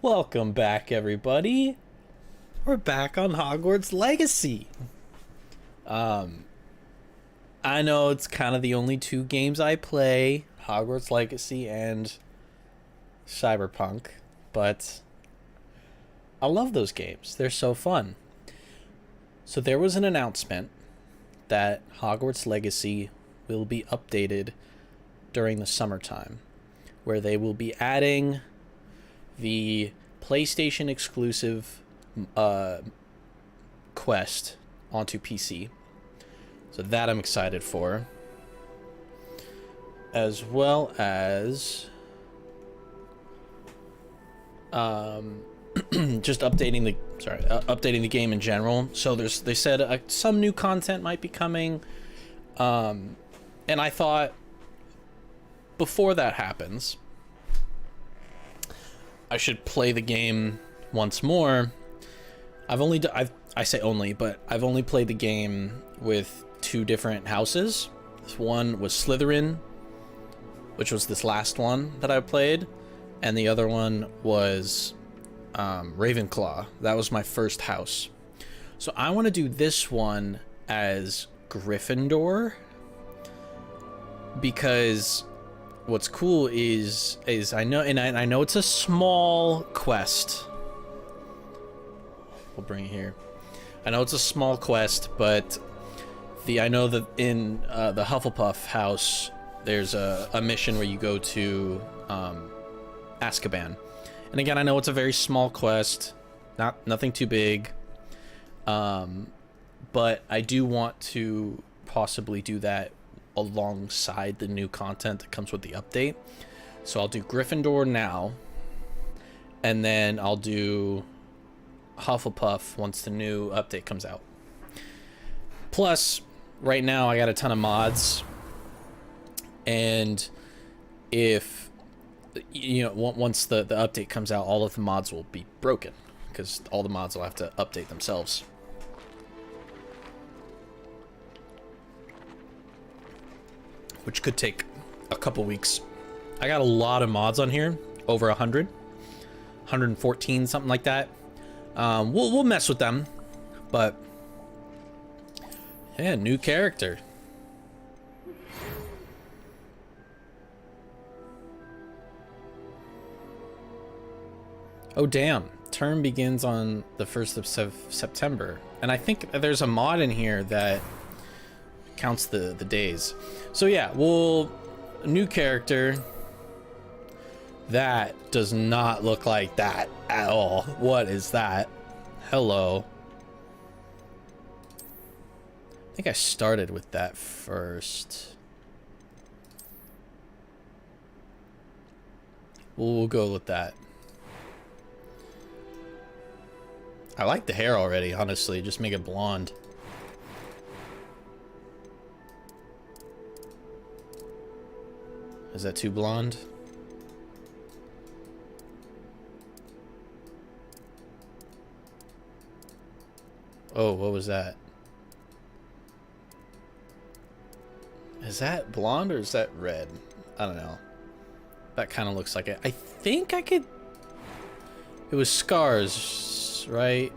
Welcome back, everybody. We're back on Hogwarts Legacy. I know it's kind of the only two games I play, Hogwarts Legacy and Cyberpunk, but I love those games. They're so fun. So there was an announcement that Hogwarts Legacy will be updated during the summertime, where they will be adding the PlayStation exclusive quest onto PC. So that I'm excited for. As well as just updating the game in general. So they said some new content might be coming. And I thought before that happens, I should play the game once more. I say only, but I've only played the game with two different houses. This one was Slytherin, which was this last one that I played, and the other one was Ravenclaw. That was my first house. So I want to do this one as Gryffindor, because what's cool is I know it's a small quest. We'll bring it here. I know it's a small quest, but I know that in the Hufflepuff house, there's a mission where you go to Azkaban. And again, I know it's a very small quest, nothing too big, but I do want to possibly do that alongside the new content that comes with the update. So I'll do Gryffindor now, and then I'll do Hufflepuff once the new update comes out. Plus, right now I got a ton of mods, and if once the update comes out, all of the mods will be broken because all the mods will have to update themselves. Which could take a couple weeks. I got a lot of mods on here, over 114, something like that. We'll mess with them, but yeah, new character. Oh damn, term begins on the 1st of September, and I think there's a mod in here that counts the days. So yeah, new character. That does not look like that at all. What is that? Hello. I think I started with that first. We'll go with that. I like the hair already, honestly. Just make it blonde. Is that too blonde? Oh, what was that? Is that blonde or is that red? I don't know. That kind of looks like it. I think I could... It was scars, right?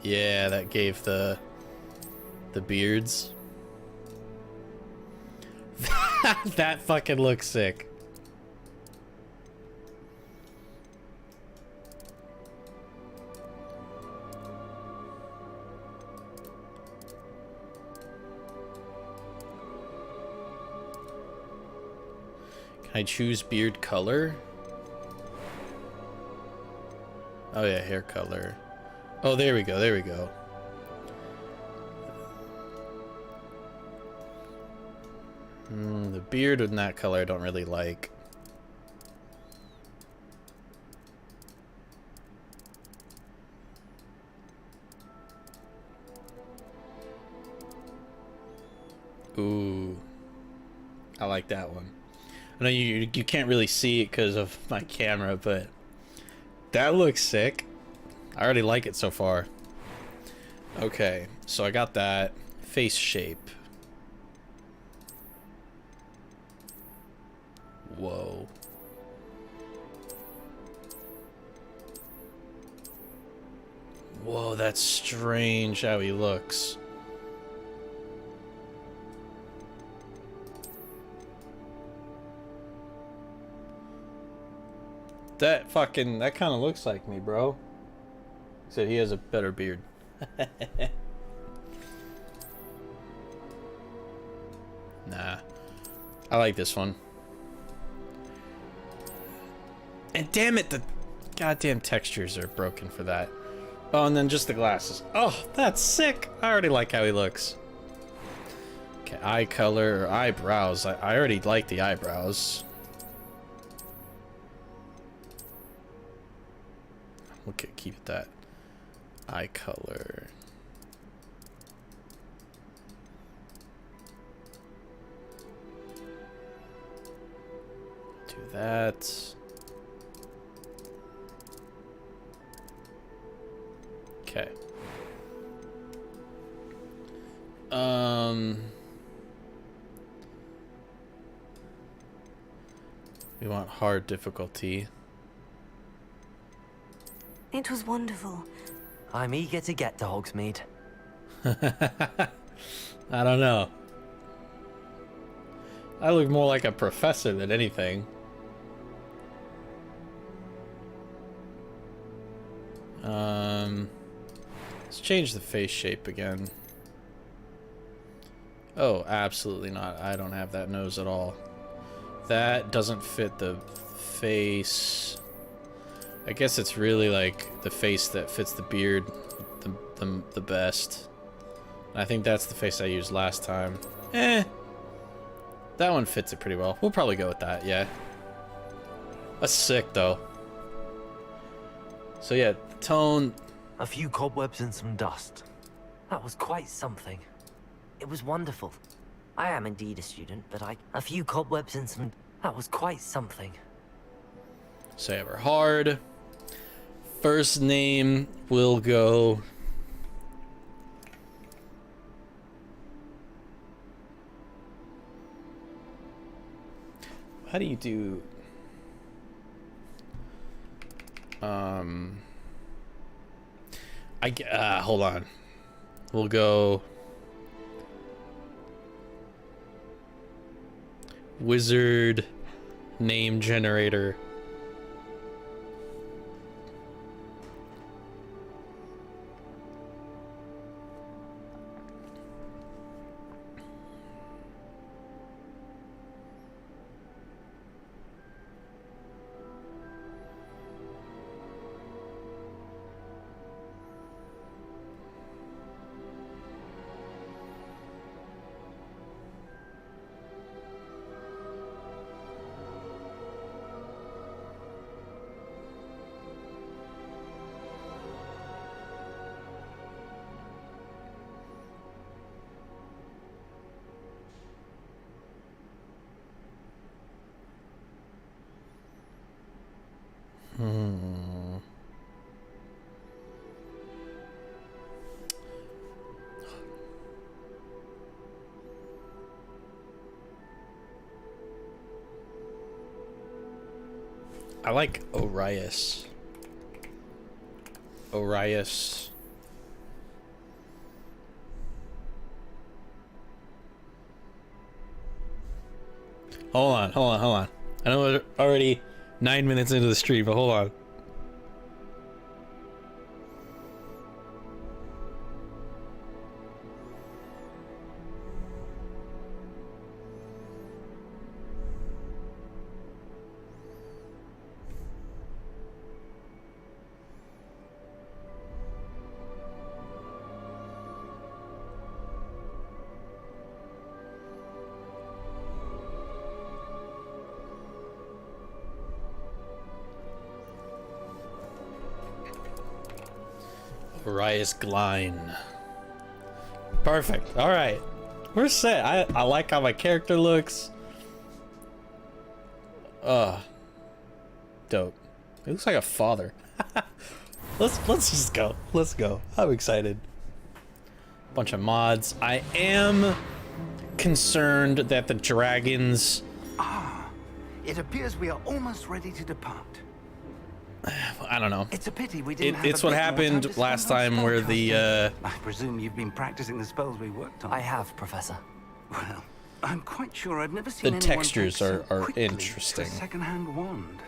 Yeah, that gave the beards. That fucking looks sick. Can I choose beard color? Oh yeah, hair color. Oh, there we go, there we go. The beard in that color I don't really like. Ooh, I like that one. I know you can't really see it because of my camera, but that looks sick. I already like it so far. Okay, so I got that. Face shape. Whoa. Whoa, that's strange how he looks. That kind of looks like me, bro. Except he has a better beard. Nah. I like this one. And damn it, the goddamn textures are broken for that. Oh, and then just the glasses. Oh, that's sick. I already like how he looks. Okay, eye color, or eyebrows. I already like the eyebrows. Okay, keep it that. Eye color. Do that. Okay. We want hard difficulty. It was wonderful. I'm eager to get to Hogsmeade. I don't know. I look more like a professor than anything. Let's change the face shape again. Oh, absolutely not. I don't have that nose at all. That doesn't fit the face. I guess it's really like the face that fits the beard the best. I think that's the face I used last time. That one fits it pretty well. We'll probably go with that, yeah. That's sick, though. So yeah, the tone... A few cobwebs and some dust. That was quite something. It was wonderful. I am indeed a student, but a few cobwebs and some... That was quite something. Say ever hard. First name will go... How do you do... hold on. We'll go... Wizard name generator. I like Orias. Orias. Hold on. I know we're already 9 minutes into the stream, but hold on. Orias Gline. Perfect. All right. We're set. I like how my character looks. Dope. He looks like a father. Let's just go. Let's go. I'm excited. Bunch of mods. I am concerned that the dragons... It appears we are almost ready to depart. And don't know. It's a pity we didn't have It's a what bit more time happened to last spend on time where the spellcasting. I presume you've been practicing the spells we worked on. I have, Professor. Well, I'm quite sure I've never seen anyone textures take so are quickly to interesting. a second-hand wand.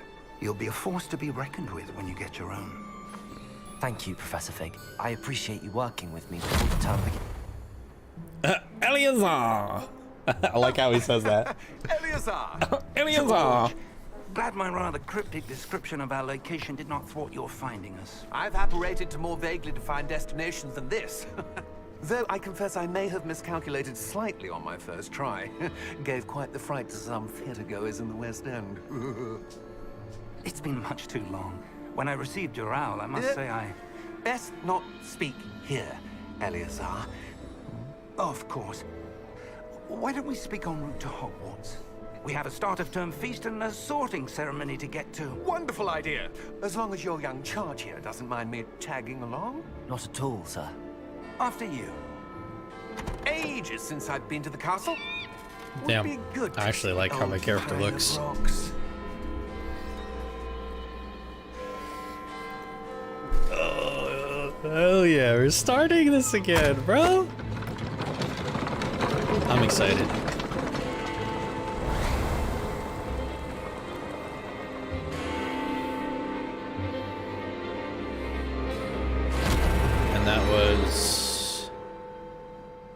You'll be a force to be reckoned with when you get your own. Thank you, Professor Fig. I appreciate you working with me before the term begins. Eleazar! I like how he says that. Eleazar! Eleazar! George, glad my rather cryptic description of our location did not thwart your finding us. I've apparated to more vaguely defined destinations than this. Though I confess I may have miscalculated slightly on my first try. Gave quite the fright to some theatergoers in the West End. It's been much too long. When I received your owl, I must say I... Best not speak here, Eleazar. Of course. Why don't we speak en route to Hogwarts? We have a start-of-term feast and a sorting ceremony to get to. Wonderful idea. As long as your young charge here doesn't mind me tagging along. Not at all, sir. After you. Ages since I've been to the castle. Would Damn, be good I actually like how my character looks. Rocks. Hell yeah, we're starting this again, bro. I'm excited. And that was...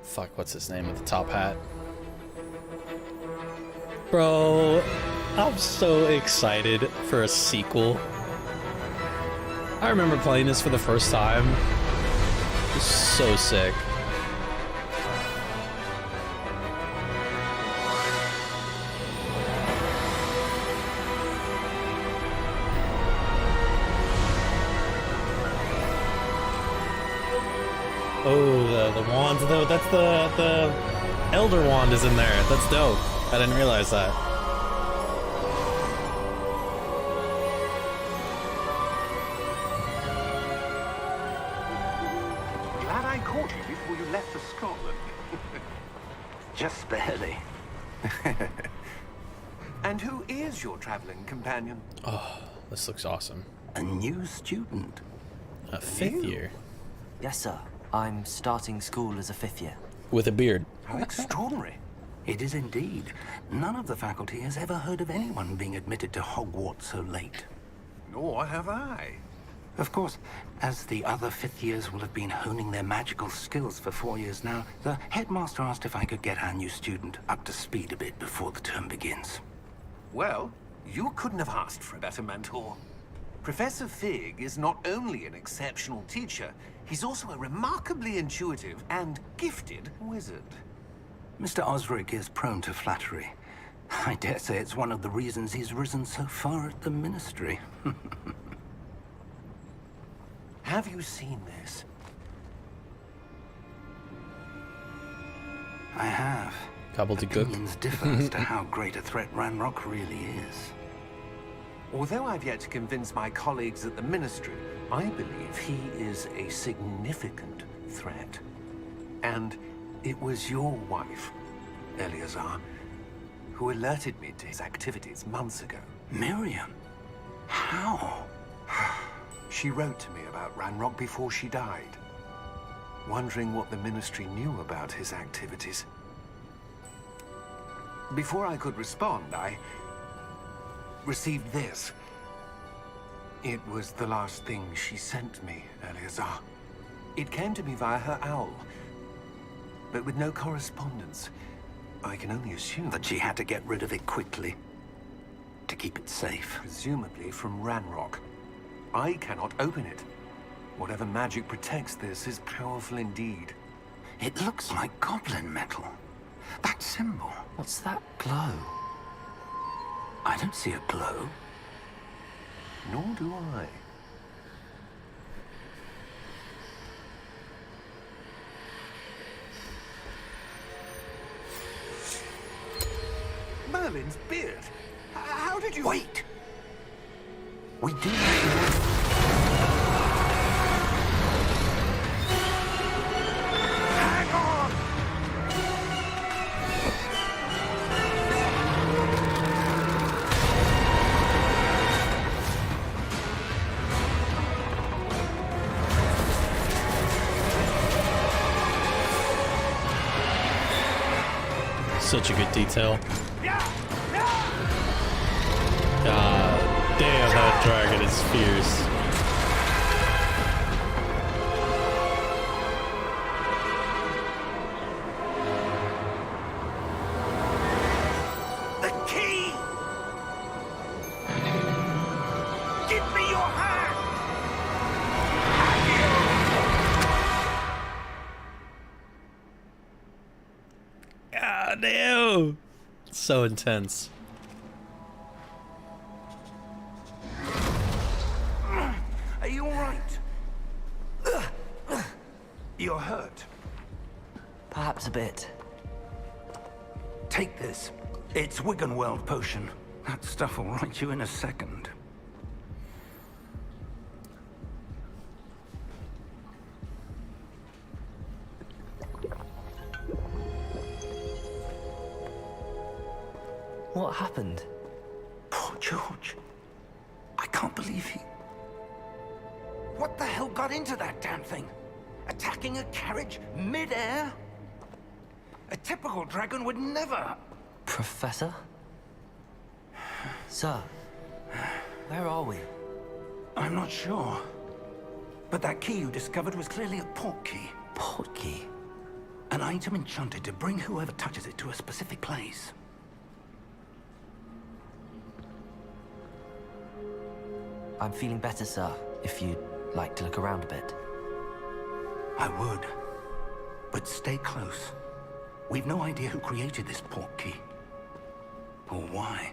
Fuck, what's his name with the top hat? Bro, I'm so excited for a sequel. I remember playing this for the first time. It was so sick. Oh, the wand though. That's the Elder Wand is in there. That's dope. I didn't realize that. Glad I caught you before you left for Scotland. Just barely. And who is your traveling companion? Oh, this looks awesome. A new student. A fifth year Yes, sir. I'm starting school as a 5th year. with a beard. How extraordinary. It is indeed. None of the faculty has ever heard of anyone being admitted to Hogwarts so late. Nor have I. Of course, as the other fifth years will have been honing their magical skills for 4 years now, the headmaster asked if I could get our new student up to speed a bit before the term begins. Well, you couldn't have asked for a better mentor. Professor Fig is not only an exceptional teacher, he's also a remarkably intuitive and gifted wizard. Mr. Osric is prone to flattery. I dare say it's one of the reasons he's risen so far at the Ministry. Have you seen this? I have. Gobbledygook. Opinions differ as to how great a threat Ranrock really is. Although I've yet to convince my colleagues at the Ministry, I believe he is a significant threat. And it was your wife, Eleazar, who alerted me to his activities months ago. Miriam? How? She wrote to me about Ranrock before she died, wondering what the Ministry knew about his activities. Before I could respond, I received this. It was the last thing she sent me, Eleazar. It came to me via her owl, but with no correspondence. I can only assume That she had to get rid of it quickly. To keep it safe. presumably from Ranrock. I cannot open it. Whatever magic protects this is powerful indeed. It looks like goblin metal. That symbol. What's that glow? I don't see a glow. Nor do I. Merlin's beard. How did you... Wait! We do Hang on! Such a good detail. God damn, that dragon is fierce. The key! Give me your hand! God damn. So intense. Are you alright? You're hurt. Perhaps a bit. Take this. It's Wiggenweld potion. That stuff will right you in a second. What happened? Poor George. I can't believe he... What the hell got into that damn thing? Attacking a carriage mid-air? A typical dragon would never... Professor? Sir, where are we? I'm not sure. But that key you discovered was clearly a port key. Port key? An item enchanted to bring whoever touches it to a specific place. I'm feeling better, sir, if you'd like to look around a bit. I would. But stay close. We've no idea who created this port key. Or why.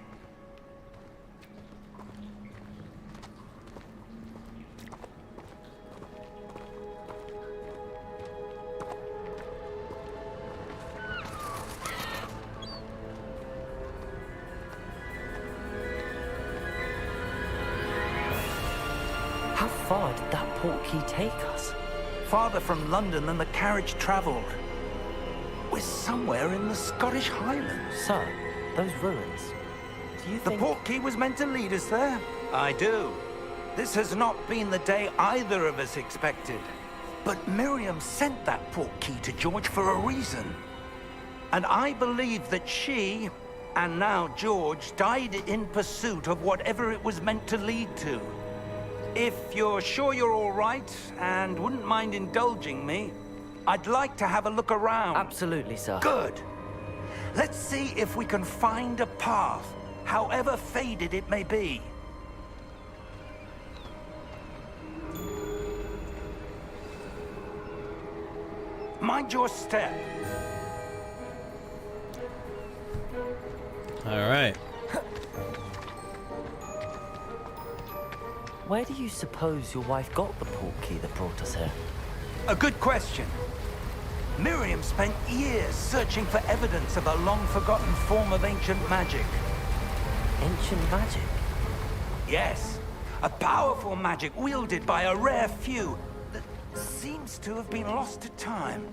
How far did that port key take us? Farther from London than the carriage traveled. We're somewhere in the Scottish Highlands. Sir, those ruins. Do you The think... port key was meant to lead us there? I do. This has not been the day either of us expected. But Miriam sent that port key to George for a reason. And I believe that she, and now George, died in pursuit of whatever it was meant to lead to. If you're sure you're all right, and wouldn't mind indulging me, I'd like to have a look around. Absolutely, sir. Good. Let's see if we can find a path, however faded it may be. Mind your step. All right. Where do you suppose your wife got the port key that brought us here? A good question. Miriam spent years searching for evidence of a long-forgotten form of ancient magic. Ancient magic? Yes, a powerful magic wielded by a rare few that seems to have been lost to time.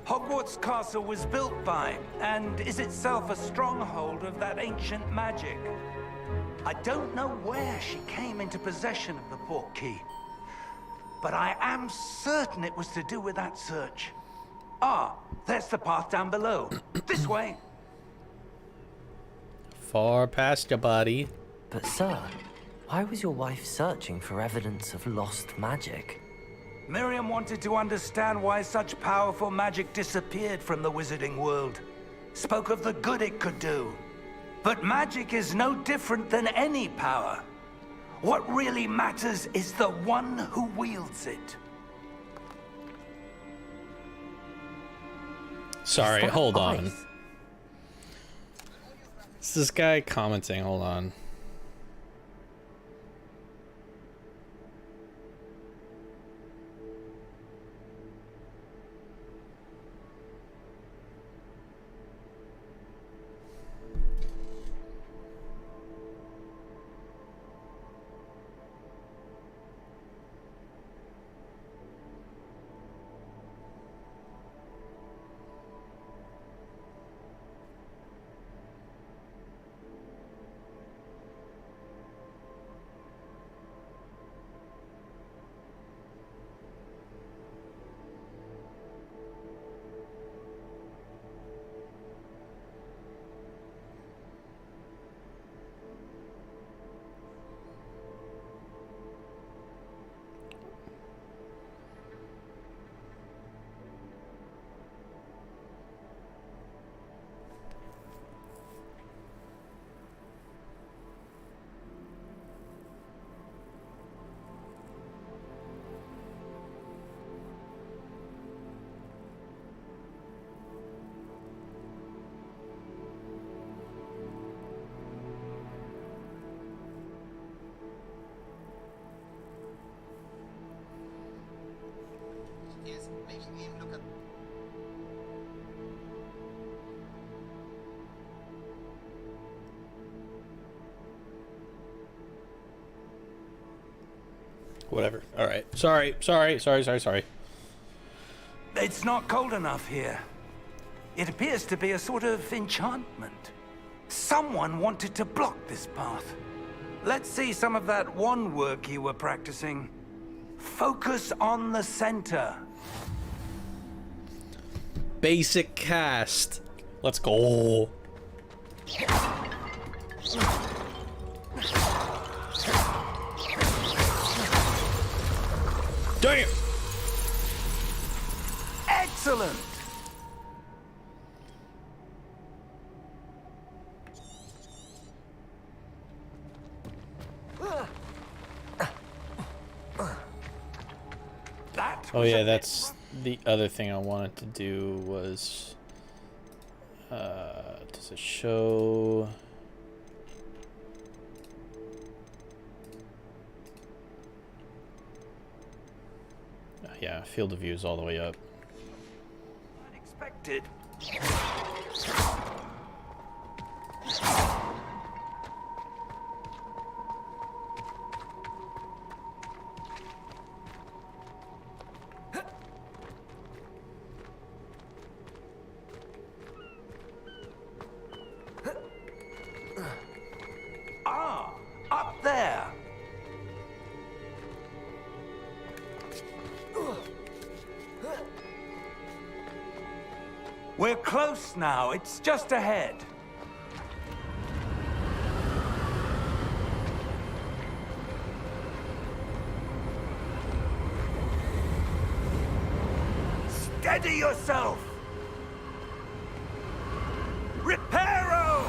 Hogwarts Castle was built by, and is itself a stronghold of that ancient magic. I don't know where she came into possession of the port key, but I am certain it was to do with that search. Ah, there's the path down below. This way. Far past your body. But sir, why was your wife searching for evidence of lost magic? Miriam wanted to understand why such powerful magic disappeared from the wizarding world. Spoke of the good it could do. But magic is no different than any power. What really matters is the one who wields it. Sorry, Is that hold on. ice? It's this guy commenting. Hold on. Whatever. All right. Sorry. It's not cold enough here. It appears to be a sort of enchantment. Someone wanted to block this path. Let's see some of that wand work you were practicing. Focus on the center. Basic cast. Let's go. Damn. Excellent. Oh yeah, that's the other thing I wanted to do was does it show yeah, field of view is all the way up. Unexpected. Ah, up there. We're close now. It's just ahead. Steady yourself. Reparo!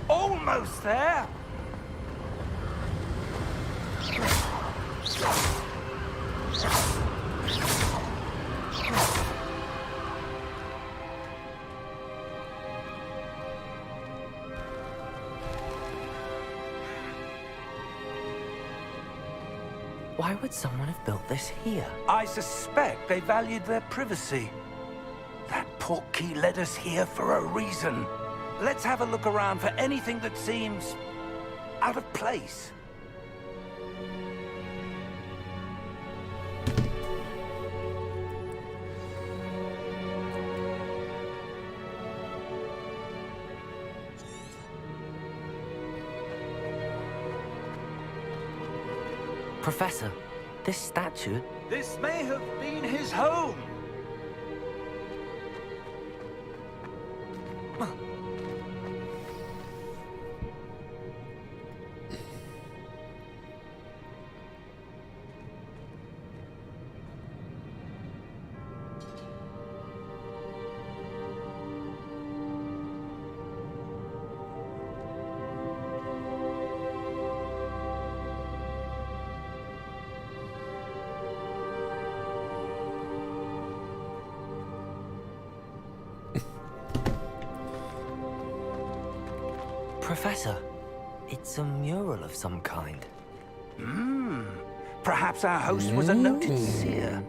Almost there. Why would someone have built this here? I suspect they valued their privacy. That portkey led us here for a reason. Let's have a look around for anything that seems out of place. Professor, this statue... This may have been his home. Professor, it's a mural of some kind. Perhaps our host was a noted seer.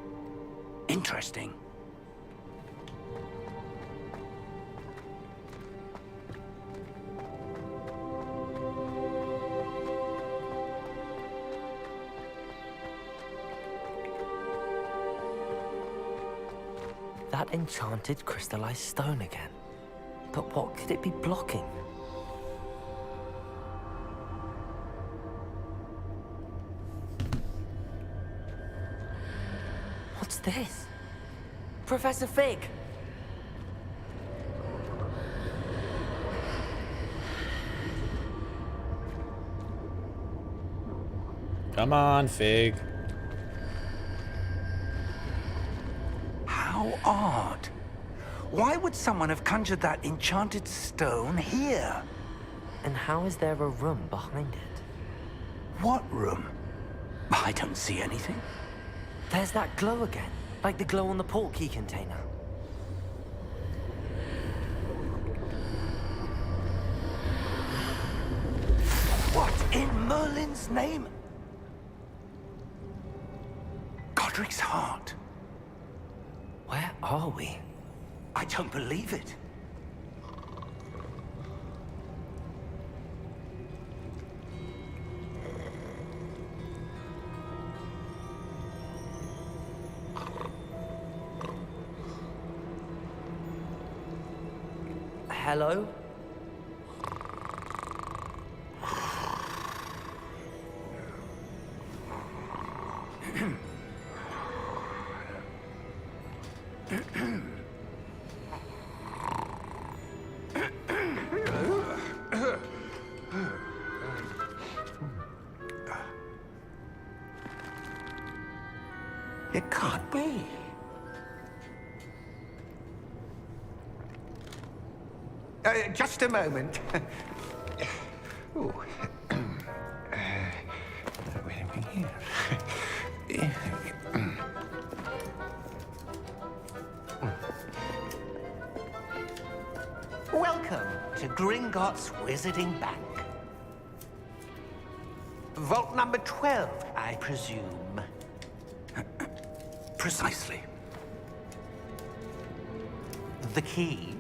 Interesting. That enchanted crystallized stone again. But what could it be blocking? What's this? Professor Fig! Come on, Fig. How odd. Why would someone have conjured that enchanted stone here? And how is there a room behind it? What room? I don't see anything. There's that glow again, like the glow on the portkey container. Merlin's name? Godric's heart. Where are we? I don't believe it. Hello? It can't be. Just a moment. Ooh. Wait a minute here. Welcome to Gringotts Wizarding Bank. Vault number 12, I presume. Precisely. The key?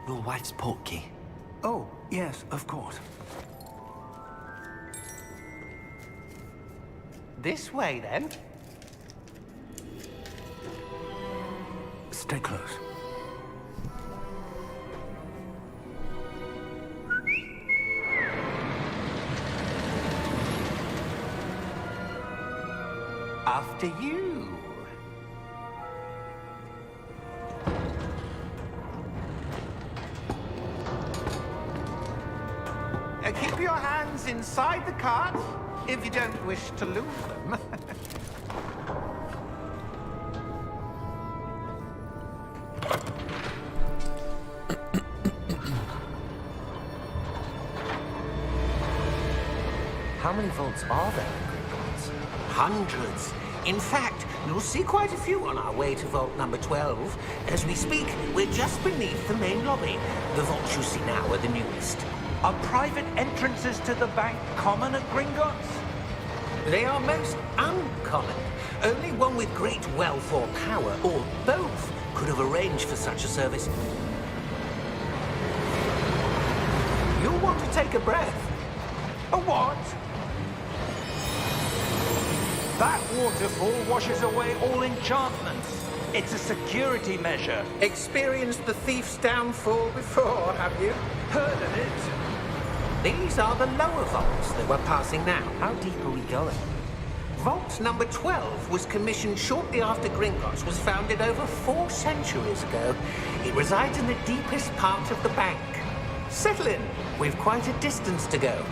Your wife's portkey. Oh, yes, of course. This way, then. Stay close. After you. Keep your hands inside the cart if you don't wish to lose them. How many vaults are there in Gringotts? Hundreds. In fact, you'll see quite a few on our way to vault number 12. As we speak, we're just beneath the main lobby. The vaults you see now are the newest. Are private entrances to the bank common at Gringotts? They are most uncommon. Only one with great wealth or power, or both, could have arranged for such a service. You'll want to take a breath. A what? That waterfall washes away all enchantments. It's a security measure. Experienced the thief's downfall before, have you? Heard of it? These are the lower vaults that we're passing now. How deep are we going? Vault number 12 was commissioned shortly after Gringotts was founded over 4 centuries ago. It resides in the deepest part of the bank. Settle in. We've quite a distance to go.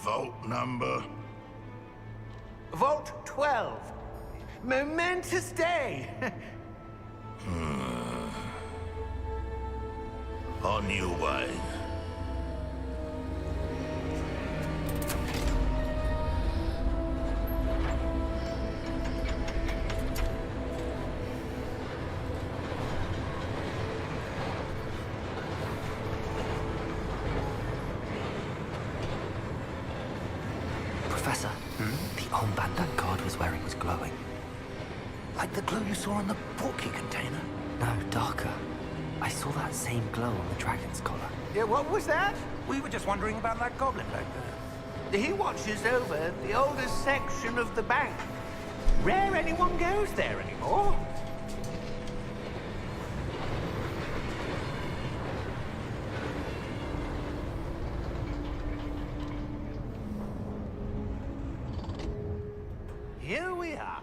Vault number? Vault 12. Momentous day. On your way. Professor, the armband that guard was wearing was glowing. Like the glow you saw on the portkey container? No, darker. I saw that same glow on the dragon's collar. Yeah, what was that? We were just wondering about that goblin back there. He watches over the oldest section of the bank. Rare anyone goes there anymore. Here we are.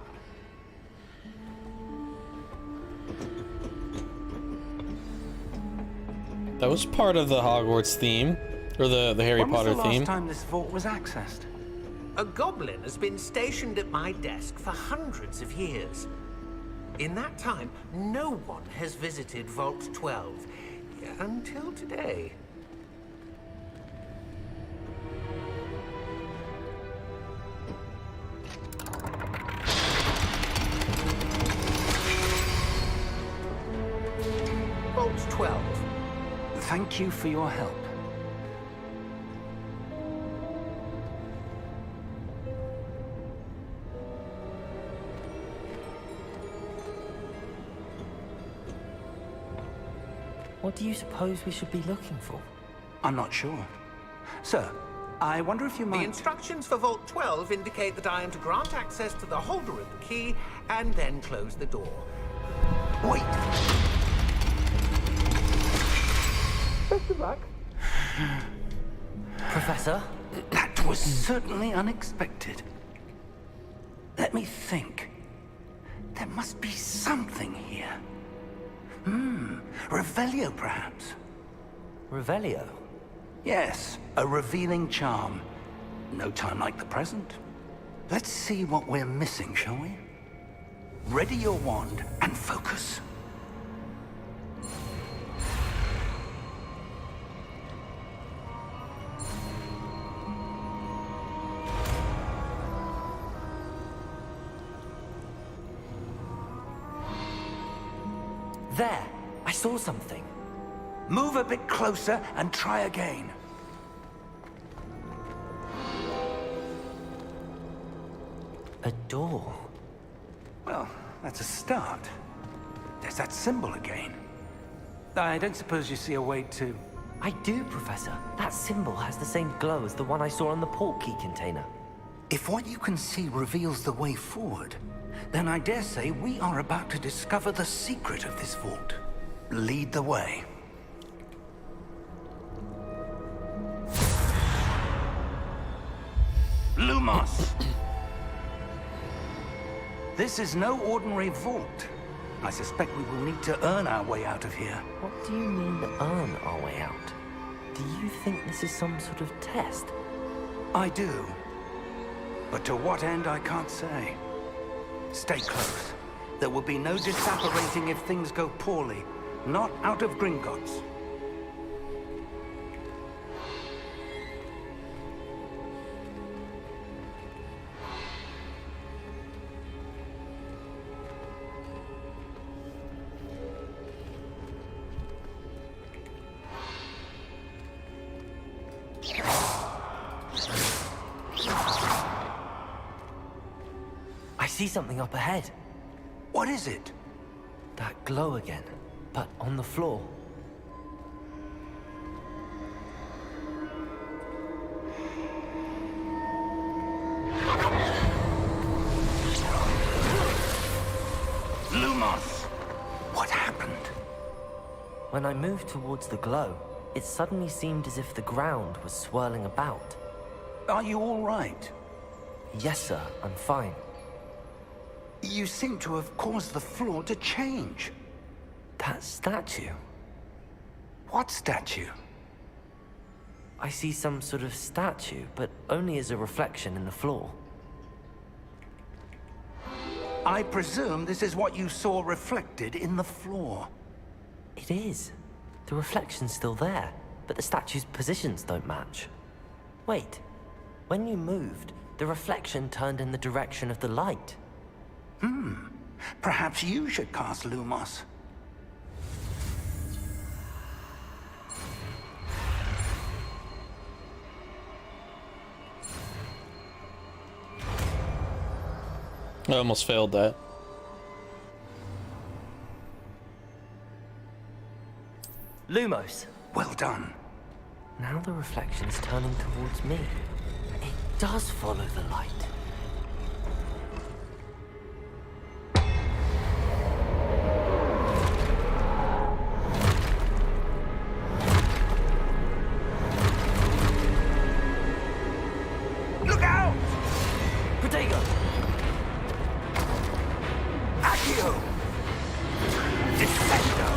That was part of the Hogwarts theme, or the Harry Potter When was the theme. last time this vault was accessed? A goblin has been stationed at my desk for hundreds of years. In that time, no one has visited Vault 12 until today. 12. Thank you for your help. What do you suppose we should be looking for? I'm not sure. Sir, I wonder if you The might... instructions for Vault 12 indicate that I am to grant access to the holder of the key and then close the door. Wait! Best of luck. Professor? That was certainly unexpected. Let me think. There must be something here. Revelio, perhaps? Revelio? Yes, a revealing charm. No time like the present. Let's see what we're missing, shall we? Ready your wand and focus. There! I saw something. Move a bit closer and try again. A door. Well, that's a start. There's that symbol again. I don't suppose you see a way to... I do, Professor. That symbol has the same glow as the one I saw on the port key container. If what you can see reveals the way forward, then I dare say we are about to discover the secret of this vault. Lead the way. Lumos! This is no ordinary vault. I suspect we will need to earn our way out of here. What do you mean, earn our way out? Do you think this is some sort of test? I do. But to what end, I can't say. Stay close. There will be no disapparating if things go poorly. Not out of Gringotts. I see something up ahead. What is it? That glow again, but on the floor. Lumos! What happened? When I moved towards the glow, it suddenly seemed as if the ground was swirling about. Are you all right? Yes, sir, I'm fine. You seem to have caused the floor to change. That statue. What statue? I see some sort of statue, but only as a reflection in the floor. I presume this is what you saw reflected in the floor. It is. The reflection's still there, but the statue's positions don't match. Wait. When you moved, the reflection turned in the direction of the light. Perhaps you should cast Lumos. I almost failed that. Lumos! Well done. Now the reflection is turning towards me. It does follow the light. Look out! Protego! Accio! Descendo!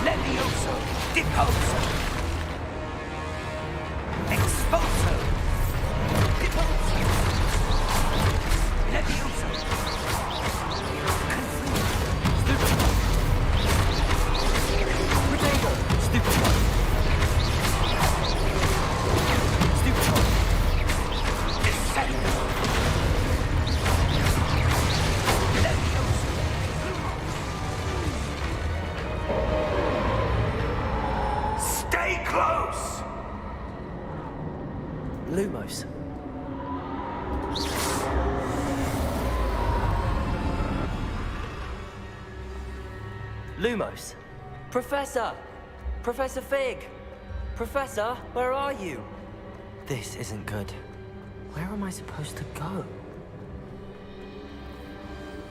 Levioso! Deposo! Exposo! Deposo! Levioso! Protego! Stupid one! Stupid one! Descendo! Levioso! Stay close! Lumos. Lumos. Professor! Professor Fig! Professor, where are you? This isn't good. Where am I supposed to go?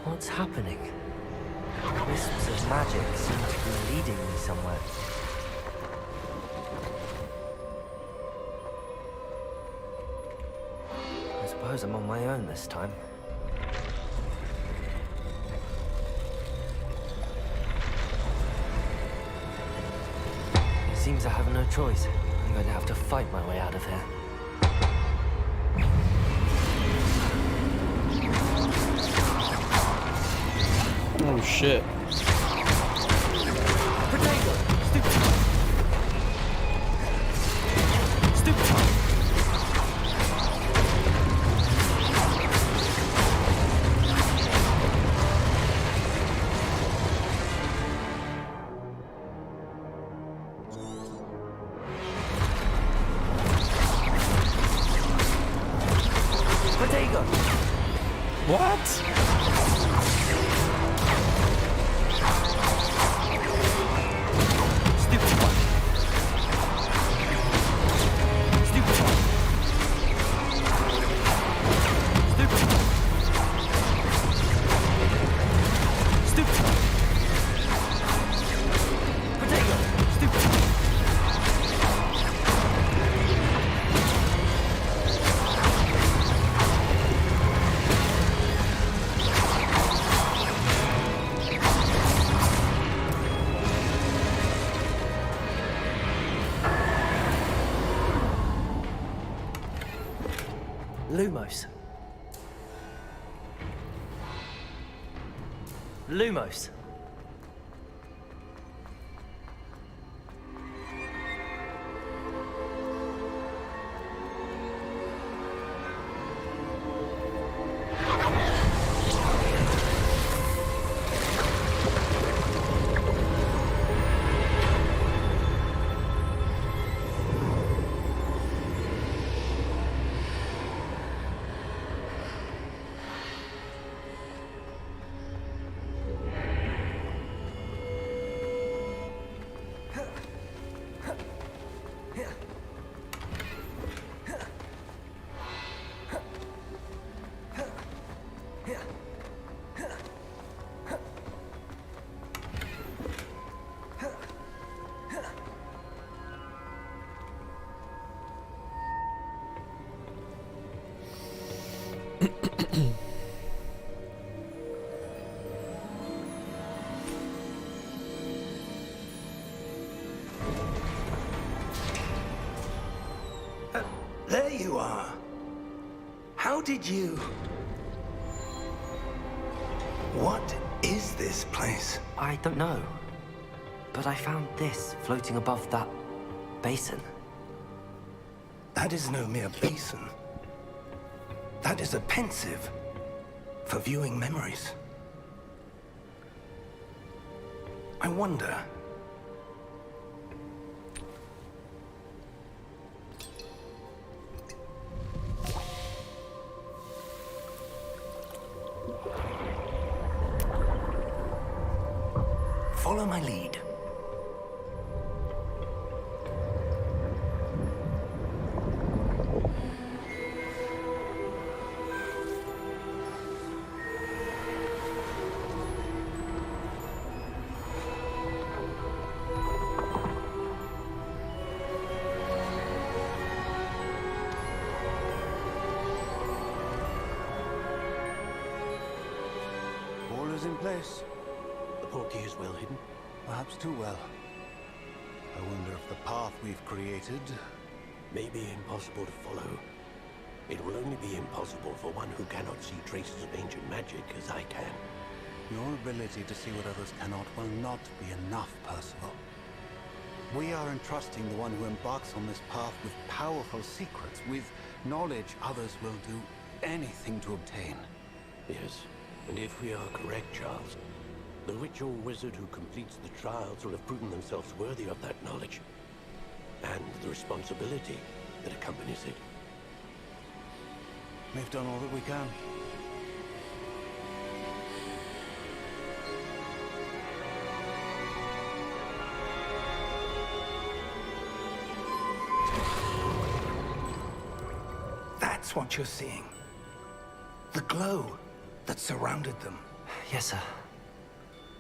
What's happening? Wisps of magic seem to be leading me somewhere. I suppose I'm on my own this time. It seems I have no choice. I'm going to have to fight my way out of here. Oh shit. Potato! Stupid! Stupid! Potato! What? Lumos. Lumos. There you are. How did you... What is this place? I don't know. But I found this floating above that basin. That is no mere basin. That is a pensive for viewing memories. I wonder... Follow my lead. All is in place. The portkey is well hidden. Perhaps too well. I wonder if the path we've created May be impossible to follow. It will only be impossible for one who cannot see traces of ancient magic as I can. Your ability to see what others cannot will not be enough, Percival. We are entrusting the one who embarks on this path with powerful secrets, with knowledge others will do anything to obtain. Yes, and if we are correct, Charles, the witch or wizard who completes the trials will have proven themselves worthy of that knowledge. and the responsibility that accompanies it. We've done all that we can. That's what you're seeing. The glow that surrounded them. Yes, sir.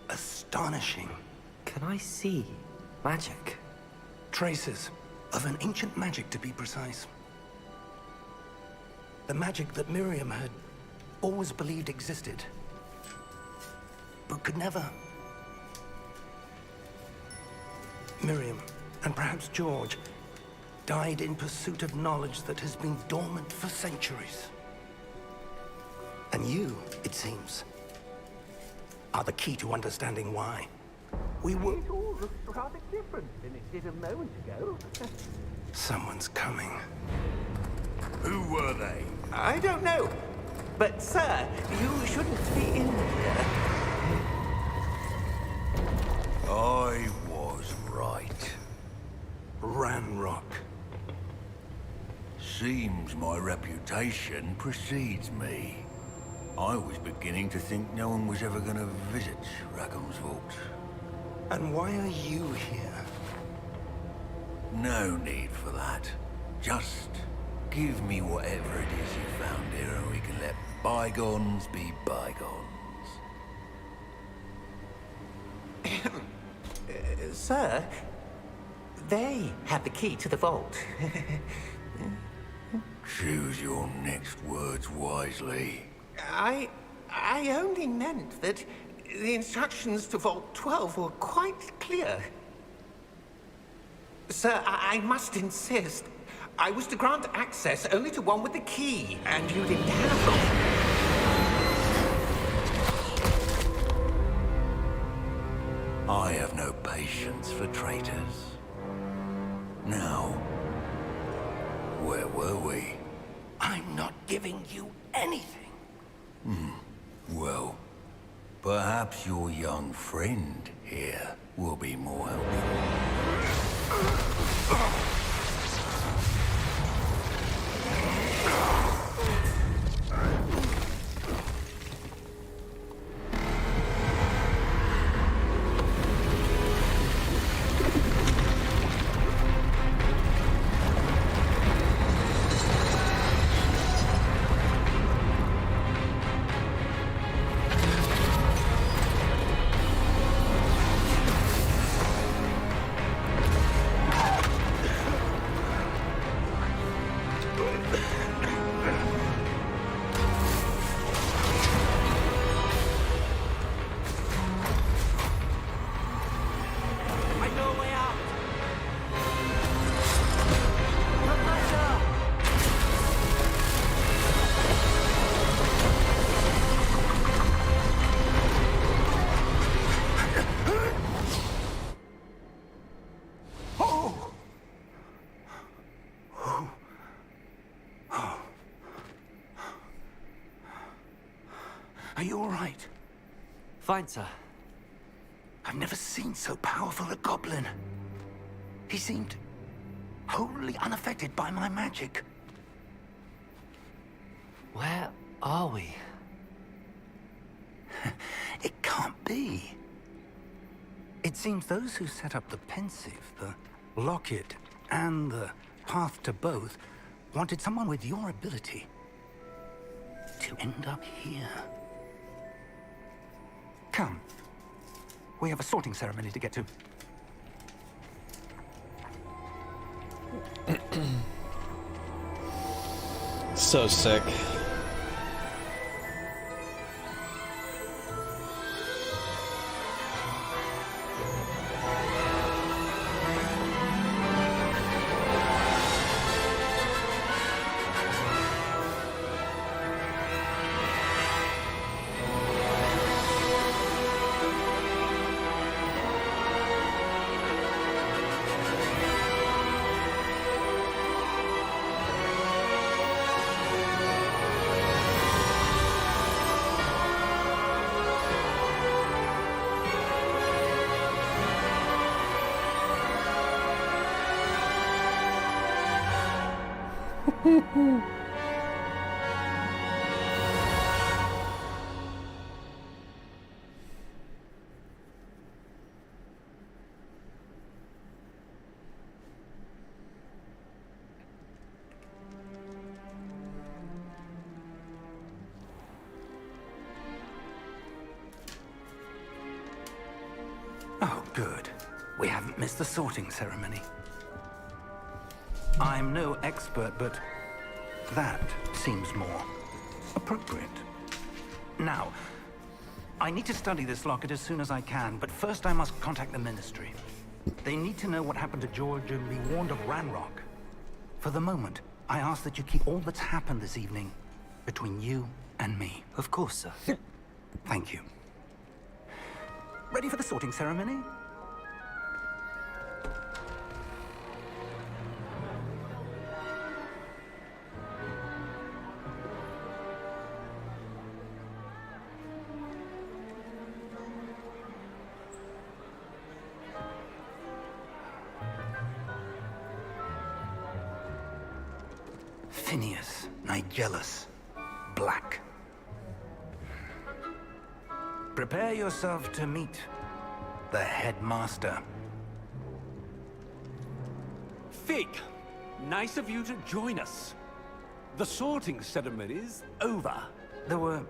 Astonishing. Can I see magic? Traces of an ancient magic, to be precise. The magic that Miriam had always believed existed, but could never. Miriam, and perhaps George, died in pursuit of knowledge that has been dormant for centuries. And you, it seems, are the key to understanding why. We were... It all looks rather different than it did a moment ago. Someone's coming. Who were they? I don't know. But, sir, you shouldn't be in here. I was right. Ranrock. Seems my reputation precedes me. I was beginning to think no one was ever going to visit Rackham's vault. And why are you here? No need for that. Just give me whatever it is you found here and we can let bygones be bygones. Sir, they have the key to the vault. Choose your next words wisely. I only meant that the instructions to Vault 12 were quite clear. Sir, I must insist. I was to grant access only to one with the key, and you didn't have them. I have no patience for traitors. Now, where were we? I'm not giving you anything. Well, perhaps your young friend here will be more helpful. Are you all right? Fine, sir. I've never seen so powerful a goblin. He seemed wholly unaffected by my magic. Where are we? It can't be. It seems those who set up the pensive, the locket, and the path to both wanted someone with your ability to end up here. Come. We have a sorting ceremony to get to. So sick. Oh, good. We haven't missed the sorting ceremony. I'm no expert, but that seems more appropriate. Now, I need to study this locket as soon as I can, but first I must contact the Ministry. They need to know what happened to George and be warned of Ranrock. For the moment, I ask that you keep all that's happened this evening between you and me. Of course, sir. Thank you. Ready for the sorting ceremony? Phineas Nigellus Black. Prepare yourself to meet the headmaster. Fig, nice of you to join us. The sorting ceremony's over. There were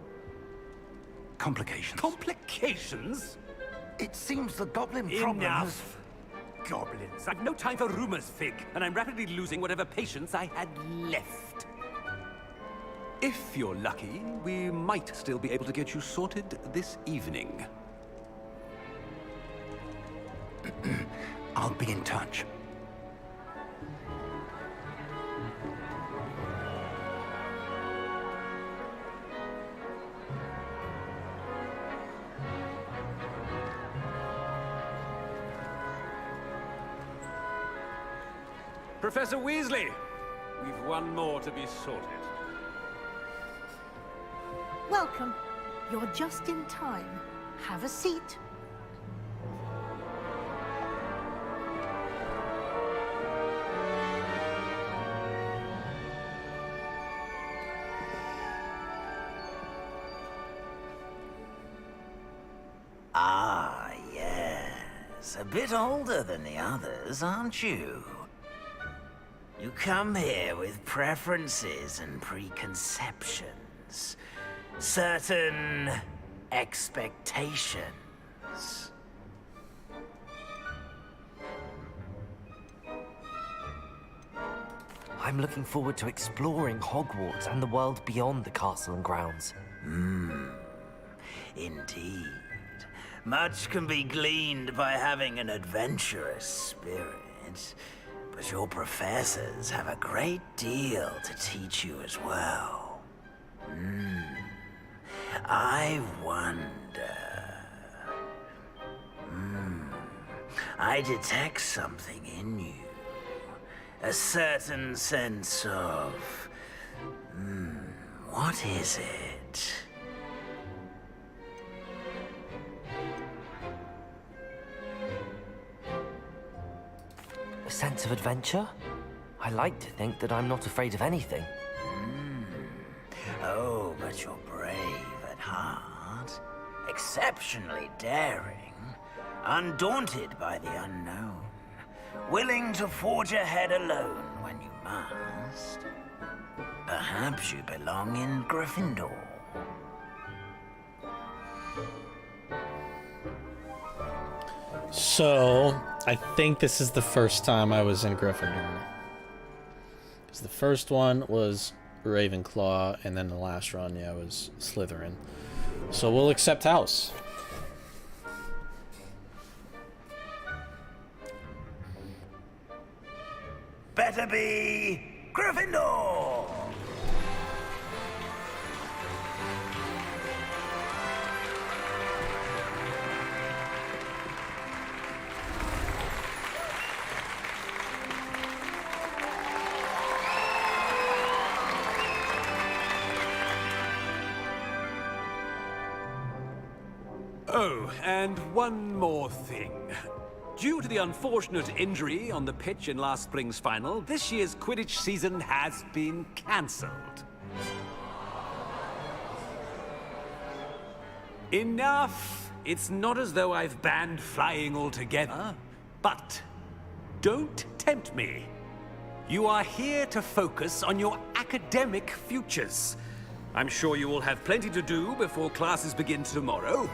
complications. Complications? It seems the goblin problem has... Enough! Goblins. I've no time for rumors, Fig, and I'm rapidly losing whatever patience I had left. If you're lucky, we might still be able to get you sorted this evening. I'll be in touch. Professor Weasley, we've one more to be sorted. Welcome. You're just in time. Have a seat. Ah, yes. A bit older than the others, aren't you? You come here with preferences and preconceptions. Certain expectations. I'm looking forward to exploring Hogwarts and the world beyond the castle and grounds. Indeed. Much can be gleaned by having an adventurous spirit, but your professors have a great deal to teach you as well. I wonder... I detect something in you. A certain sense of... what is it? A sense of adventure? I like to think that I'm not afraid of anything. Oh, but you're brave at heart. Exceptionally daring. Undaunted by the unknown. Willing to forge ahead alone when you must. Perhaps you belong in Gryffindor. So, I think this is the first time I was in Gryffindor. Because the first one was Ravenclaw, and then the last run, yeah, was Slytherin. So we'll accept house. Better be Gryffindor! Oh, and one more thing. Due to the unfortunate injury on the pitch in last spring's final, this year's Quidditch season has been cancelled. Enough! It's not as though I've banned flying altogether, but don't tempt me. You are here to focus on your academic futures. I'm sure you will have plenty to do before classes begin tomorrow.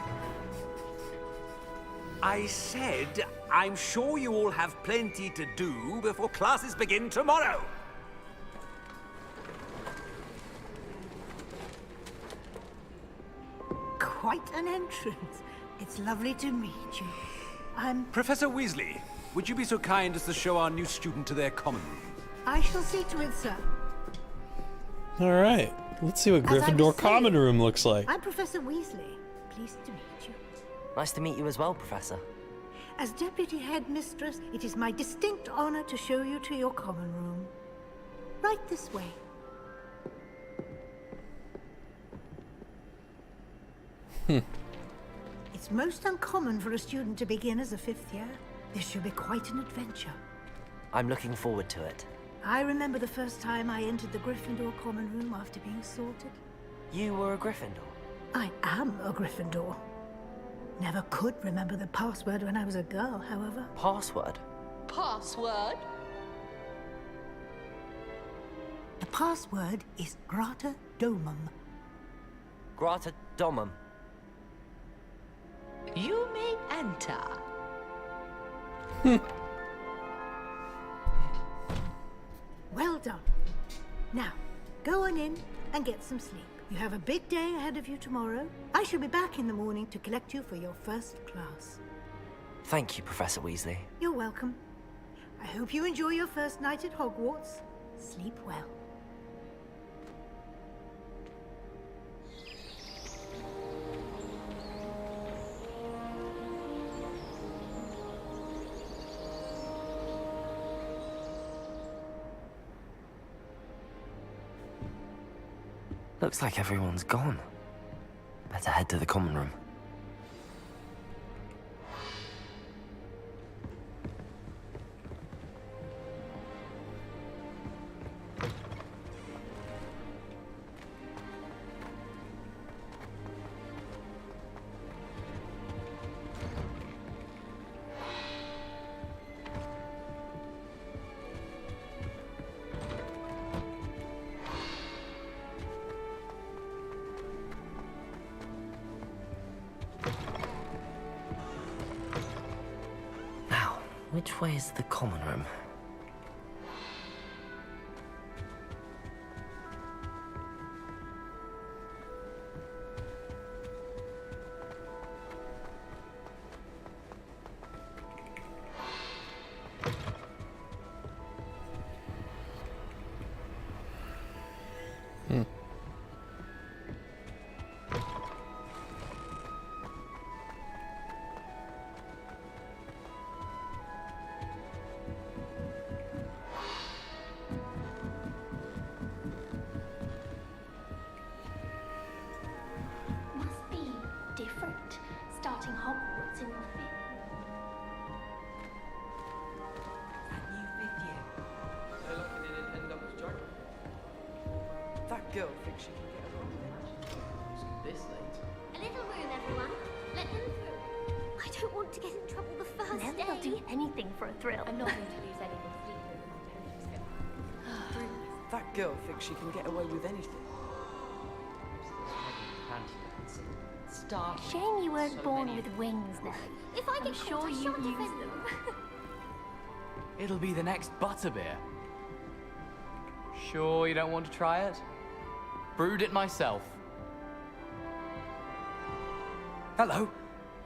I said, I'm sure you all have plenty to do before classes begin tomorrow. Quite an entrance. It's lovely to meet you. Professor Weasley, would you be so kind as to show our new student to their common room? I shall see to it, sir. All right. Let's see what As I was Gryffindor saying, common room looks like. I'm Professor Weasley. Pleased to meet you. Nice to meet you as well, Professor. As Deputy Headmistress, it is my distinct honor to show you to your common room. Right this way. It's most uncommon for a student to begin as a 5th year. This should be quite an adventure. I'm looking forward to it. I remember the first time I entered the Gryffindor common room after being sorted. You were a Gryffindor? I am a Gryffindor. Never could remember the password when I was a girl, however. Password? Password? The password is Grata Domum. Grata Domum. You may enter. Well done. Now, go on in and get some sleep. You have a big day ahead of you tomorrow. I shall be back in the morning to collect you for your first class. Thank you, Professor Weasley. You're welcome. I hope you enjoy your first night at Hogwarts. Sleep well. Looks like everyone's gone. Better head to the common room. Which way is the common room? Different, starting Hogwarts in the 5th. That new 5th year. So lucky they didn't end up as Jack. That girl thinks she can get away with it. This late. A little room, everyone. Let them through. I don't want to get in trouble the first day. They'll do anything for a thrill. I'm not going to lose anything sleep over. That girl thinks she can get away with anything. Shame you weren't born with wings, Nelly. If I get sure caught, I you shan't use defend them. It'll be the next butterbeer. Sure you don't want to try it? Brewed it myself. Hello,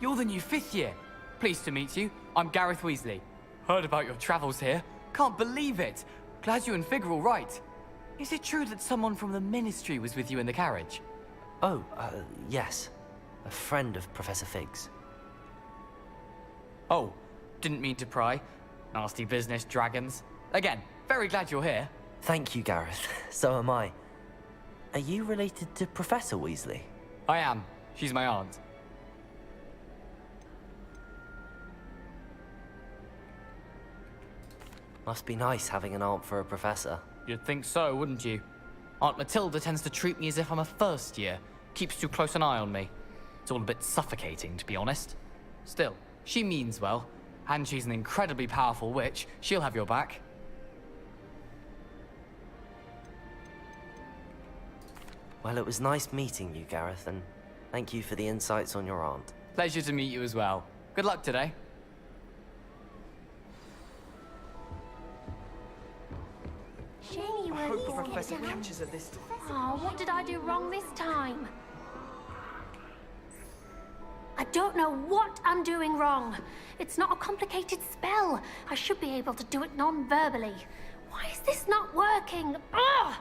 you're the new 5th year. Pleased to meet you. I'm Gareth Weasley. Heard about your travels here. Can't believe it. Glad you and Fig are all right. Is it true that someone from the Ministry was with you in the carriage? Oh, yes. A friend of Professor Fig's. Oh, didn't mean to pry. Nasty business, dragons. Again, very glad you're here. Thank you, Gareth. So am I. Are you related to Professor Weasley? I am. She's my aunt. Must be nice having an aunt for a professor. You'd think so, wouldn't you? Aunt Matilda tends to treat me as if I'm a first year. Keeps too close an eye on me. It's all a bit suffocating, to be honest. Still, she means well, and she's an incredibly powerful witch. She'll have your back. Well, it was nice meeting you, Gareth, and thank you for the insights on your aunt. Pleasure to meet you as well. Good luck today. Surely you I weren't hope the easy professor to catches her this time. Oh, what did I do wrong this time? I don't know what I'm doing wrong. It's not a complicated spell. I should be able to do it non-verbally. Why is this not working? Ugh!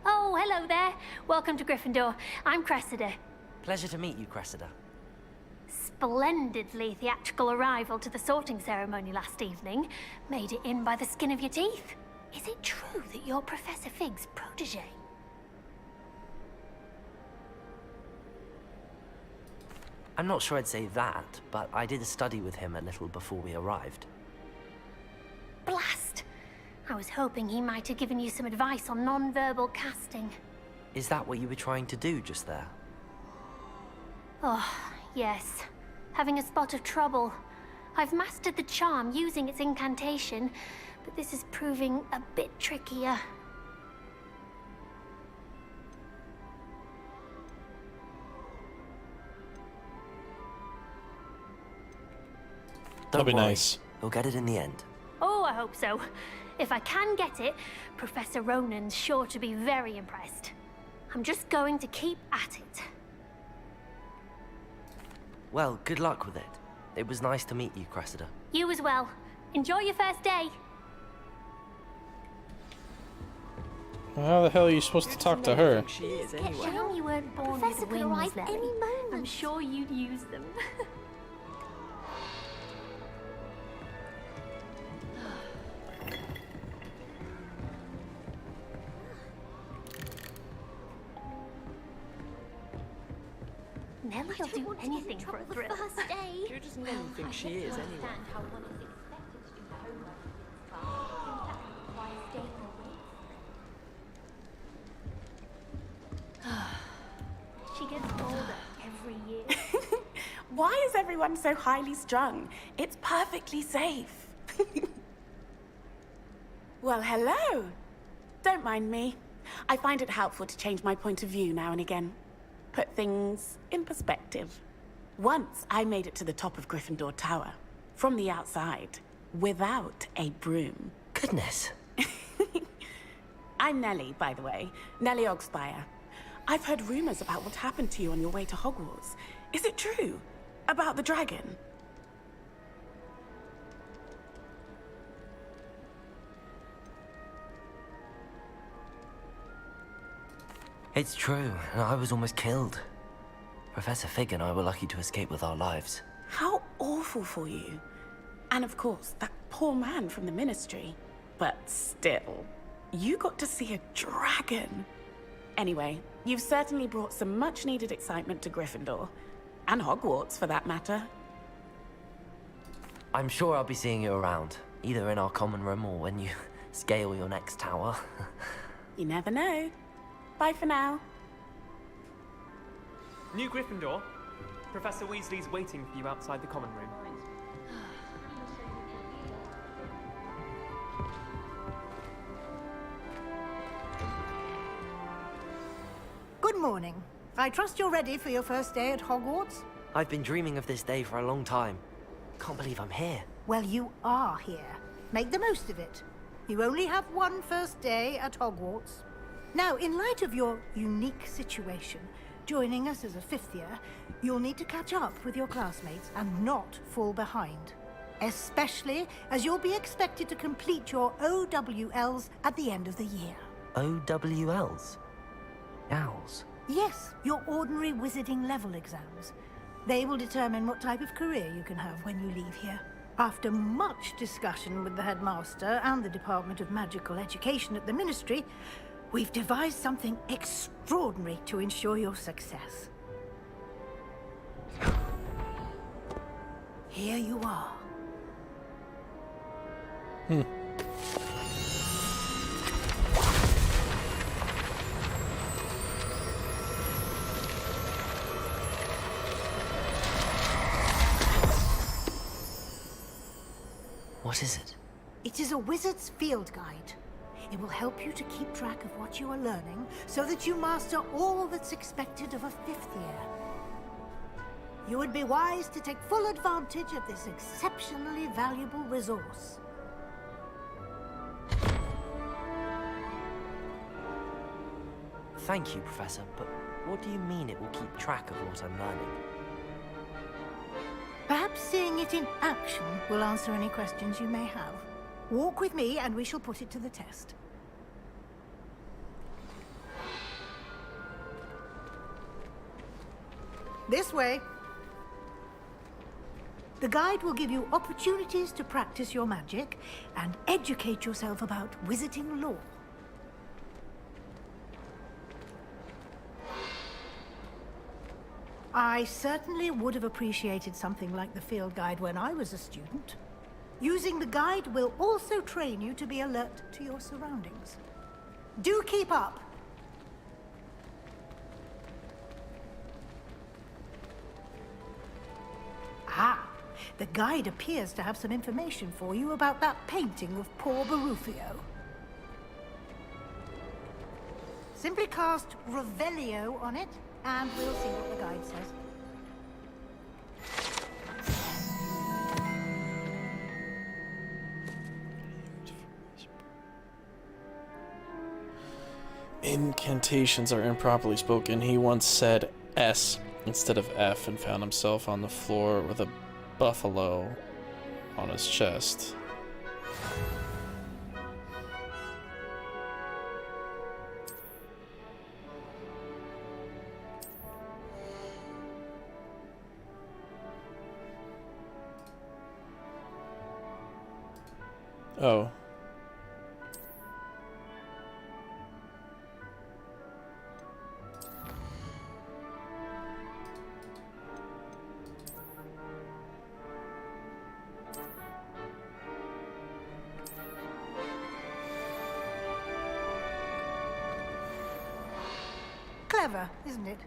Oh, hello there. Welcome to Gryffindor. I'm Cressida. Pleasure to meet you, Cressida. Splendidly theatrical arrival to the sorting ceremony last evening. Made it in by the skin of your teeth. Is it true that you're Professor Fig's protege? I'm not sure I'd say that, but I did study with him a little before we arrived. Blast! I was hoping he might have given you some advice on non-verbal casting. Is that what you were trying to do just there? Oh, yes. Having a spot of trouble. I've mastered the charm using its incantation, but this is proving a bit trickier. Don't That'll be worry. nice. You'll get it in the end. Oh, I hope so. If I can get it, Professor Ronan's sure to be very impressed. I'm just going to keep at it. Well, good luck with it. It was nice to meet you, Cressida. You as well. Enjoy your first day. How the hell are you supposed to talk to her? She is Get anyway. down, you weren't born Professor with could wings, arrive Nelly. any moment. I'm sure you'd use them. Nelly will do anything for a thrill. First day. Who does Nelly think she is anyway? She gets older every year. Why is everyone so highly strung? It's perfectly safe. Well, hello. Don't mind me. I find it helpful to change my point of view now and again. Put things in perspective. Once I made it to the top of Gryffindor Tower, from the outside, without a broom. Goodness. I'm Nellie, by the way. Nellie Ogspire. I've heard rumors about what happened to you on your way to Hogwarts. Is it true? About the dragon? It's true, and I was almost killed. Professor Fig and I were lucky to escape with our lives. How awful for you. And of course, that poor man from the Ministry. But still, you got to see a dragon. Anyway, you've certainly brought some much-needed excitement to Gryffindor. And Hogwarts, for that matter. I'm sure I'll be seeing you around, either in our common room or when you scale your next tower. You never know. Bye for now. New Gryffindor. Professor Weasley's waiting for you outside the common room. Good morning. I trust you're ready for your first day at Hogwarts? I've been dreaming of this day for a long time. Can't believe I'm here. Well, you are here. Make the most of it. You only have one first day at Hogwarts. Now, in light of your unique situation, joining us as a fifth year, you'll need to catch up with your classmates and not fall behind. Especially as you'll be expected to complete your OWLs at the end of the year. OWLs? Owls? Yes, your ordinary wizarding level exams. They will determine what type of career you can have when you leave here. After much discussion with the headmaster and the Department of Magical Education at the Ministry, we've devised something extraordinary to ensure your success. Here you are. What is it? It is a wizard's field guide. It will help you to keep track of what you are learning so that you master all that's expected of a 5th year. You would be wise to take full advantage of this exceptionally valuable resource. Thank you, Professor, but what do you mean it will keep track of what I'm learning? Perhaps seeing it in action will answer any questions you may have. Walk with me and we shall put it to the test. This way. The guide will give you opportunities to practice your magic and educate yourself about wizarding lore. I certainly would have appreciated something like the field guide when I was a student. Using the guide will also train you to be alert to your surroundings. Do keep up! Ah, the guide appears to have some information for you about that painting of poor Barufio. Simply cast Revelio on it, and we'll see what the guide says. Incantations are improperly spoken. He once said S instead of F and found himself on the floor with a buffalo on his chest. Oh. Clever, isn't it?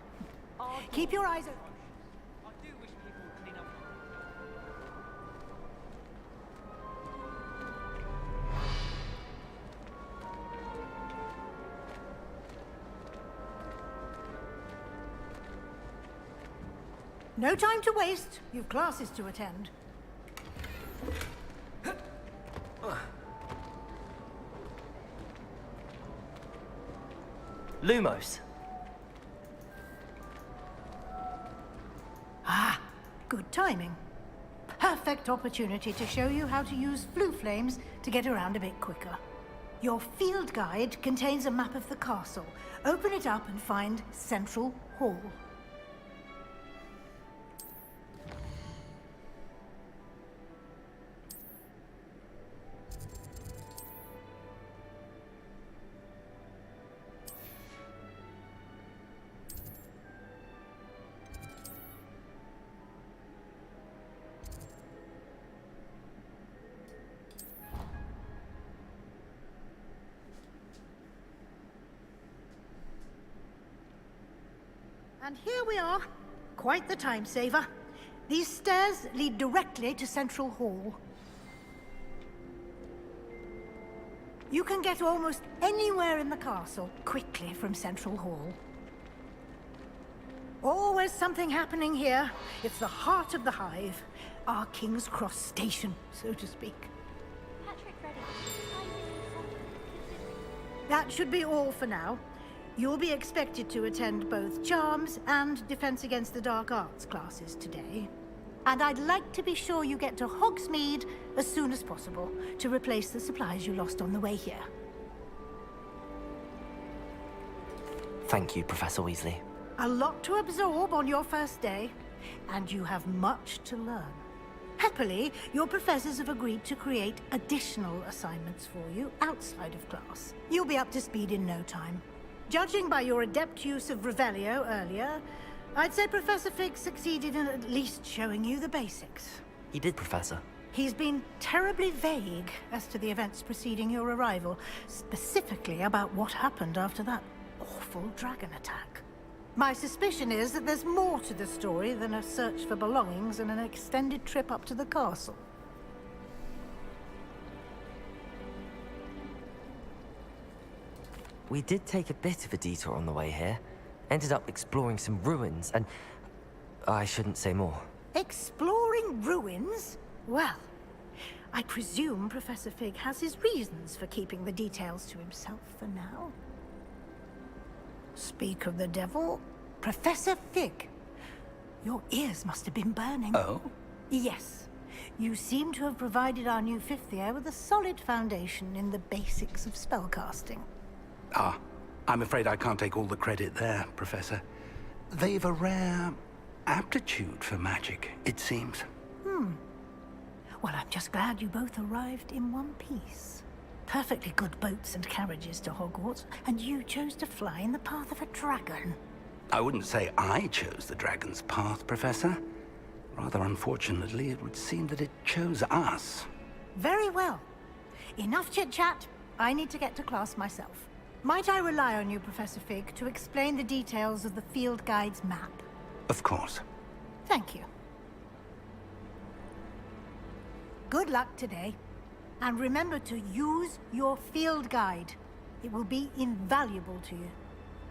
Keep your eyes open. I do wish people would clean up. No time to waste. You've classes to attend. Lumos. Ah, good timing. Perfect opportunity to show you how to use flue flames to get around a bit quicker. Your field guide contains a map of the castle. Open it up and find Central Hall. And here we are. Quite the time saver. These stairs lead directly to Central Hall. You can get almost anywhere in the castle quickly from Central Hall. Always something happening here. It's the heart of the hive. Our King's Cross station, so to speak. Patrick, ready. That should be all for now. You'll be expected to attend both Charms and Defense Against the Dark Arts classes today. And I'd like to be sure you get to Hogsmeade as soon as possible to replace the supplies you lost on the way here. Thank you, Professor Weasley. A lot to absorb on your first day, and you have much to learn. Happily, your professors have agreed to create additional assignments for you outside of class. You'll be up to speed in no time. Judging by your adept use of Revelio earlier, I'd say Professor Fig succeeded in at least showing you the basics. He did, Professor. He's been terribly vague as to the events preceding your arrival, specifically about what happened after that awful dragon attack. My suspicion is that there's more to the story than a search for belongings and an extended trip up to the castle. We did take a bit of a detour on the way here. Ended up exploring some ruins, and I shouldn't say more. Exploring ruins? Well, I presume Professor Fig has his reasons for keeping the details to himself for now. Speak of the devil, Professor Fig. Your ears must have been burning. Oh? Yes. You seem to have provided our new fifth year with a solid foundation in the basics of spellcasting. Ah, I'm afraid I can't take all the credit there, Professor. They've a rare aptitude for magic, it seems. Well, I'm just glad you both arrived in one piece. Perfectly good boats and carriages to Hogwarts, and you chose to fly in the path of a dragon. I wouldn't say I chose the dragon's path, Professor. Rather unfortunately, it would seem that it chose us. Very well. Enough chit-chat. I need to get to class myself. Might I rely on you, Professor Fig, to explain the details of the field guide's map? Of course. Thank you. Good luck today. And remember to use your field guide. It will be invaluable to you.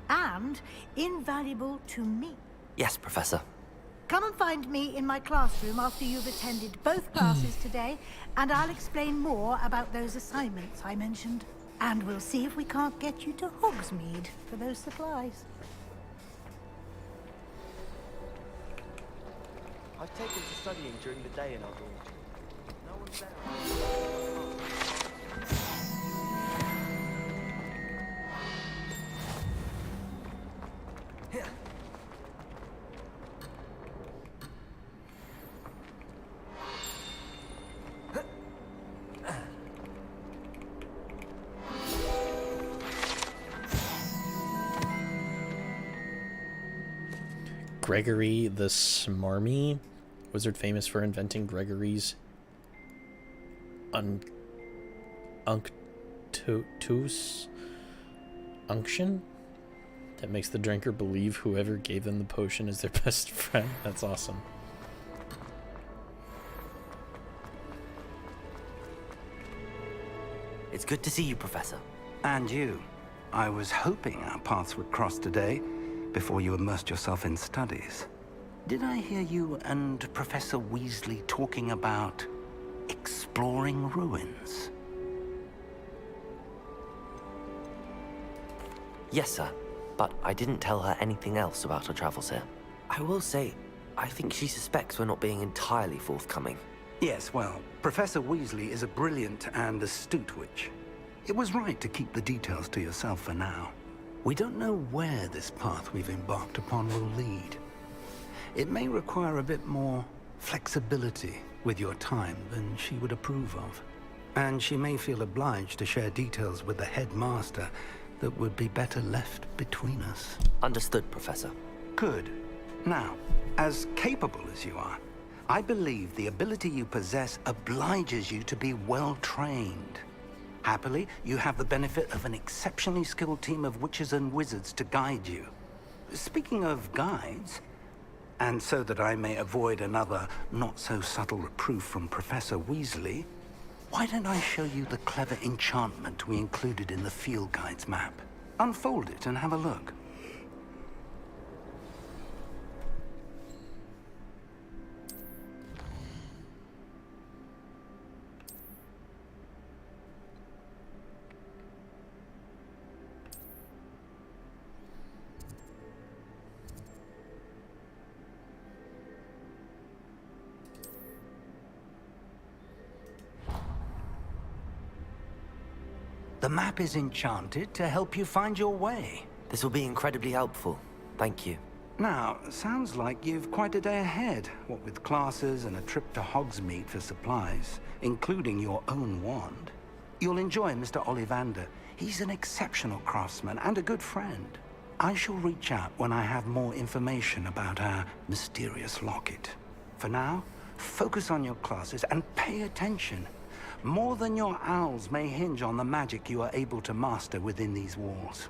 And invaluable to me. Yes, Professor. Come and find me in my classroom after you've attended both classes today, and I'll explain more about those assignments I mentioned. And we'll see if we can't get you to Hogsmeade for those supplies. I've taken to studying during the day in our dorm. No one's there. Gregory the Smarmy, wizard famous for inventing Gregory's unctuous unction that makes the drinker believe whoever gave them the potion is their best friend. That's awesome. It's good to see you, Professor. And you. I was hoping our paths would cross today, before you immersed yourself in studies. Did I hear you and Professor Weasley talking about exploring ruins? Yes, sir. But I didn't tell her anything else about her travels here. I will say, I think she suspects we're not being entirely forthcoming. Yes, well, Professor Weasley is a brilliant and astute witch. It was right to keep the details to yourself for now. We don't know where this path we've embarked upon will lead. It may require a bit more flexibility with your time than she would approve of. And she may feel obliged to share details with the headmaster that would be better left between us. Understood, Professor. Good. Now, as capable as you are, I believe the ability you possess obliges you to be well trained. Happily, you have the benefit of an exceptionally skilled team of witches and wizards to guide you. Speaking of guides, and so that I may avoid another not-so-subtle reproof from Professor Weasley, why don't I show you the clever enchantment we included in the field guide's map? Unfold it and have a look. The map is enchanted to help you find your way. This will be incredibly helpful. Thank you. Now, sounds like you've quite a day ahead, what with classes and a trip to Hogsmeade for supplies, including your own wand. You'll enjoy Mr. Ollivander. He's an exceptional craftsman and a good friend. I shall reach out when I have more information about our mysterious locket. For now, Focus on your classes and pay attention. More than your owls may hinge on the magic you are able to master within these walls.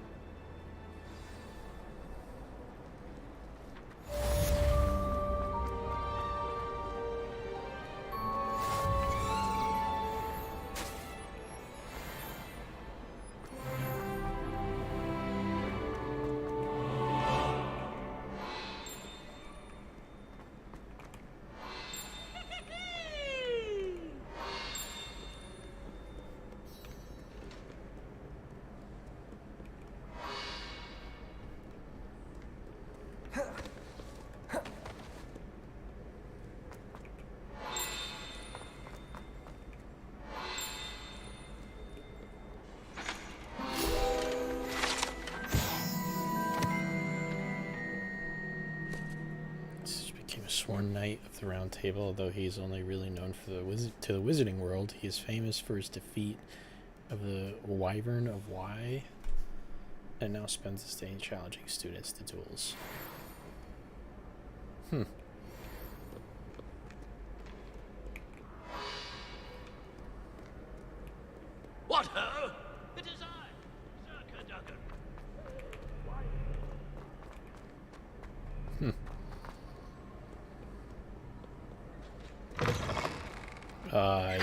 Sworn knight of the Round Table, although he is only really known for the to the wizarding world. He is famous for his defeat of the Wyvern of Wye, and now spends his day challenging students to duels. What ho? It is I, Sir Cadogan.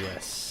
Yes.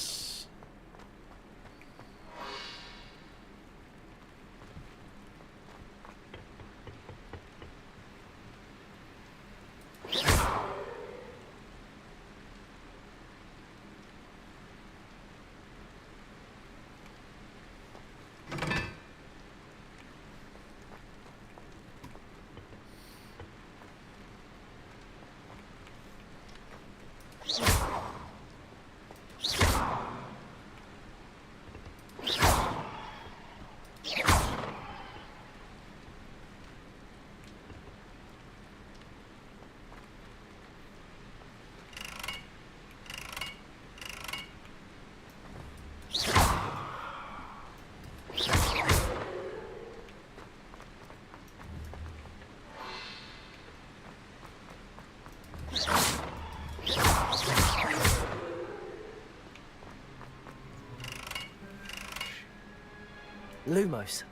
Lumos.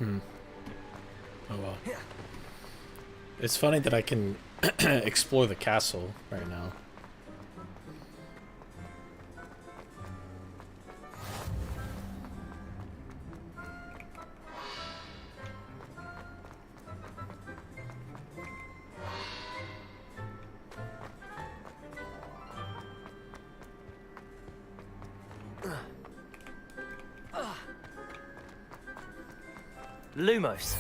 Oh well. It's funny that I can explore the castle right now. Lumos.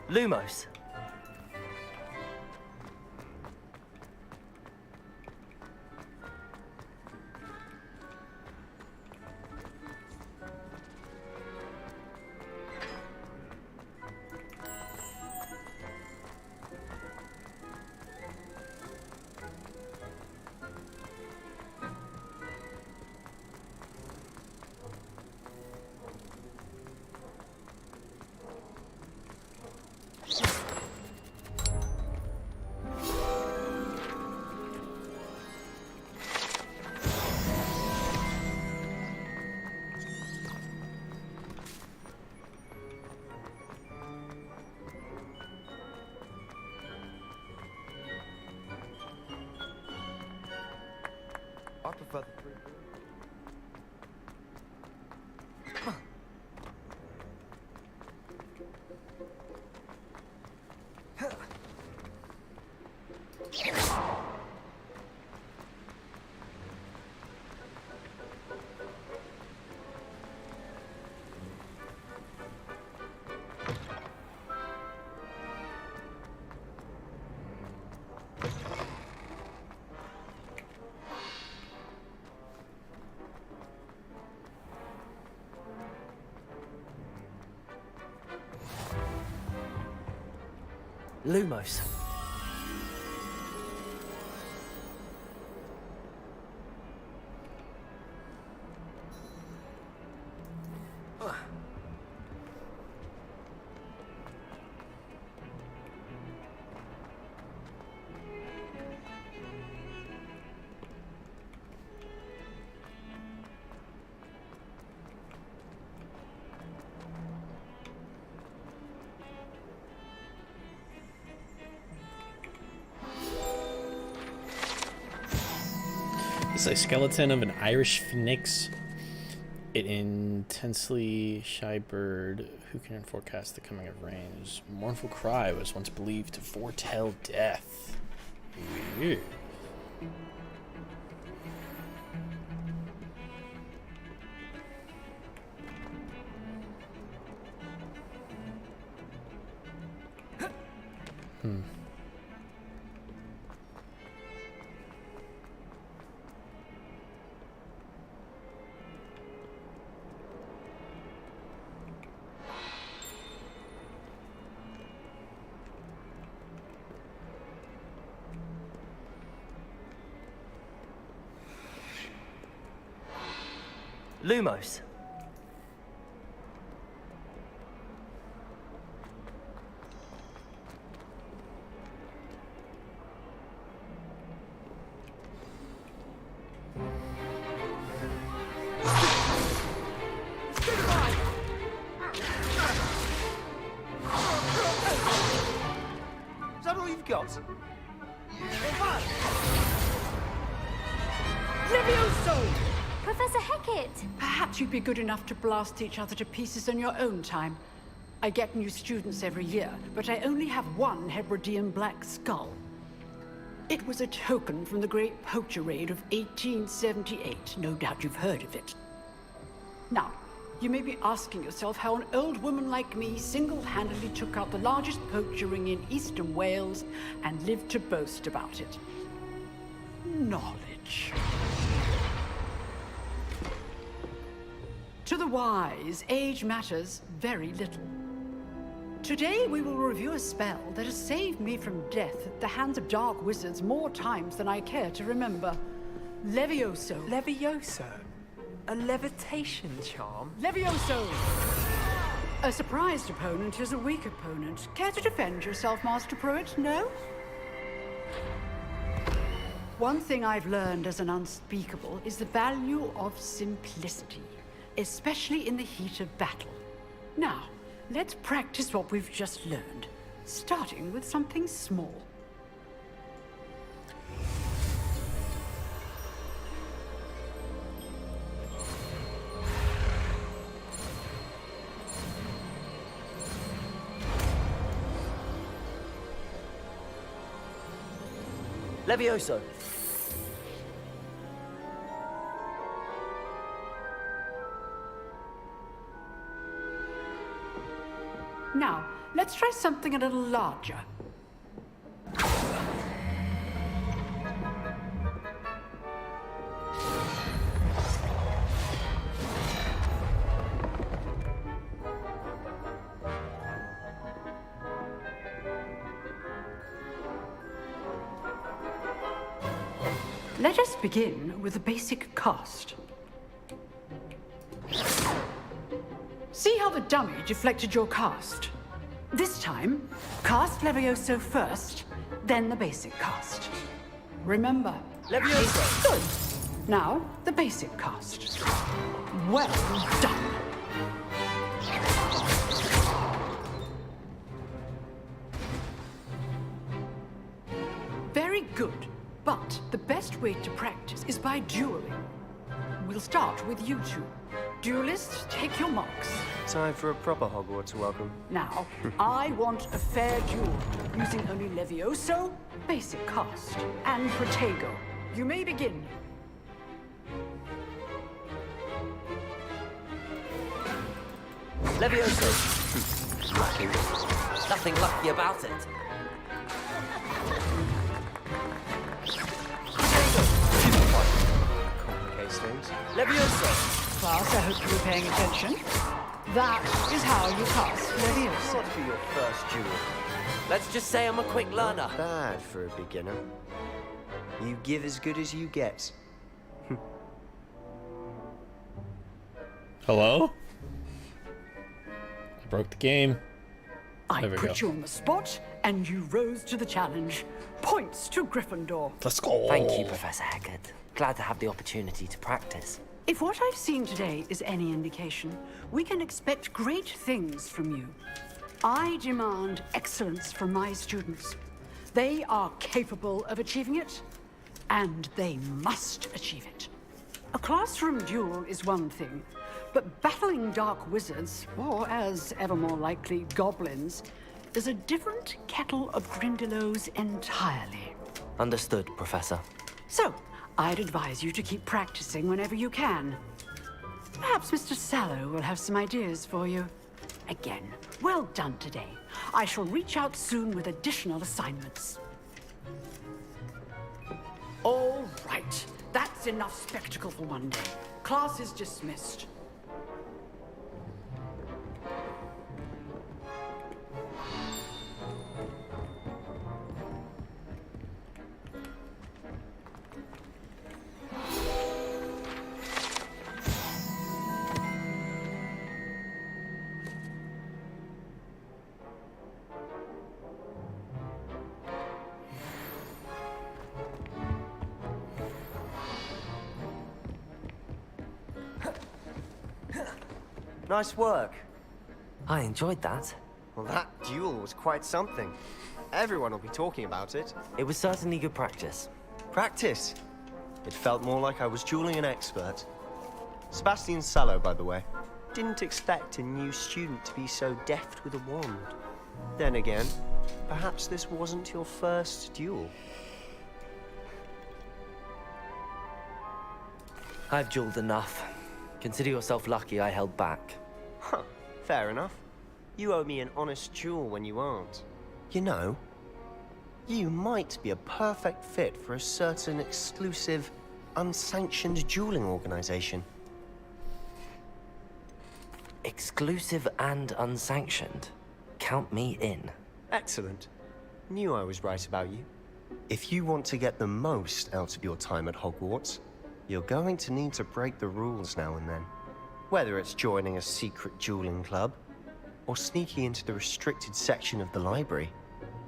Lumos. I prefer the three. Lumos. It's a skeleton of an Irish phoenix. An intensely shy bird who can forecast the coming of rain. His mournful cry was once believed to foretell death. Ew. Lumos. Is that all you've got? Levioso! Professor Hecat! Perhaps you'd be good enough to blast each other to pieces in your own time. I get new students every year, but I only have one Hebridean black skull. It was a token from the Great Poacher Raid of 1878. No doubt you've heard of it. Now, you may be asking yourself how an old woman like me single-handedly took out the largest poacher ring in eastern Wales and lived to boast about it. Knowledge. To the wise, age matters very little. Today we will review a spell that has saved me from death at the hands of dark wizards more times than I care to remember. Levioso. Levioso? A levitation charm? Levioso! A surprised opponent is a weak opponent. Care to defend yourself, Master Pruitt? No? One thing I've learned as an unspeakable is the value of simplicity, especially in the heat of battle. Now, let's practice what we've just learned, starting with something small. Levioso. Now, let's try something a little larger. Let us begin with the basic cast. See how the dummy deflected your cast? This time, cast Levioso first, then the basic cast. Remember, Levioso! Good. Now, the basic cast. Well done. Very good. But the best way to practice is by dueling. We'll start with you two. Duelists, take your marks. Time for a proper Hogwarts welcome. Now, I want a fair duel, using only Levioso, basic cast, and Protego. You may begin. Levioso. Lucky. Nothing lucky about it. Complicates things. Levioso. Class, I hope you were paying attention. That is how you cast Levioso. Not for your first duel. Let's just say I'm a quick learner. Not bad for a beginner. You give as good as you get. Hello? I broke the game. I There we go. put you on the spot, and you rose to the challenge. Points to Gryffindor. Let's go. Thank you, Professor Hecat. Glad to have the opportunity to practice. If what I've seen today is any indication, we can expect great things from you. I demand excellence from my students. They are capable of achieving it, and they must achieve it. A classroom duel is one thing, but battling dark wizards, or as ever more likely, goblins, is a different kettle of Grindylows entirely. Understood, Professor. So, I'd advise you to keep practicing whenever you can. Perhaps Mr. Sallow will have some ideas for you. Again, well done today. I shall reach out soon with additional assignments. All right. That's enough spectacle for one day. Class is dismissed. Nice work. I enjoyed that. Well, that duel was quite something. Everyone will be talking about it. It was certainly good practice. Practice? It felt more like I was dueling an expert. Sebastian Sallow, by the way. Didn't expect a new student to be so deft with a wand. Then again, perhaps this wasn't your first duel. I've dueled enough. Consider yourself lucky I held back. Huh, fair enough. You owe me an honest duel when you aren't. You know, you might be a perfect fit for a certain exclusive, unsanctioned dueling organization. Exclusive and unsanctioned. Count me in. Excellent. Knew I was right about you. If you want to get the most out of your time at Hogwarts, you're going to need to break the rules now and then. Whether it's joining a secret dueling club, or sneaking into the restricted section of the library,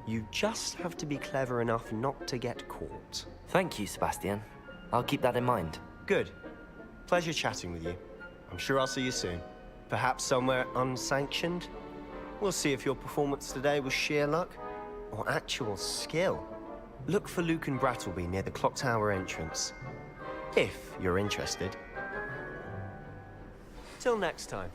you just have to be clever enough not to get caught. Thank you, Sebastian. I'll keep that in mind. Good. Pleasure chatting with you. I'm sure I'll see you soon. Perhaps somewhere unsanctioned? We'll see if your performance today was sheer luck, or actual skill. Look for Luke and Brattleby near the clock tower entrance. If you're interested. Till next time.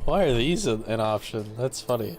Why are these an option? That's funny.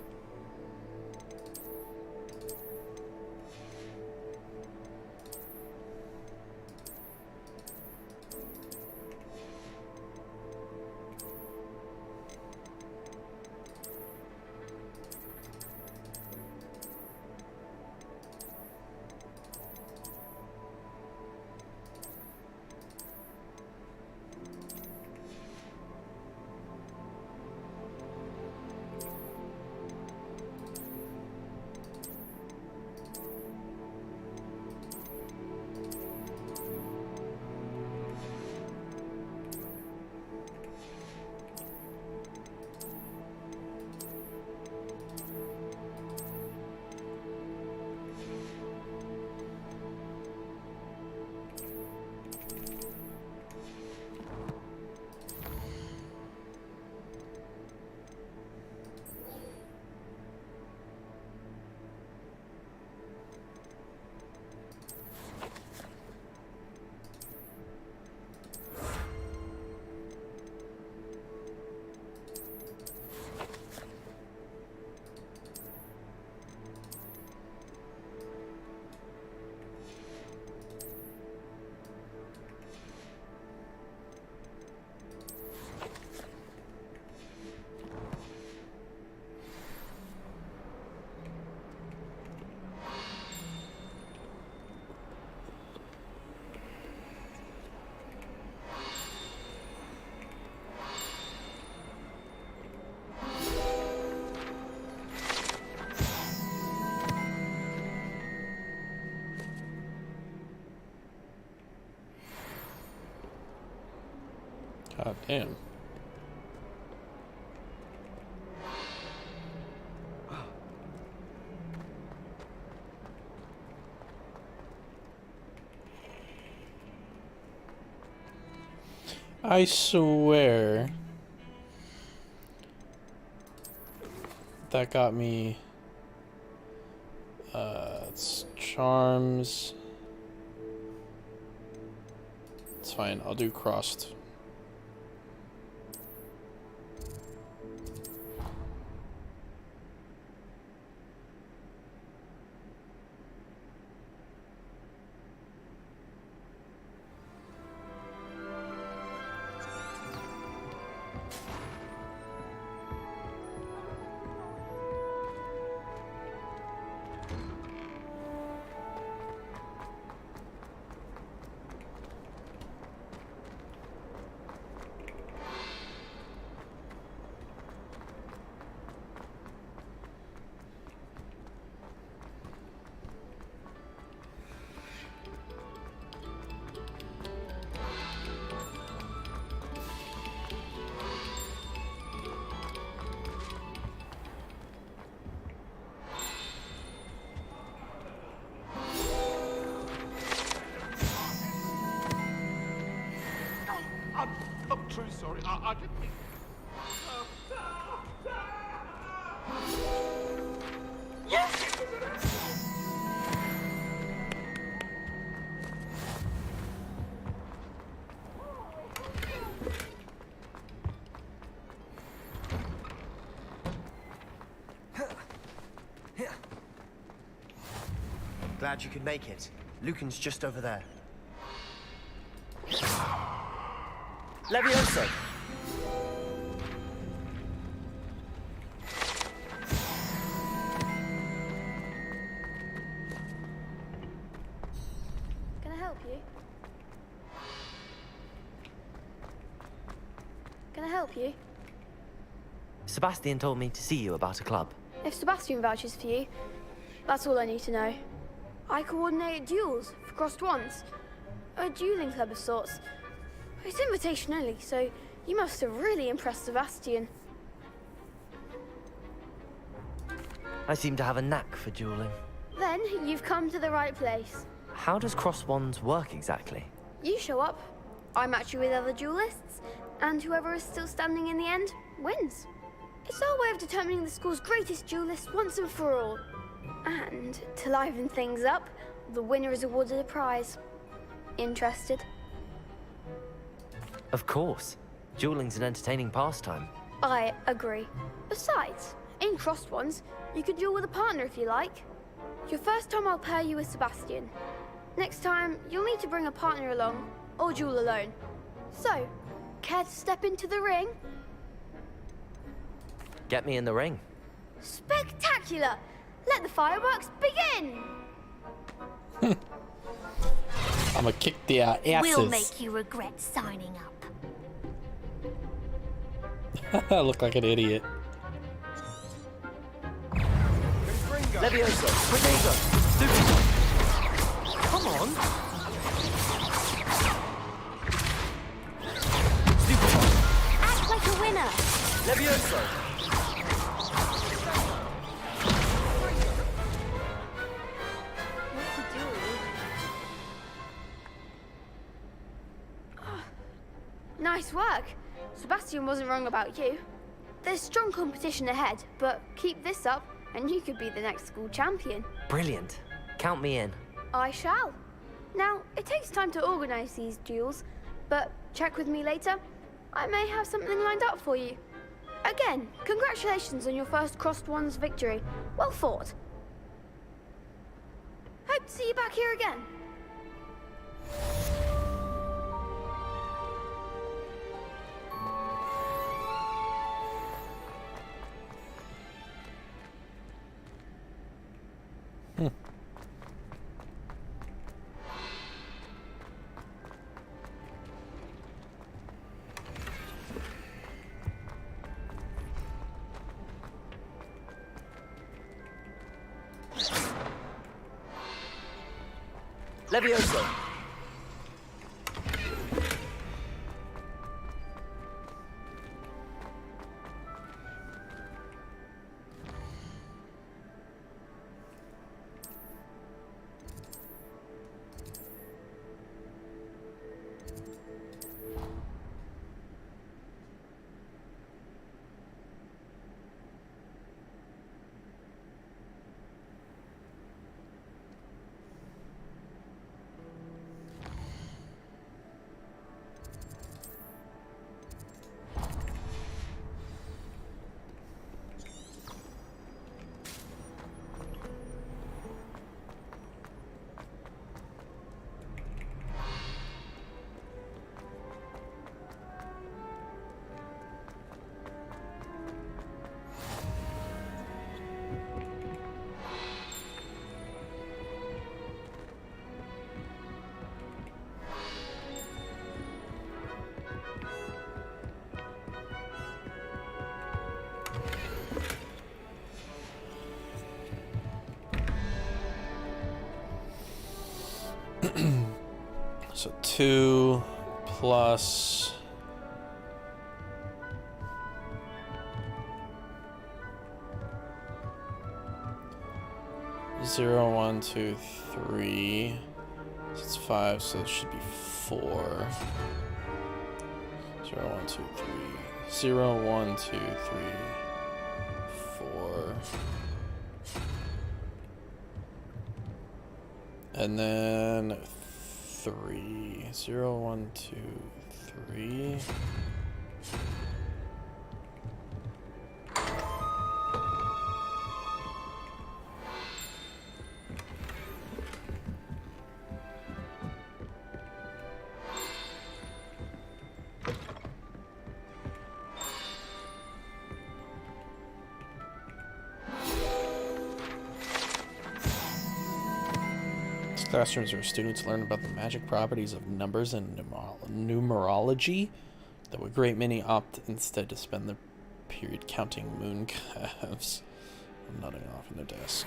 God damn. I swear that got me it's charms. It's fine, I'll do crossed. I'm truly sorry. I didn't mean... Glad you could make it. Lucan's just over there. Levioso! Can I help you? Can I help you? Sebastian told me to see you about a club. If Sebastian vouches for you, that's all I need to know. I coordinate duels for crossed ones. A dueling club of sorts. It's invitation only, so you must have really impressed Sebastian. I seem to have a knack for dueling. Then you've come to the right place. How does crossed wands work exactly? You show up, I match you with other duelists, and whoever is still standing in the end wins. It's our way of determining the school's greatest duelist once and for all. And to liven things up, the winner is awarded a prize. Interested? Of course. Dueling's an entertaining pastime. I agree. Besides, in crossed ones, you can duel with a partner if you like. Your first time I'll pair you with Sebastian. Next time, you'll need to bring a partner along, or duel alone. So, care to step into the ring? Get me in the ring. Spectacular! Let the fireworks begin! I'ma kick their asses. We'll make you regret signing up. I look like an idiot. Levioso! Protego! Super! Come on! Super! Act like a winner! Levioso! Nice work. Sebastian wasn't wrong about you. There's strong competition ahead, but keep this up and you could be the next school champion. Brilliant. Count me in. I shall. Now, it takes time to organize these duels, but check with me later. I may have something lined up for you. Again, congratulations on your first crossed ones victory. Well fought. Hope to see you back here again. Levioso! So 2 plus 0, 1, 2, 3. So it's 5, so it should be 4. 0, 1, 2, 3. 0, 1, 2, 3, 4. And then 3. 0, 1, 2, 3. Classrooms where students learn about the magic properties of numbers and numerology, though a great many opt instead to spend their period counting moon calves and nodding off on their desk.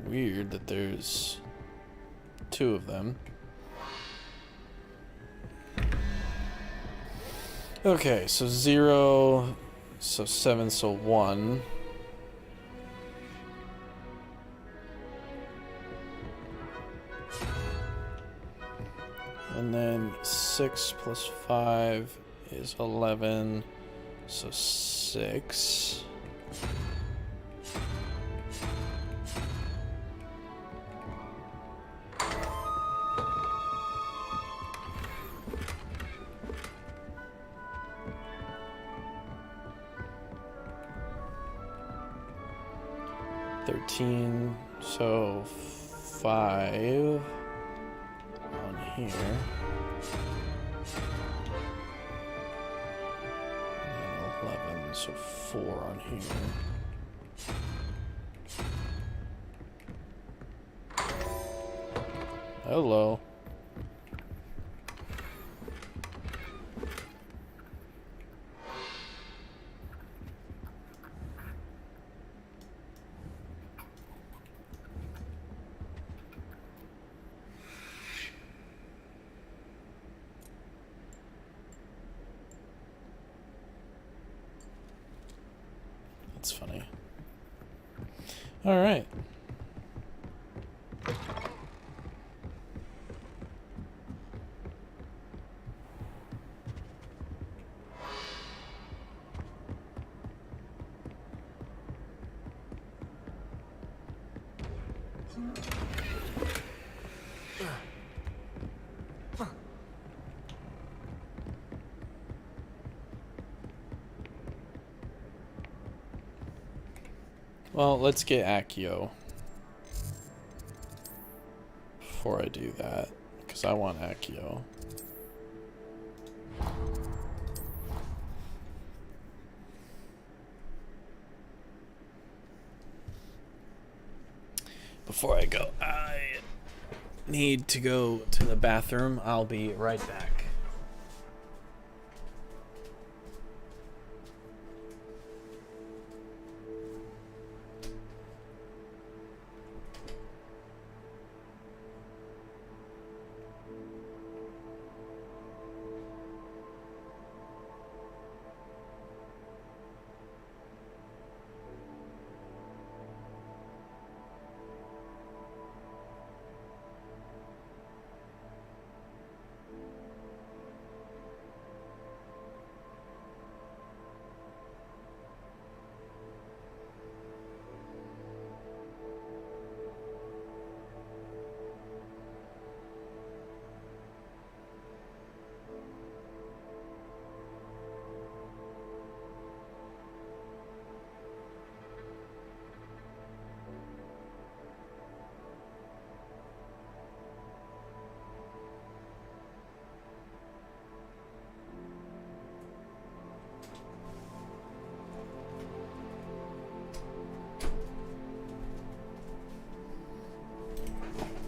Weird that there's 2 of them. Okay, so 0, so 7, so 1. And then 6 plus 5 is 11, so 6. So 5 on here. And 11, so 4 on here. Hello. That's funny. All right. Well, let's get Accio before I do that, because I want Accio. Before I go, I need to go to the bathroom. I'll be right back.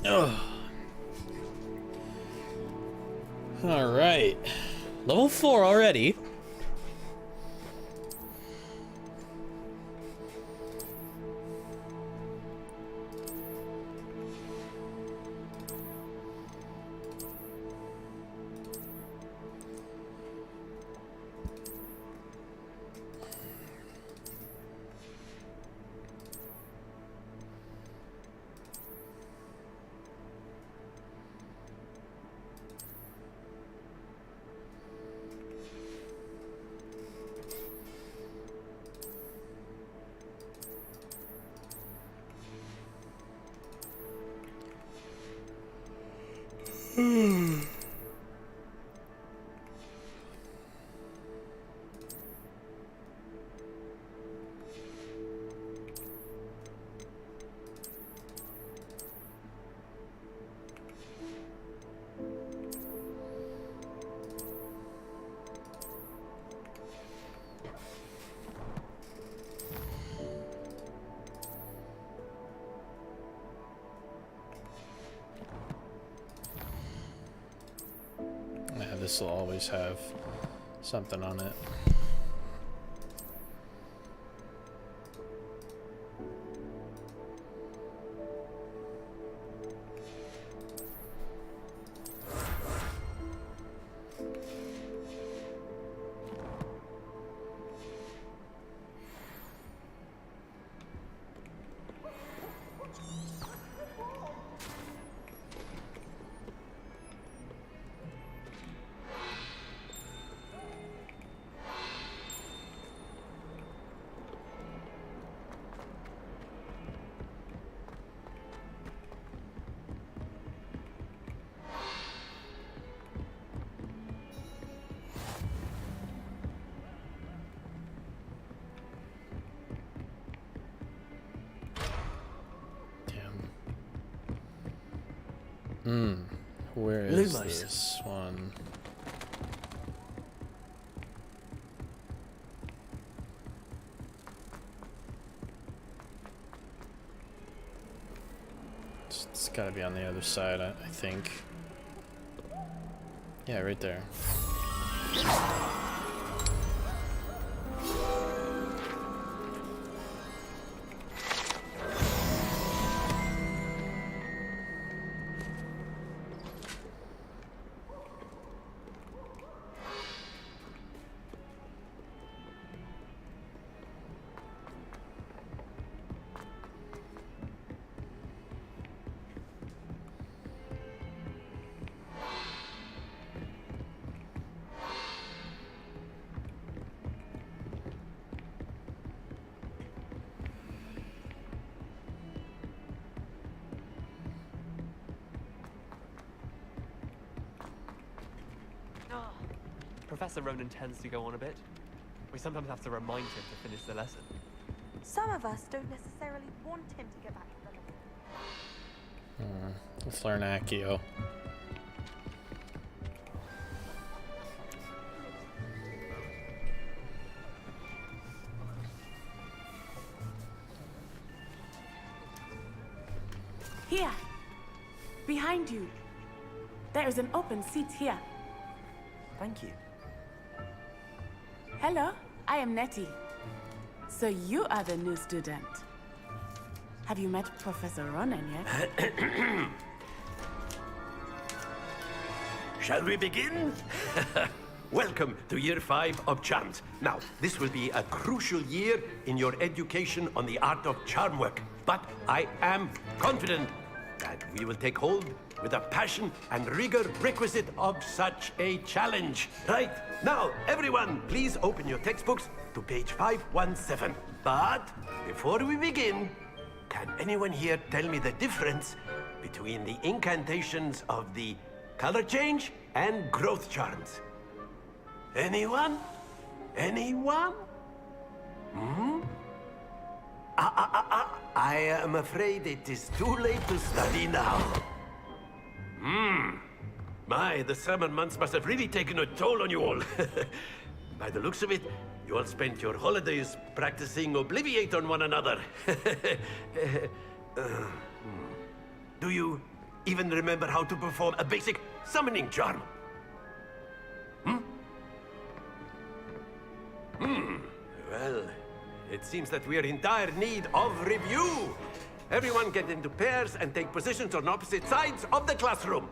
Oh. All right. Level 4 already. this will always have something on it. Where is Lumos. this one? It's gotta be on the other side, I think. Yeah, right there. Professor Ronan tends to go on a bit. We sometimes have to remind him to finish the lesson. Some of us don't necessarily want him to get back to the lesson. Let's learn Accio. Here. Behind you. There is an open seat here. Thank you. Hello, I am Nettie. So you are the new student. Have you met Professor Ronan yet? Shall we begin? Welcome to Year 5 of Charms. Now, this will be a crucial year in your education on the art of charm work. But I am confident that we will take hold with a passion and rigor requisite of such a challenge. Right, now, everyone, please open your textbooks to page 517. But before we begin, can anyone here tell me the difference between the incantations of the color change and growth charms? Anyone? Anyone? I am afraid it is too late to study now. My, the summer months must have really taken a toll on you all. By the looks of it, you all spent your holidays practicing Obliviate on one another. Do you even remember how to perform a basic summoning charm? Well, it seems that we are in dire need of review. Everyone get into pairs and take positions on opposite sides of the classroom.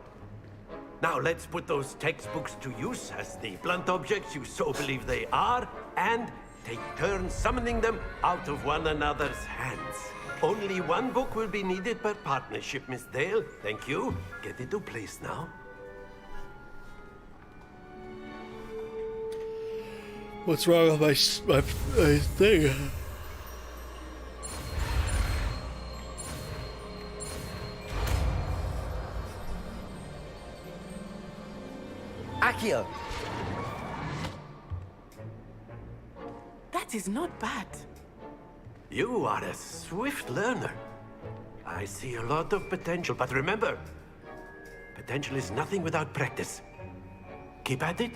Now let's put those textbooks to use as the blunt objects you so believe they are, and take turns summoning them out of one another's hands. Only one book will be needed per partnership, Miss Dale. Thank you. Get into place now. What's wrong with my thing? Accio! That is not bad. You are a swift learner. I see a lot of potential, but remember, potential is nothing without practice. Keep at it.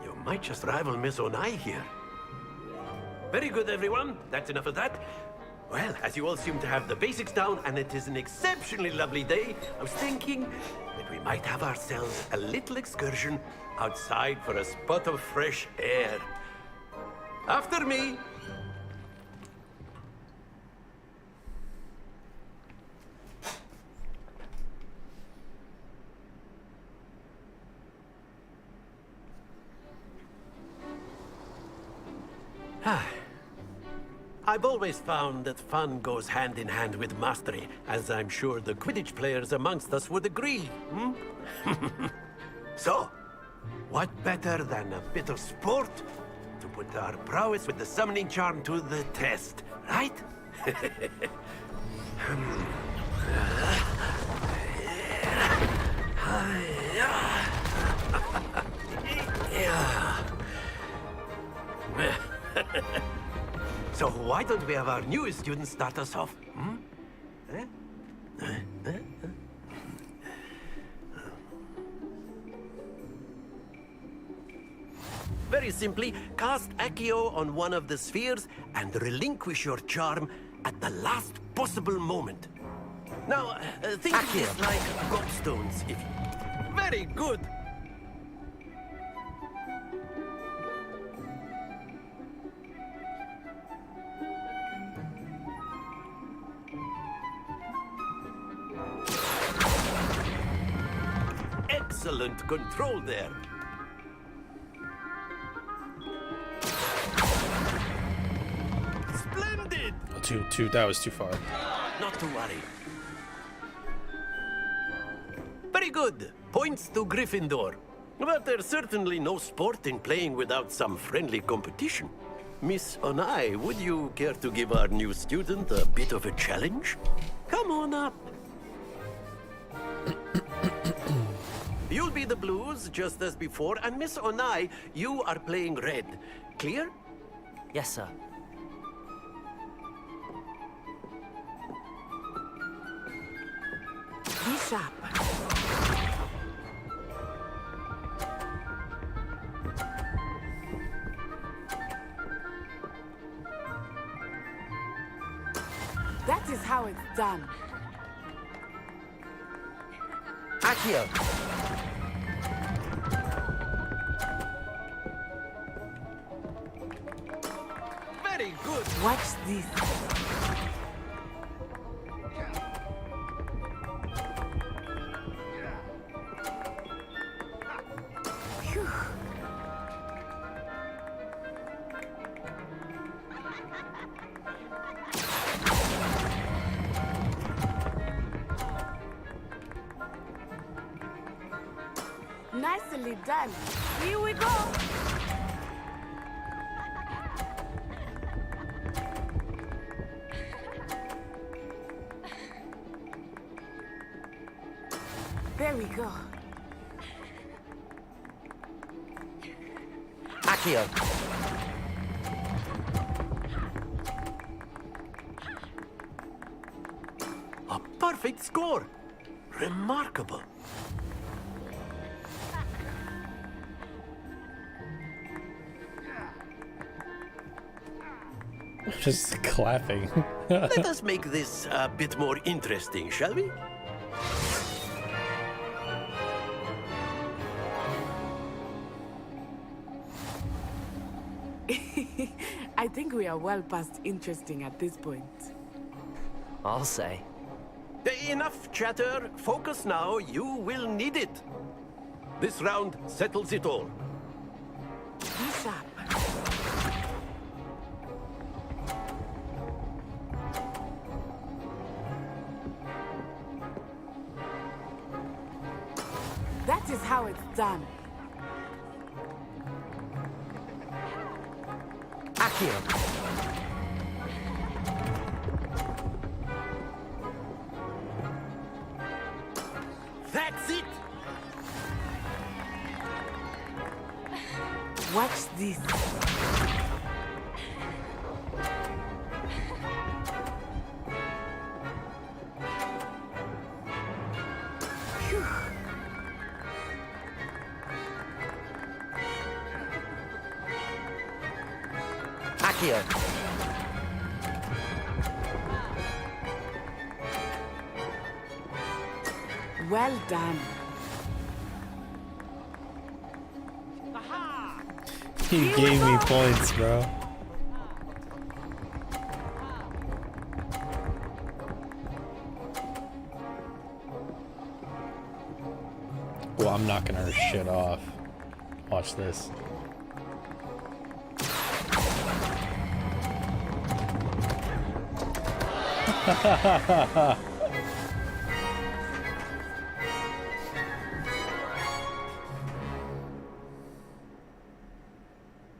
You might just rival Miss Onai here. Very good, everyone. That's enough of that. Well, as you all seem to have the basics down, and it is an exceptionally lovely day, I was thinking that we might have ourselves a little excursion outside for a spot of fresh air. After me! I've always found that fun goes hand in hand with mastery, as I'm sure the Quidditch players amongst us would agree. So, what better than a bit of sport to put our prowess with the summoning charm to the test, right? So why don't we have our newest student start us off? Very simply, cast Accio on one of the spheres and relinquish your charm at the last possible moment. Now, think of this like gobstones, if you... Very good! Excellent control there. Splendid! That was too far. Not to worry. Very good. Points to Gryffindor. But there's certainly no sport in playing without some friendly competition. Miss Onai, would you care to give our new student a bit of a challenge? Come on up. You'll be the blues, just as before, and Miss Onai, you are playing red. Clear? Yes, sir. Be sharp. That is how it's done. Accio. Very good. Watch this. Phew. Nicely done. Here we go. There we go. Accio. A perfect score. Remarkable. Just clapping. Let us make this a bit more interesting, shall we? I think we are well past interesting at this point. I'll say. Enough chatter. Focus now. You will need it. This round settles it all. Be sharp. That is how it's done. Accio. That's it. Watch this. Phew. Accio. Well done. You gave me points, bro. Well, I'm knocking her shit off. Watch this.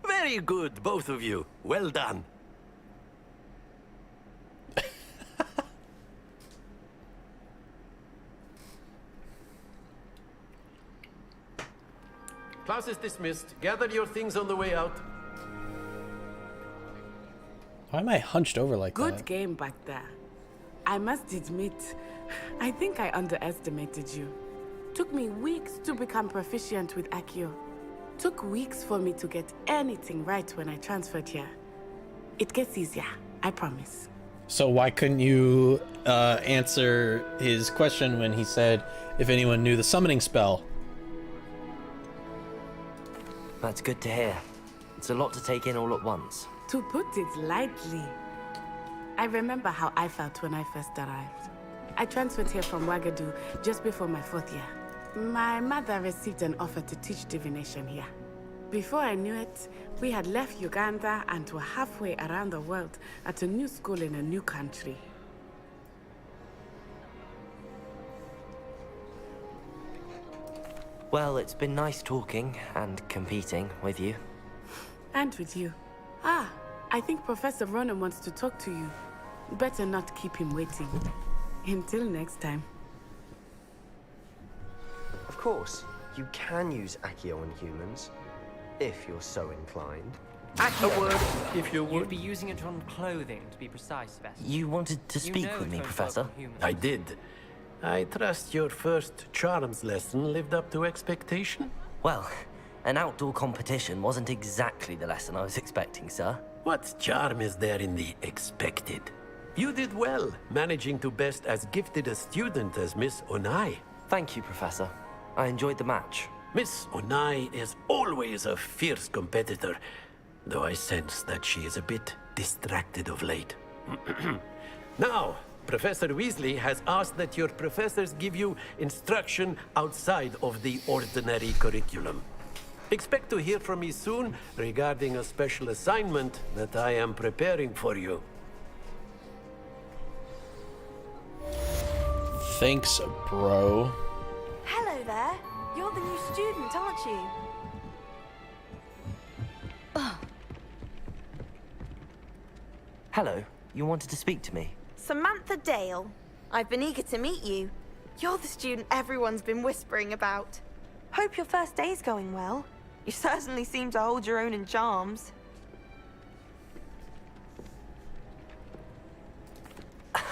Very good, both of you. Well done. Class is dismissed. Gather your things on the way out. Why am I hunched over like Good that? game back there. I must admit, I think I underestimated you. Took me weeks to become proficient with Accio. Took weeks for me to get anything right when I transferred here. It gets easier, I promise. So why couldn't you answer his question when he said if anyone knew the summoning spell? That's good to hear. It's a lot to take in all at once. To put it lightly, I remember how I felt when I first arrived. I transferred here from Wagadu just before my 4th year. My mother received an offer to teach divination here. Before I knew it, we had left Uganda and were halfway around the world at a new school in a new country. Well, it's been nice talking and competing with you. And with you. Ah, I think Professor Ronan wants to talk to you. Better not keep him waiting. Until next time. Of course, you can use Accio on humans, if you're so inclined. A word, if you You'd would. be using it on clothing, to be precise, Vest. You wanted to speak with me, Professor? I did. I trust your first charms lesson lived up to expectation? Well, an outdoor competition wasn't exactly the lesson I was expecting, sir. What charm is there in the expected? You did well, managing to best as gifted a student as Miss Onai. Thank you, Professor. I enjoyed the match. Miss Onai is always a fierce competitor, though I sense that she is a bit distracted of late. Now, Professor Weasley has asked that your professors give you instruction outside of the ordinary curriculum. Expect to hear from me soon regarding a special assignment that I am preparing for you. Thanks, bro. Hello there. You're the new student, aren't you? Hello, you wanted to speak to me? Samantha Dale. I've been eager to meet you. You're the student everyone's been whispering about. Hope your first day's going well. You certainly seem to hold your own in charms.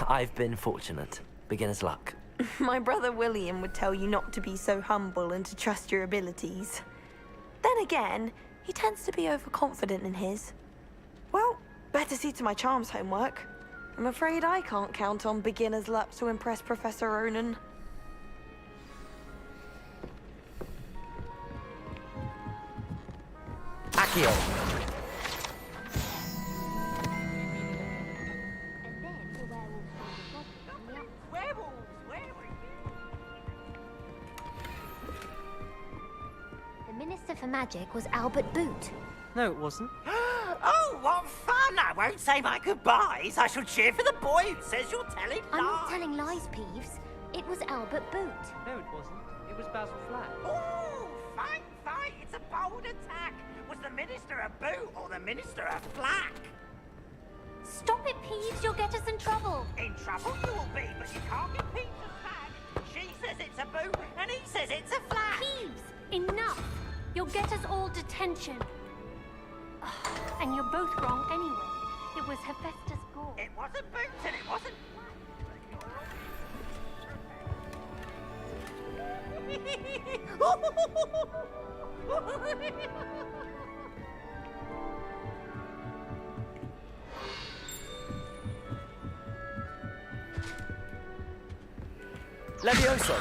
I've been fortunate. Beginner's luck. My brother William would tell you not to be so humble and to trust your abilities. Then again, he tends to be overconfident in his. Well, better see to my charms homework. I'm afraid I can't count on beginner's luck to impress Professor Ronan. Accio! The Minister for Magic was Albert Boot. No, it wasn't. Oh, what fun! I won't say my goodbyes. I shall cheer for the boy who says you're telling lies. I'm not telling lies, Peeves. It was Albert Boot. No, it wasn't. It was Basil Flack. Oh, fight, fight! It's a bold attack. Was the Minister a boot or the Minister a flack? Stop it, Peeves. You'll get us in trouble. In trouble you will be, but you can't be Peter's flag. She says it's a boot, and he says it's a flack. Peeves, enough. You'll get us all detention. And you're both wrong anyway. It was Hephaestus Gore. It wasn't boots and it wasn't Levioso!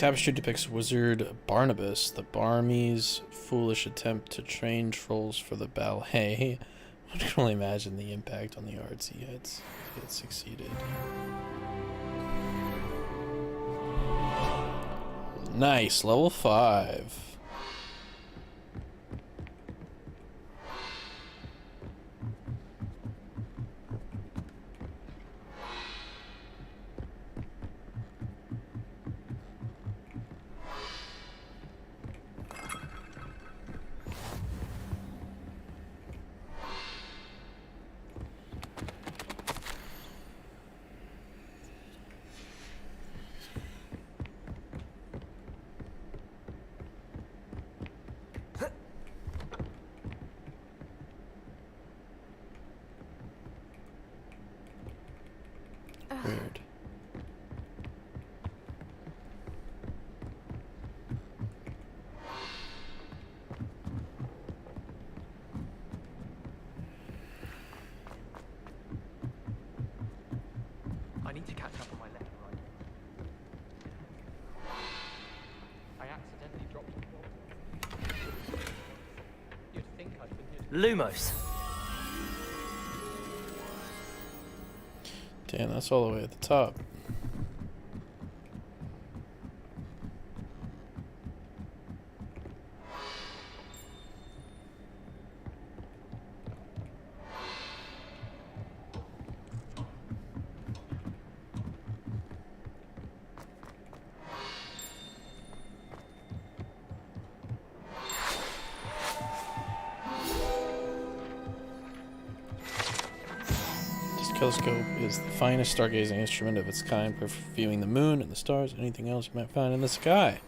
tapestry depicts wizard Barnabas, the Barmy's foolish attempt to train trolls for the ballet. I can only imagine the impact on the arts he had succeeded. Nice, level 5. Weird. I need to catch up on my letter writing. I accidentally dropped the ball. You'd think I'd been here. Lumos. Damn, that's all the way at the top. Telescope is the finest stargazing instrument of its kind for viewing the moon and the stars and anything else you might find in the sky.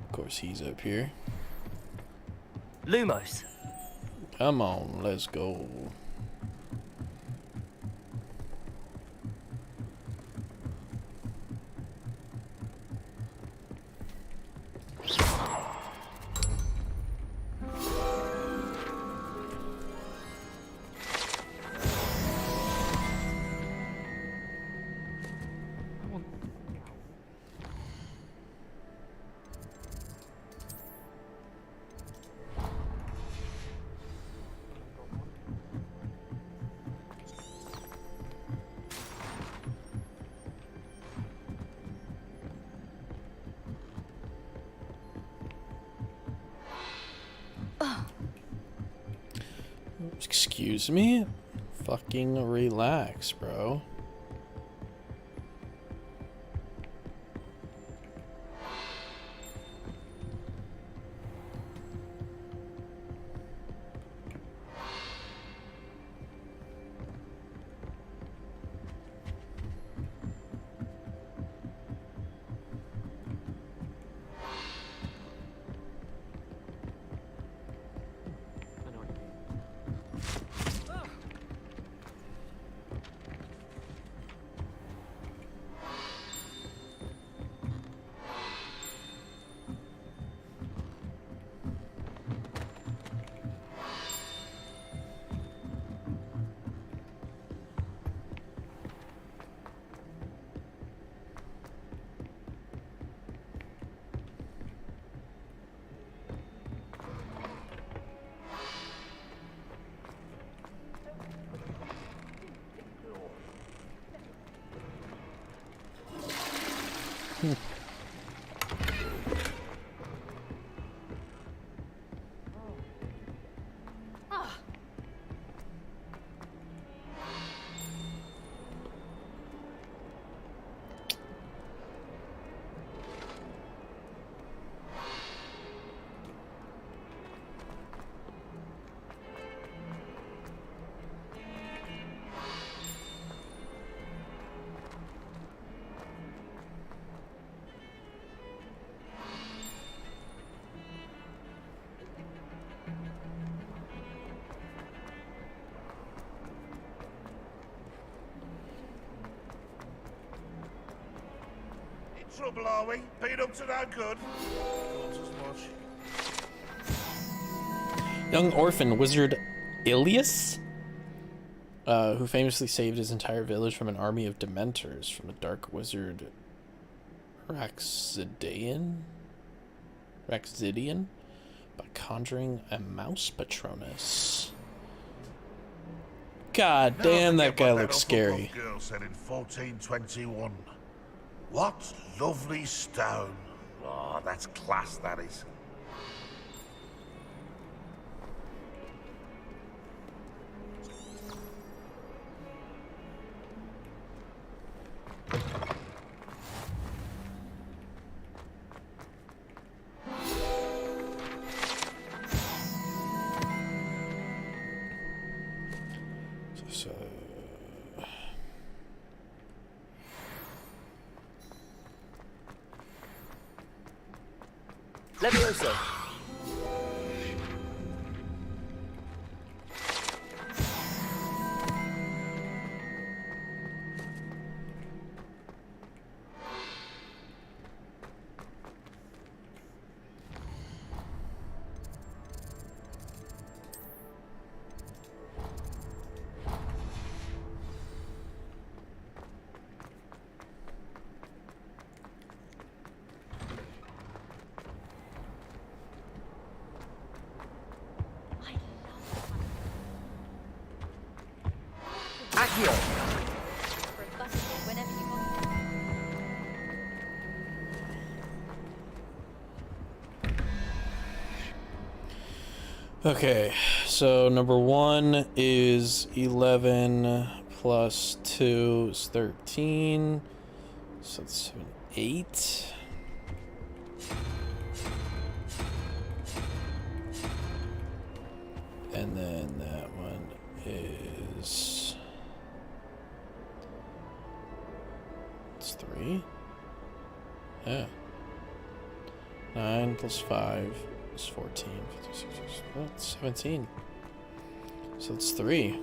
Of course, he's up here. Lumos. Come on, let's go. Excuse me? Fucking relax, bro. Trouble, are we? Been up to no good? Not as much. Young orphan wizard Ilias, who famously saved his entire village from an army of dementors from a dark wizard Raxidian by conjuring a mouse Patronus. God damn, that guy looks scary. Girl said in 1421. What lovely stone. Oh, that's class, that is. So Levioso. Accio. okay, so number 1 is 11 plus 2 is 13. So that's 7, 8. And then that one is... it's 3. Yeah. 9 plus 5 is 14. 56, well, it's 17. So it's 3.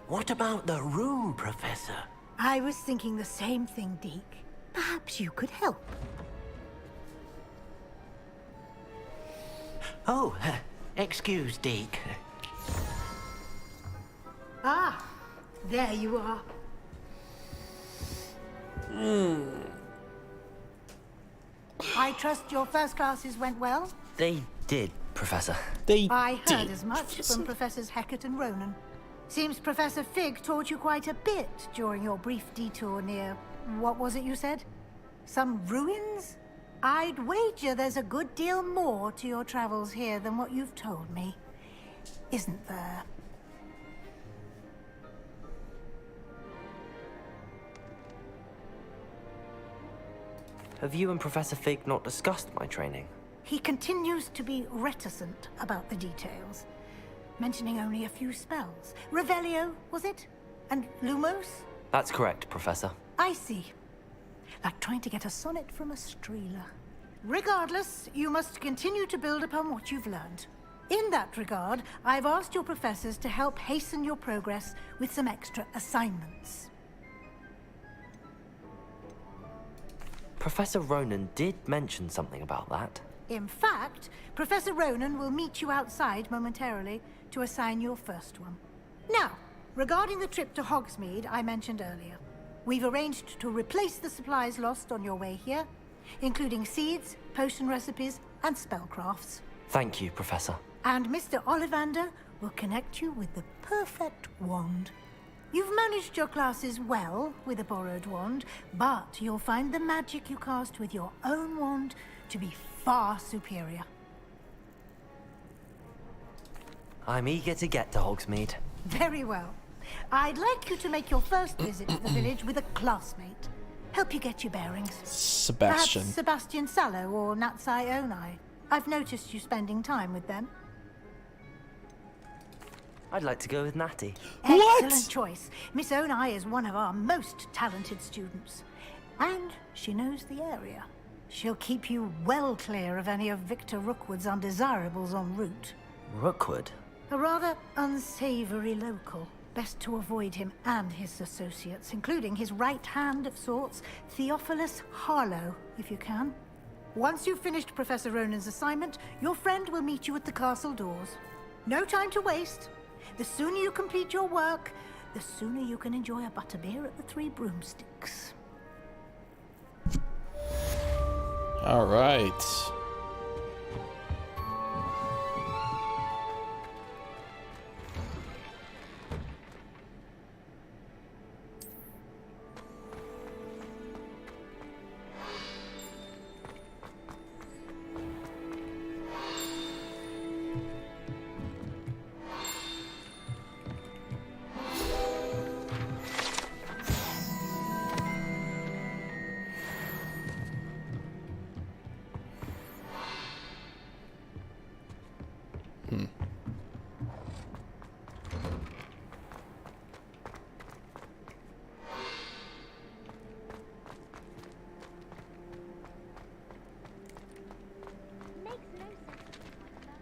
What about the room, Professor? I was thinking the same thing, Deke. Perhaps you could help. Oh, excuse, Deke. Ah, there you are. I trust your first classes went well? They did, Professor. I heard as much from Professors Hecat and Ronan. Seems Professor Fig taught you quite a bit during your brief detour near... what was it you said? Some ruins? I'd wager there's a good deal more to your travels here than what you've told me. Isn't there? Have you and Professor Fig not discussed my training? he continues to be reticent about the details, mentioning only a few spells. Revelio, was it? And Lumos? That's correct, Professor. I see. Like trying to get a sonnet from a streeler. Regardless, you must continue to build upon what you've learned. In that regard, I've asked your professors to help hasten your progress with some extra assignments. Professor Ronan did mention something about that. In fact, Professor Ronan will meet you outside momentarily to assign your first one. Now, regarding the trip to Hogsmeade I mentioned earlier, we've arranged to replace the supplies lost on your way here, including seeds, potion recipes, and spellcrafts. Thank you, Professor. And Mr. Ollivander will connect you with the perfect wand. You've managed your classes well with a borrowed wand, but you'll find the magic you cast with your own wand to be far superior. I'm eager to get to Hogsmeade. Very well. I'd like you to make your first visit to the village with a classmate. Help you get your bearings. Sebastian. Perhaps Sebastian Sallow or Natsai Onai. I've noticed you spending time with them. I'd like to go with Natty. Excellent choice. Miss Onai is one of our most talented students. And she knows the area. She'll keep you well clear of any of Victor Rookwood's undesirables en route. Rookwood? A rather unsavory local. Best to avoid him and his associates, including his right hand of sorts, Theophilus Harlow, if you can. Once you've finished Professor Ronan's assignment, your friend will meet you at the castle doors. No time to waste. The sooner you complete your work, the sooner you can enjoy a butterbeer at the Three Broomsticks. All right.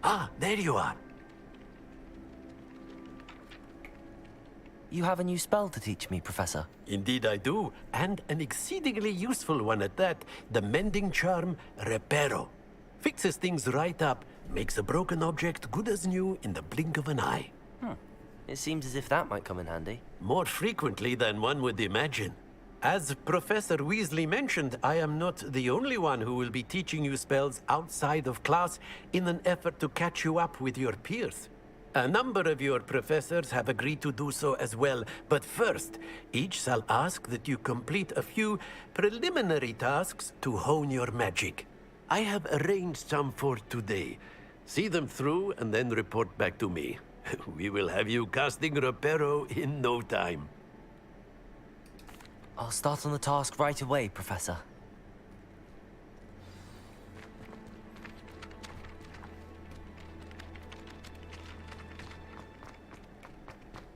Ah, there you are. You have a new spell to teach me, Professor. Indeed I do, and an exceedingly useful one at that. The mending charm, Reparo. Fixes things right up, makes a broken object good as new in the blink of an eye. It seems as if that might come in handy. More frequently than one would imagine. As Professor Weasley mentioned, I am not the only one who will be teaching you spells outside of class in an effort to catch you up with your peers. A number of your professors have agreed to do so as well, but first, each shall ask that you complete a few preliminary tasks to hone your magic. I have arranged some for today. See them through and then report back to me. We will have you casting Reparo in no time. I'll start on the task right away, Professor.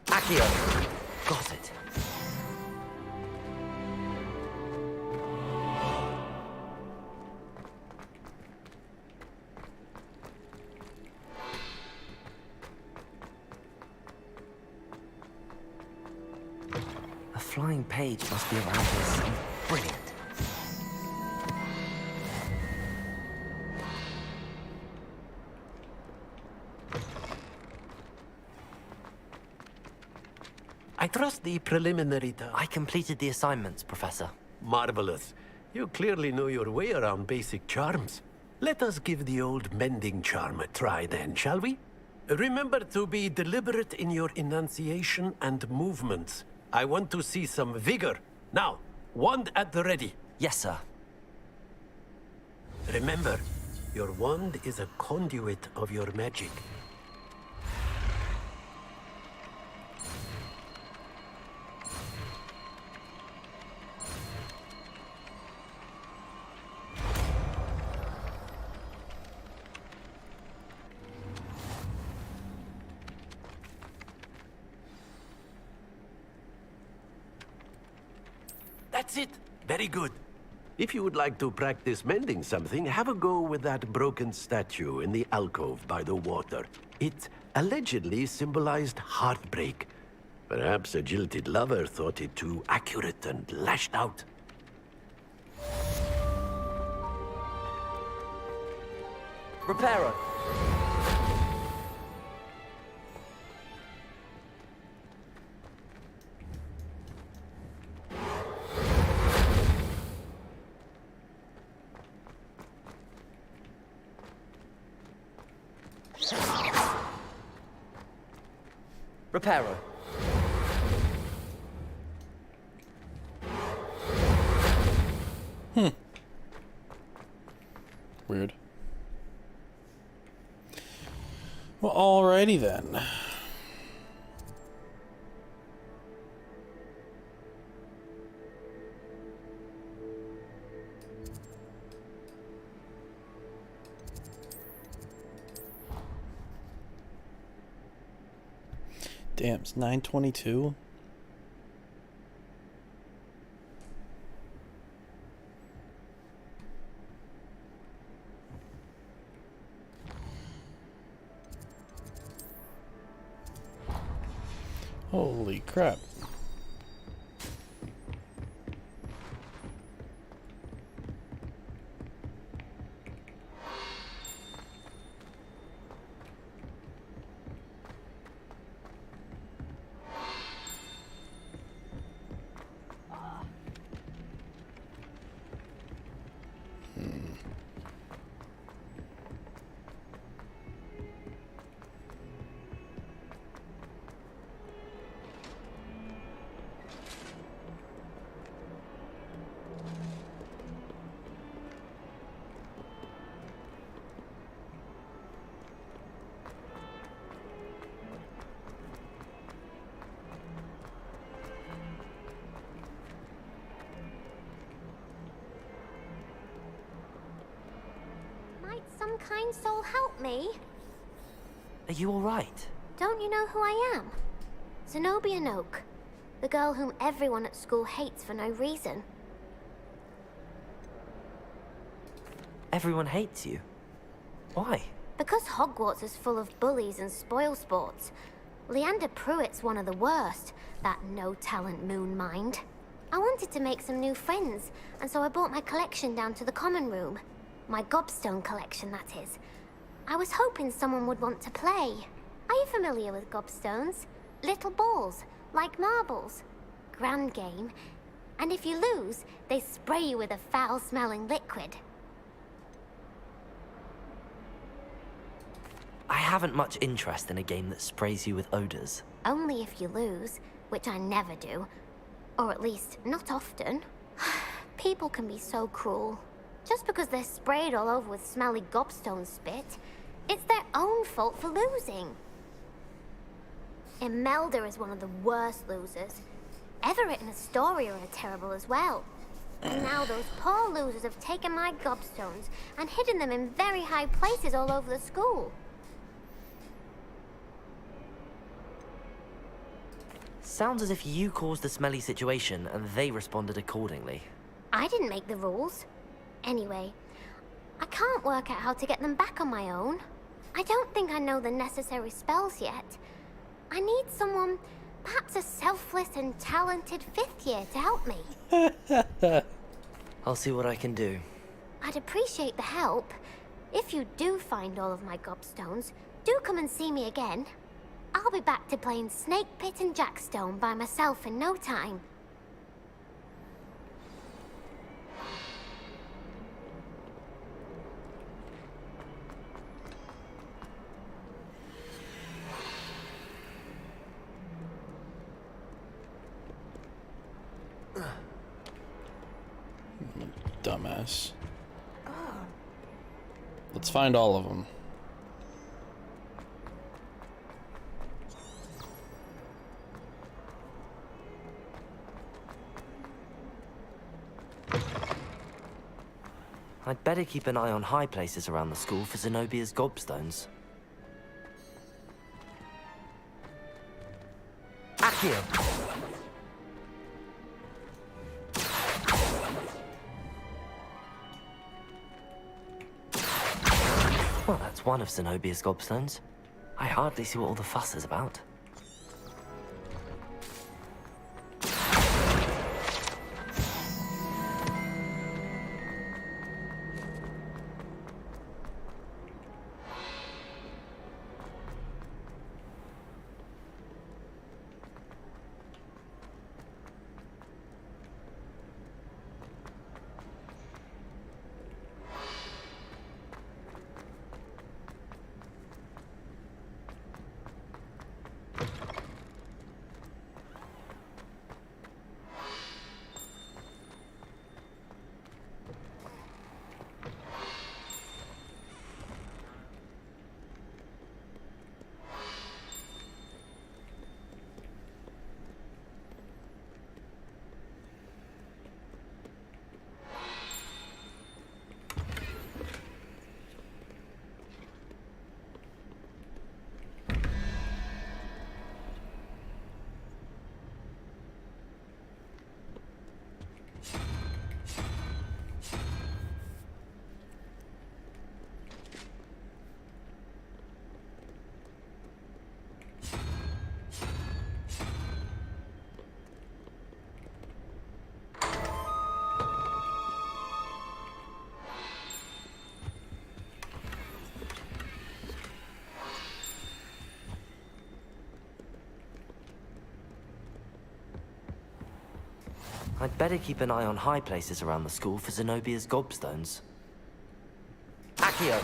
Accio! Got it. A flying page must be around here. Brilliant. I trust the preliminary task. I completed the assignments, Professor. Marvelous. You clearly know your way around basic charms. Let us give the old mending charm a try then, shall we? Remember to be deliberate in your enunciation and movements. I want to see some vigor. Now, wand at the ready. Yes, sir. Remember, your wand is a conduit of your magic. That's it. Very good. If you would like to practice mending something, have a go with that broken statue in the alcove by the water. It allegedly symbolized heartbreak. Perhaps a jilted lover thought it too accurate and lashed out. Reparo. Reparo. Weird. Well, alrighty then. Damn, it's 9:22. Holy crap. Might some kind soul help me? Are you alright? Don't you know who I am? Zenobia Noak, the girl whom everyone at school hates for no reason. Everyone hates you. Why? Because Hogwarts is full of bullies and spoilsports. Leander Pruitt's one of the worst, that no-talent moon mind. I wanted to make some new friends, and so I brought my collection down to the common room. My gobstone collection, that is. I was hoping someone would want to play. Are you familiar with gobstones? Little balls, like marbles. Grand game. And if you lose, they spray you with a foul-smelling liquid. I haven't much interest in a game that sprays you with odors. Only if you lose, which I never do. Or at least, not often. People can be so cruel. Just because they're sprayed all over with smelly gobstone spit, it's their own fault for losing. Imelda is one of the worst losers. Everett and Astoria are terrible as well. And now those poor losers have taken my gobstones and hidden them in very high places all over the school. Sounds as if you caused the smelly situation and they responded accordingly. I didn't make the rules. Anyway, I can't work out how to get them back on my own. I don't think I know the necessary spells yet. I need someone, perhaps a selfless and talented fifth year to help me. I'll see what I can do. I'd appreciate the help. If you do find all of my gobstones, do come and see me again. I'll be back to playing Snake Pit and Jackstone by myself in no time. Dumbass. Let's find all of them. I'd better keep an eye on high places around the school for Zenobia's gobstones. Accio! Well, that's one of Zenobia's gobstones. I hardly see what all the fuss is about. I'd better keep an eye on high places around the school for Zenobia's gobstones. Accio!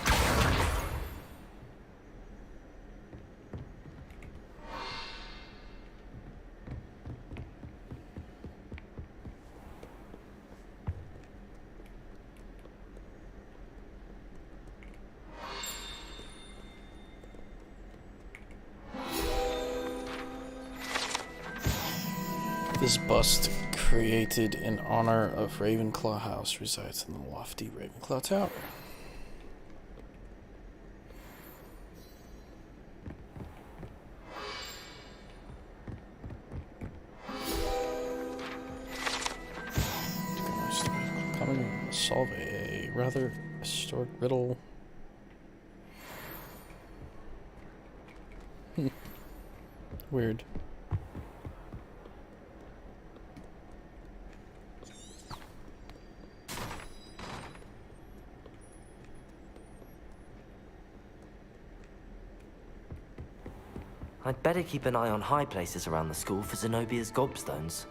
This bust, created in honor of Ravenclaw House, resides in the lofty Ravenclaw Tower. Coming to solve a rather historic riddle. Weird. I'd better keep an eye on high places around the school for Zenobia's gobstones.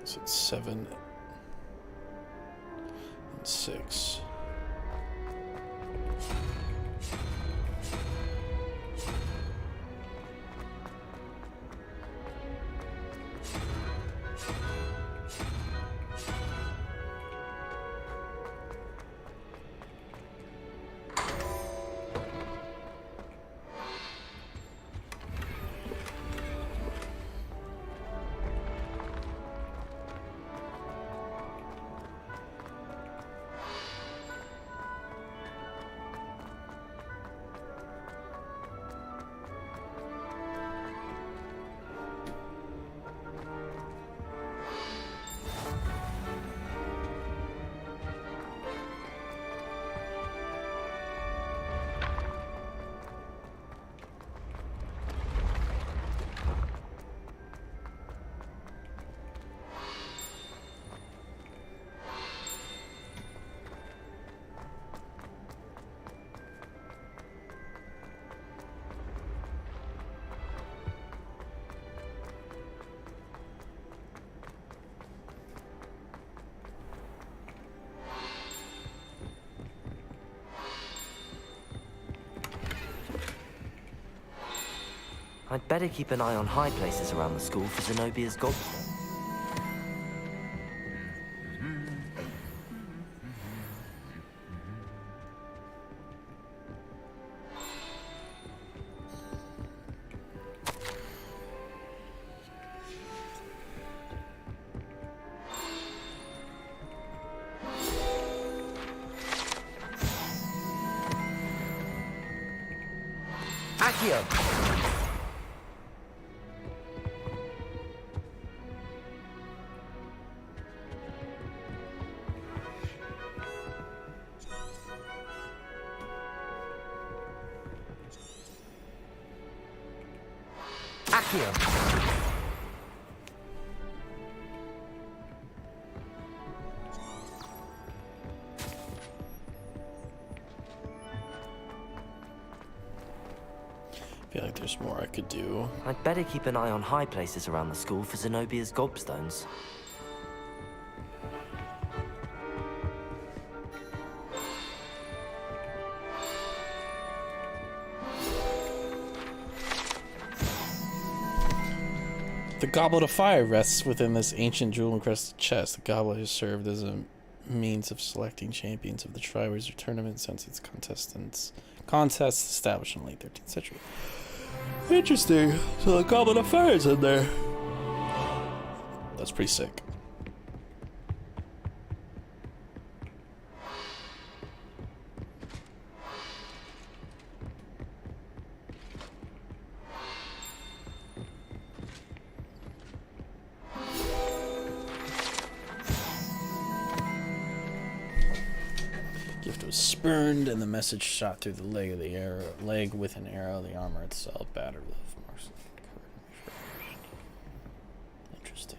So it's 7 and 6. I'd better keep an eye on high places around the school for Zenobia's gobstone. Accio! Accio! I feel like there's more I could do. I'd better keep an eye on high places around the school for Zenobia's gobstones. The Goblet of Fire rests within this ancient jewel-encrusted chest. The goblet has served as a means of selecting champions of the Triwizard Tournament since its contests established in the late 13th century. Interesting. So the Goblet of Fire is in there. That's pretty sick. Gift was spurned, and the message shot through the leg of the arrow. Leg with an arrow. The armor itself battered with marks. Interesting.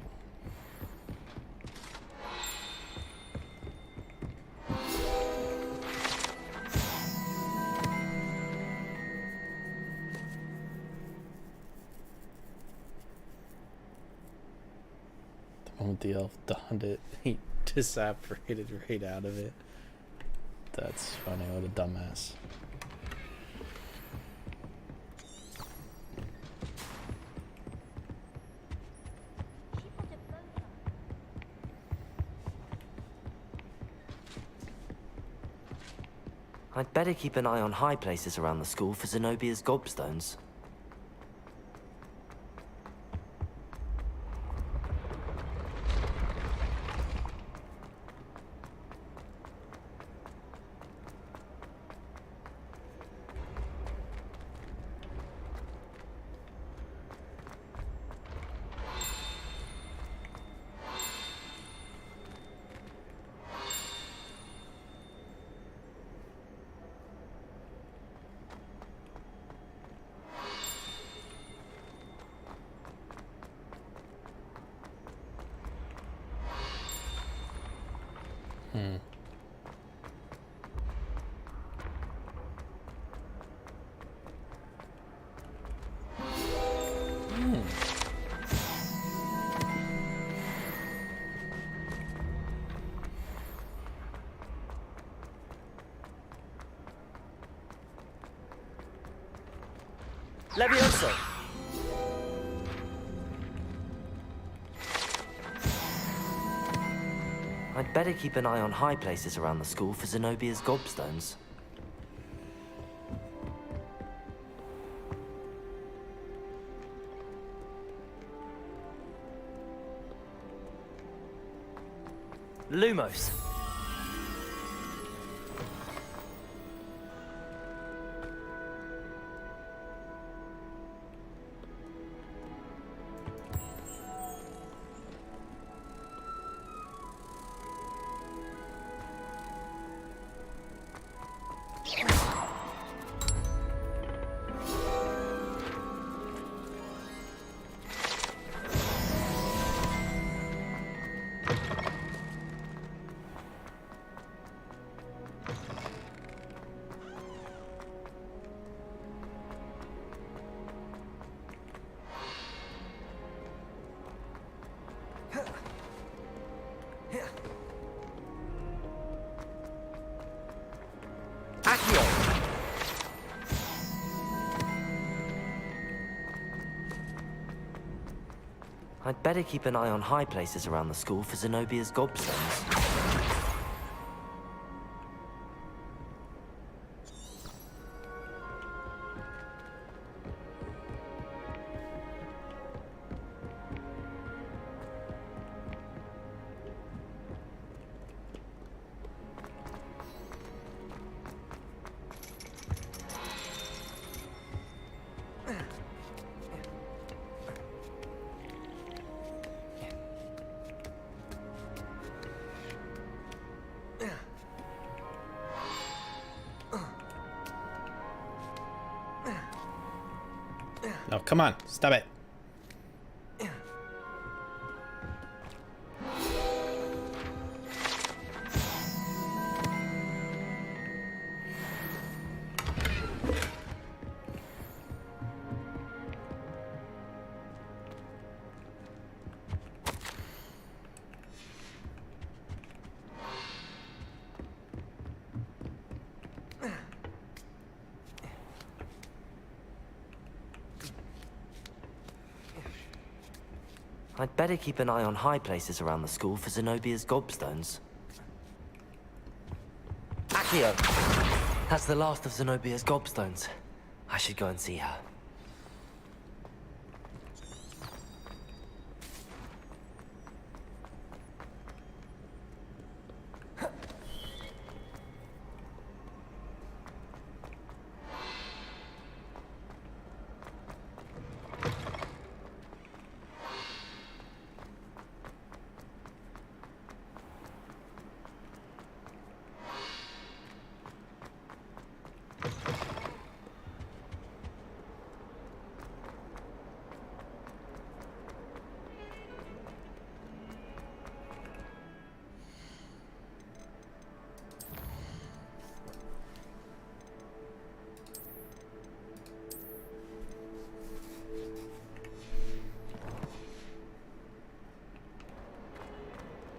The moment the elf donned it, he disapparated right out of it. That's funny, what a dumbass. I'd better keep an eye on high places around the school for Zenobia's gobstones. Levioso! I'd better keep an eye on high places around the school for Zenobia's gobstones. Lumos. I'd better keep an eye on high places around the school for Zenobia's gobstones. No, come on, stop it. I'd better keep an eye on high places around the school for Zenobia's gobstones. Accio! That's the last of Zenobia's gobstones. I should go and see her.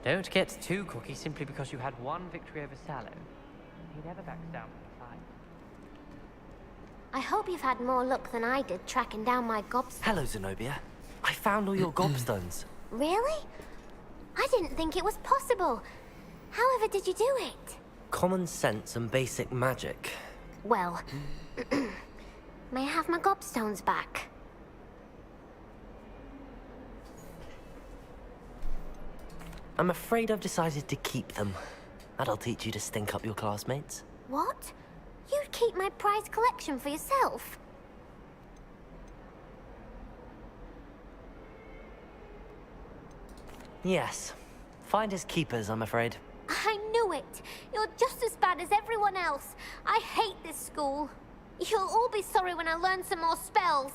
Don't get too cocky simply because you had one victory over Sallow. He never backs down from the fight. I hope you've had more luck than I did tracking down my gobstones. Hello, Zenobia. I found all your gobstones. Really? I didn't think it was possible. However did you do it? Common sense and basic magic. Well, may I have my gobstones back? I'm afraid I've decided to keep them. That'll teach you to stink up your classmates. What? You'd keep my prized collection for yourself? Yes. Finders keepers, I'm afraid. I knew it! You're just as bad as everyone else. I hate this school. You'll all be sorry when I learn some more spells.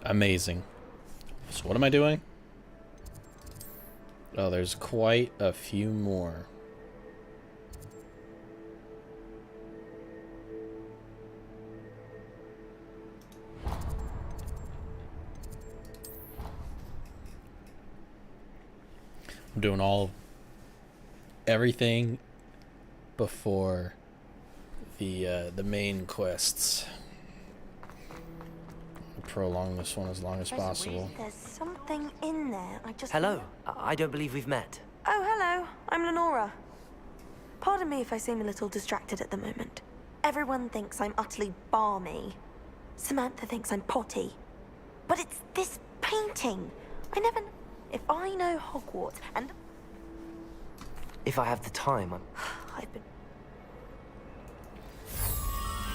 Amazing. So what am I doing? Oh, there's quite a few more. I'm doing everything before the main quests. Prolong this one as long as possible. There's something in there. I just... Hello. I don't believe we've met. Oh, hello. I'm Lenora. Pardon me if I seem a little distracted at the moment. Everyone thinks I'm utterly balmy. Samantha thinks I'm potty. But it's this painting. I never... If I know Hogwarts and... If I have the time, I've been...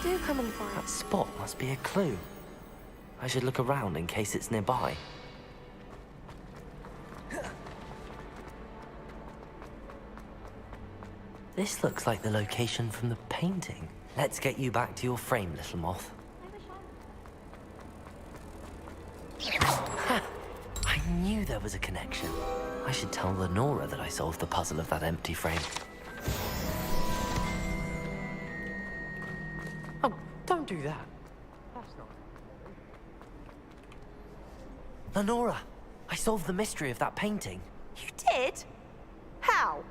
Do come and find... That spot must be a clue. I should look around in case it's nearby. This looks like the location from the painting. Let's get you back to your frame, little moth. I knew there was a connection. I should tell Lenora that I solved the puzzle of that empty frame. Oh, don't do that. That's not... Lenora, I solved the mystery of that painting. You did? How?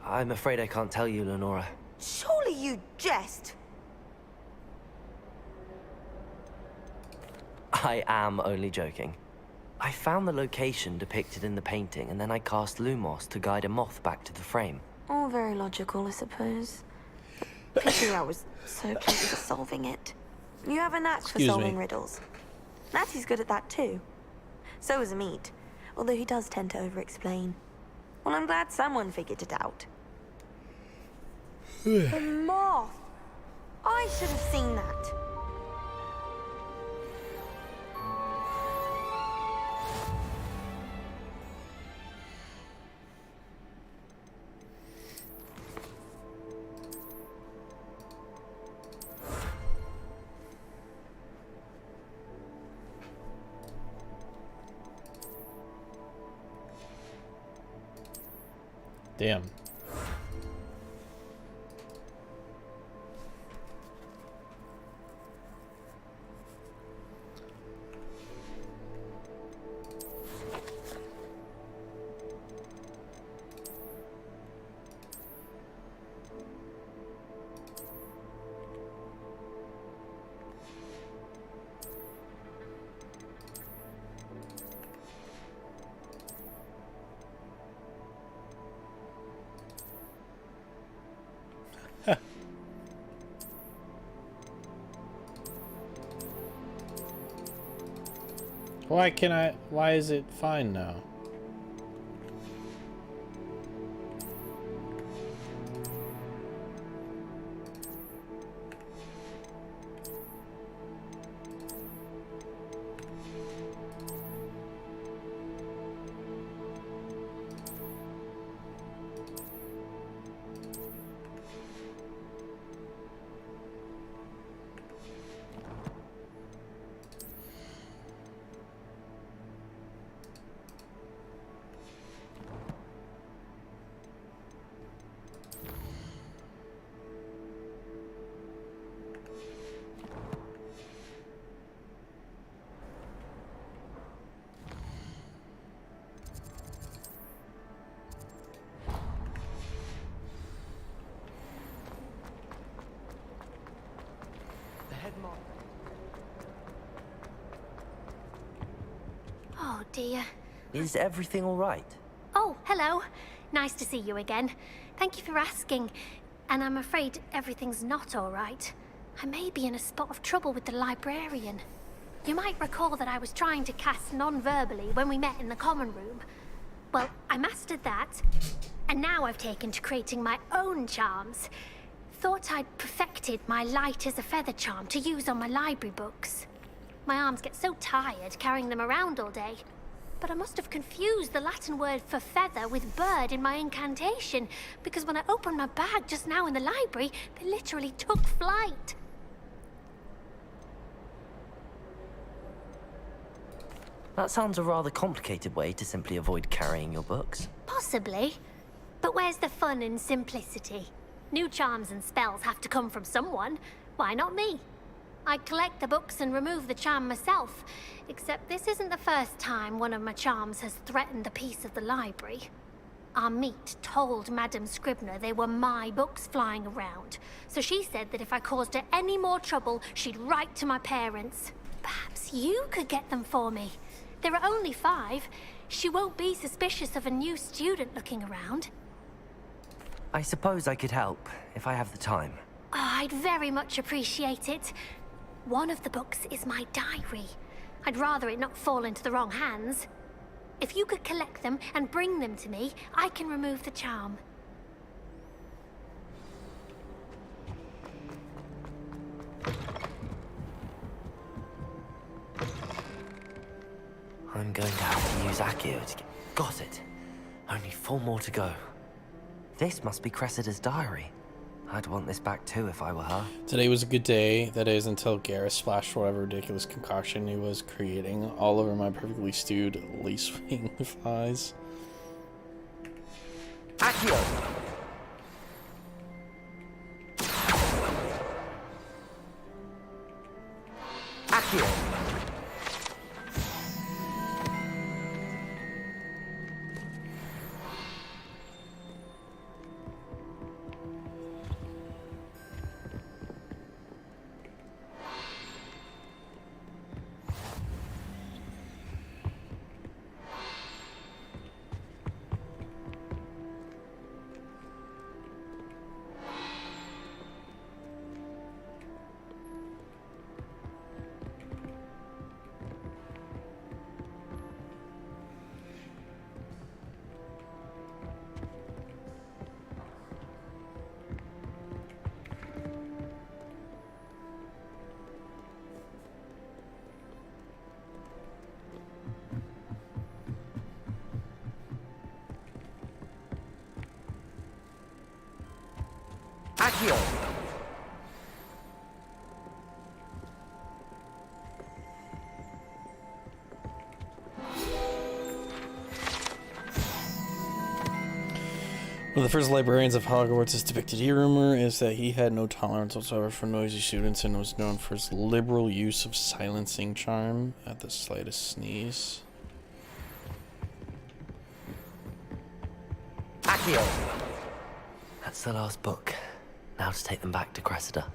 I'm afraid I can't tell you, Lenora. Surely you jest. I am only joking. I found the location depicted in the painting, and then I cast Lumos to guide a moth back to the frame. All very logical, I suppose. Pity I was so close to solving it. You have a knack for solving riddles. Natty's good at that too. So is Amit, although he does tend to over-explain. Well, I'm glad someone figured it out. The moth! I should have seen that. Damn. Why is it fine now? Oh dear. Is everything all right? Oh, hello. Nice to see you again. Thank you for asking. And I'm afraid everything's not all right. I may be in a spot of trouble with the librarian. You might recall that I was trying to cast non-verbally when we met in the common room. Well, I mastered that, and now I've taken to creating my own charms. Thought I'd perfected my light as a feather charm to use on my library books. My arms get so tired carrying them around all day. But I must have confused the Latin word for feather with bird in my incantation, because when I opened my bag just now in the library, they literally took flight. That sounds a rather complicated way to simply avoid carrying your books. Possibly. But where's the fun in simplicity? New charms and spells have to come from someone. Why not me? I collect the books and remove the charm myself. Except this isn't the first time one of my charms has threatened a piece of the library. Amit told Madame Scribner they were my books flying around. So she said that if I caused her any more trouble, she'd write to my parents. Perhaps you could get them for me. There are only 5. She won't be suspicious of a new student looking around. I suppose I could help, if I have the time. Oh, I'd very much appreciate it. One of the books is my diary. I'd rather it not fall into the wrong hands. If you could collect them and bring them to me, I can remove the charm. I'm going to have to use Accio to get... Got it. Only 4 more to go. This must be Cressida's diary. I'd want this back too if I were her. Today was a good day. That is until Garrus splashed whatever ridiculous concoction he was creating all over my perfectly stewed lace wing flies. Accio! Accio! Accio. One of the first librarians of Hogwarts is depicted here. Rumor is that he had no tolerance whatsoever for noisy students and was known for his liberal use of silencing charm at the slightest sneeze. Accio. That's the last book. Now to take them back to Cressida.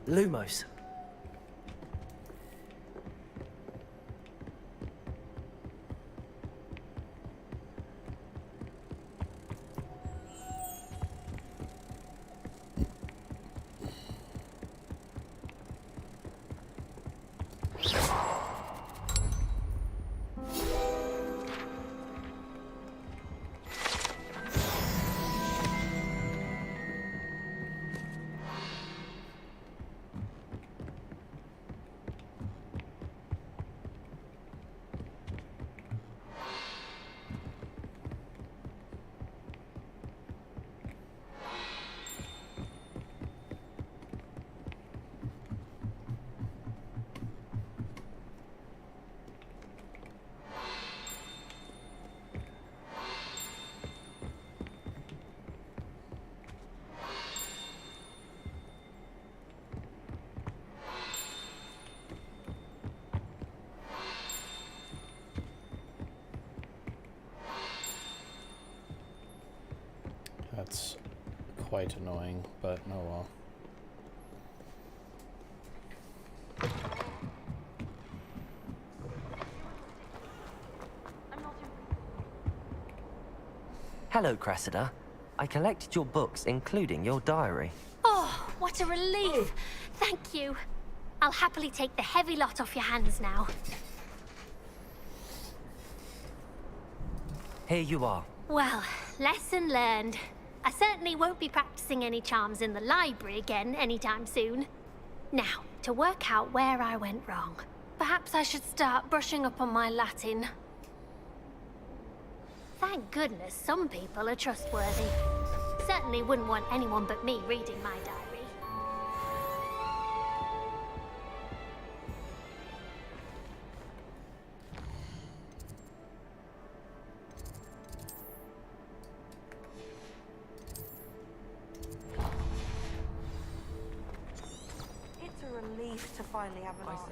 Lumos. That's quite annoying, but no well. Hello, Cressida. I collected your books, including your diary. Oh, what a relief. Thank you. I'll happily take the heavy lot off your hands now. Here you are. Well, lesson learned. I certainly won't be practicing any charms in the library again anytime soon. Now, to work out where I went wrong. Perhaps I should start brushing up on my Latin. Thank goodness some people are trustworthy. Certainly wouldn't want anyone but me reading my diary. It's a relief to finally have an answer.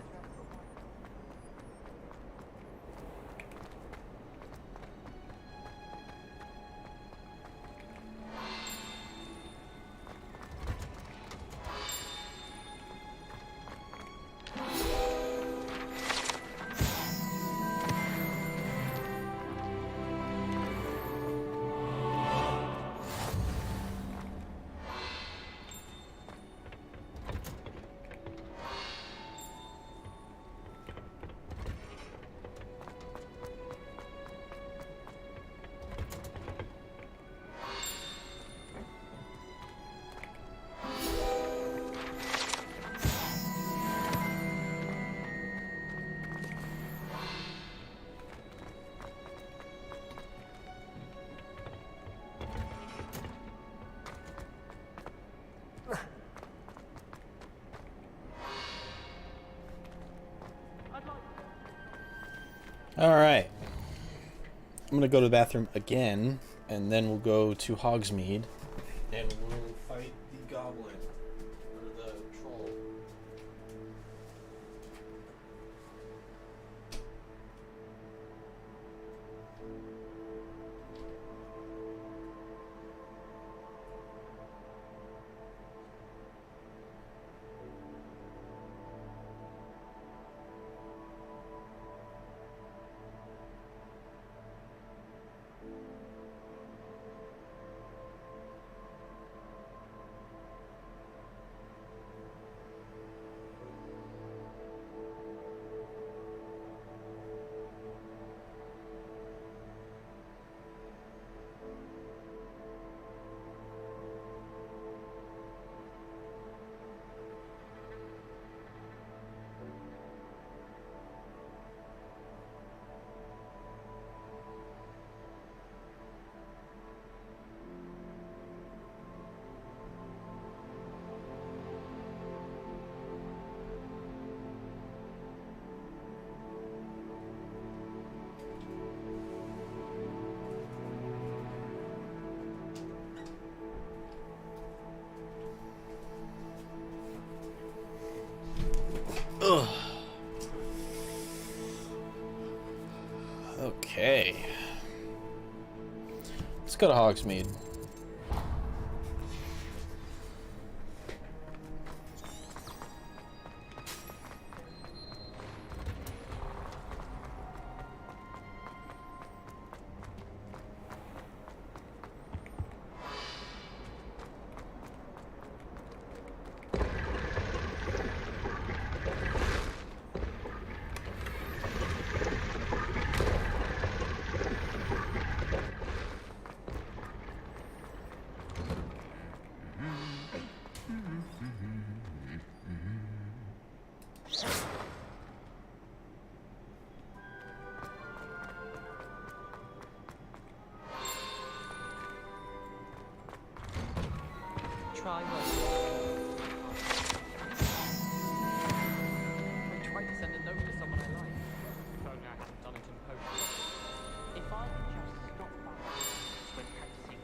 Alright. I'm gonna go to the bathroom again, and then we'll go to Hogsmeade, and we'll fight the goblin, or the troll. Let's go to Hogsmeade. Try well. I tried to send a note to someone I like. If only I hadn't done it in post. If I could just stop that when practicing.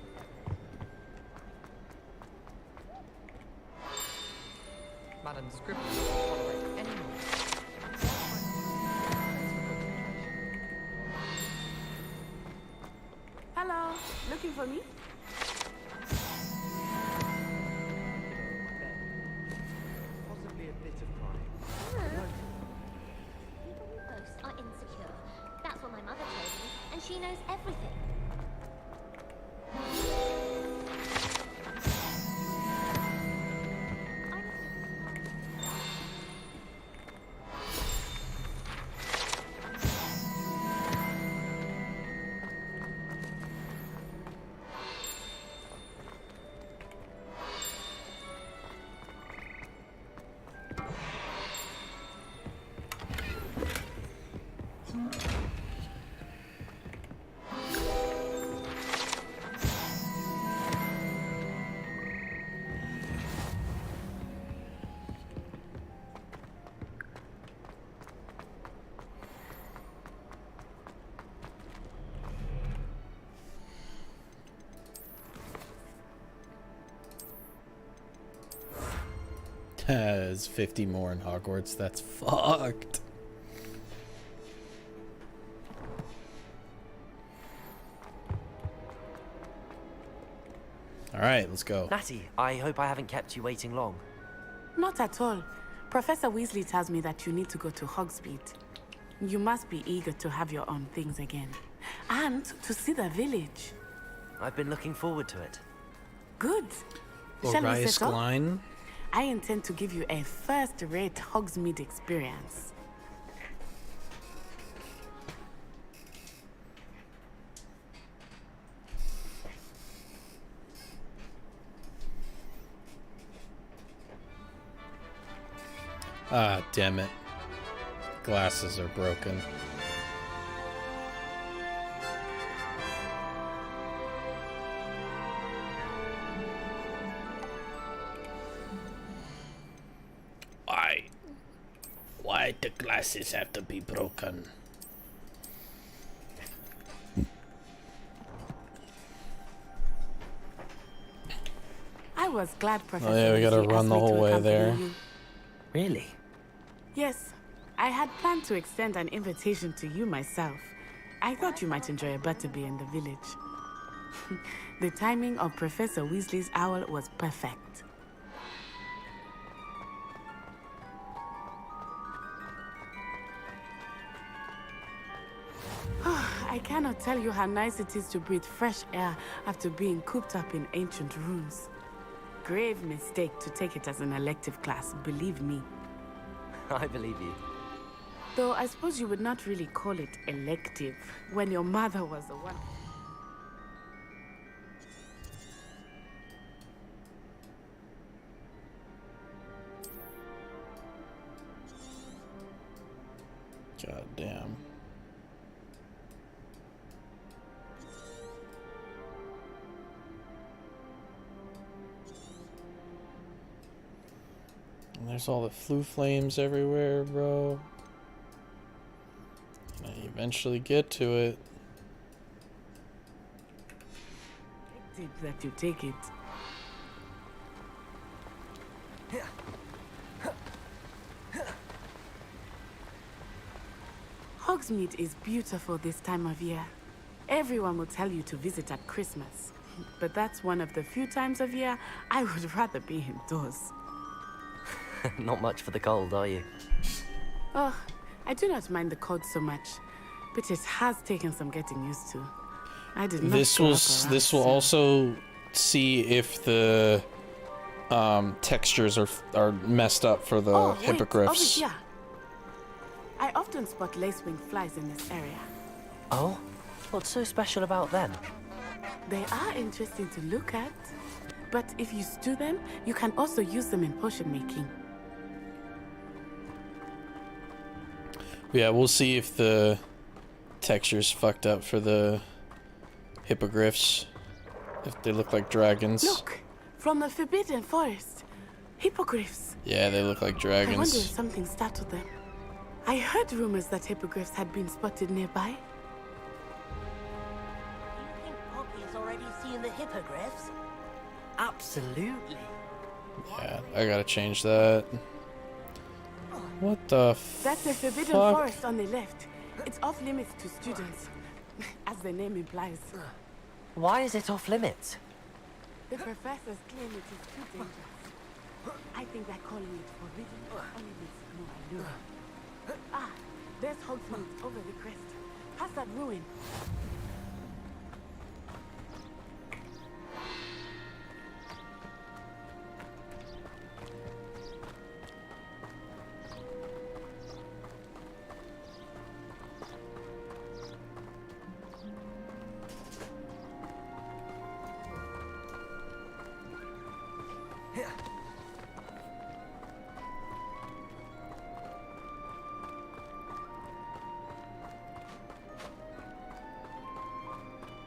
Madam Scribble doesn't tolerate any more. Hello, looking for me? Possibly a bit of crime. People who boast are insecure. That's what my mother told me, and she knows everything. There's 50 more in Hogwarts. That's fucked. Alright, let's go. Natty, I hope I haven't kept you waiting long. Not at all. Professor Weasley tells me that you need to go to Hogsmeade. You must be eager to have your own things again. And to see the village. I've been looking forward to it. Good. Shall we set off? Line. I intend to give you a first-rate Hogsmeade experience. Ah, damn it. Glasses are broken. Why the glasses have to be broken? I was glad Professor Oh yeah, we gotta Weasley run asked the me to whole way accompany there. you. Really? Yes. I had planned to extend an invitation to you myself. I thought you might enjoy a butterbeer in the village. The timing of Professor Weasley's owl was perfect. I cannot tell you how nice it is to breathe fresh air after being cooped up in ancient rooms. Grave mistake to take it as an elective class, believe me. I believe you. Though I suppose you would not really call it elective when your mother was the one. God damn. And there's all the flu flames everywhere, bro. And I eventually get to it. Tip that you take it. Hogsmeade is beautiful this time of year. Everyone will tell you to visit at Christmas. But that's one of the few times of year I would rather be indoors. Not much for the cold, are you? Oh, I do not mind the cold so much, but it has taken some getting used to. I did not This grow will up around this will snow. also see if the textures are messed up for the Oh, hippogriffs. wait, over here. I often spot lacewing flies in this area. Oh? What's so special about them? They are interesting to look at, but if you stew them, you can also use them in potion making. Yeah, we'll see if the texture's fucked up for the hippogriffs. If they look like dragons. Look, from the Forbidden Forest, hippogriffs. Yeah, they look like I wonder if dragons. something startled them. I heard rumors that hippogriffs had been spotted nearby. Poppy's already seen the hippogriffs? Absolutely. Yeah, I gotta change that. What the That's the Forbidden fuck? Forest on the left. It's off limits to students, as the name implies. Why is it off limits? The professors claim it is too dangerous. I think that calling it forbidden only makes it more alluring. Ah, there's Hogsmeade over the crest. Past that ruin.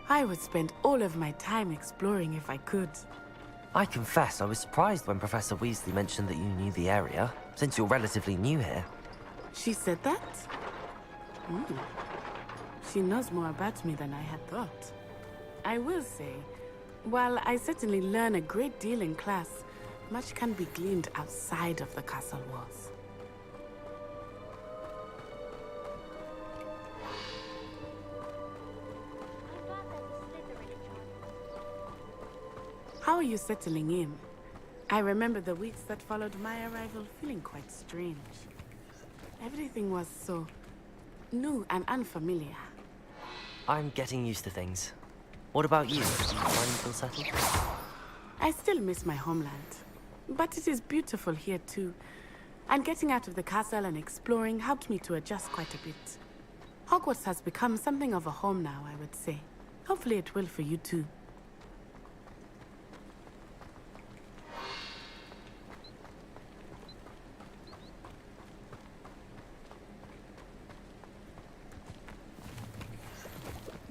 I would spend all of my time exploring if I could. I confess, I was surprised when Professor Weasley mentioned that you knew the area, since you're relatively new here. She said that? She knows more about me than I had thought. I will say, while I certainly learn a great deal in class, much can be gleaned outside of the castle walls. How are you settling in? I remember the weeks that followed my arrival feeling quite strange. Everything was so new and unfamiliar. I'm getting used to things. What about you? Do you find you feel settled? I still miss my homeland, but it is beautiful here too. And getting out of the castle and exploring helped me to adjust quite a bit. Hogwarts has become something of a home now, I would say. Hopefully it will for you too.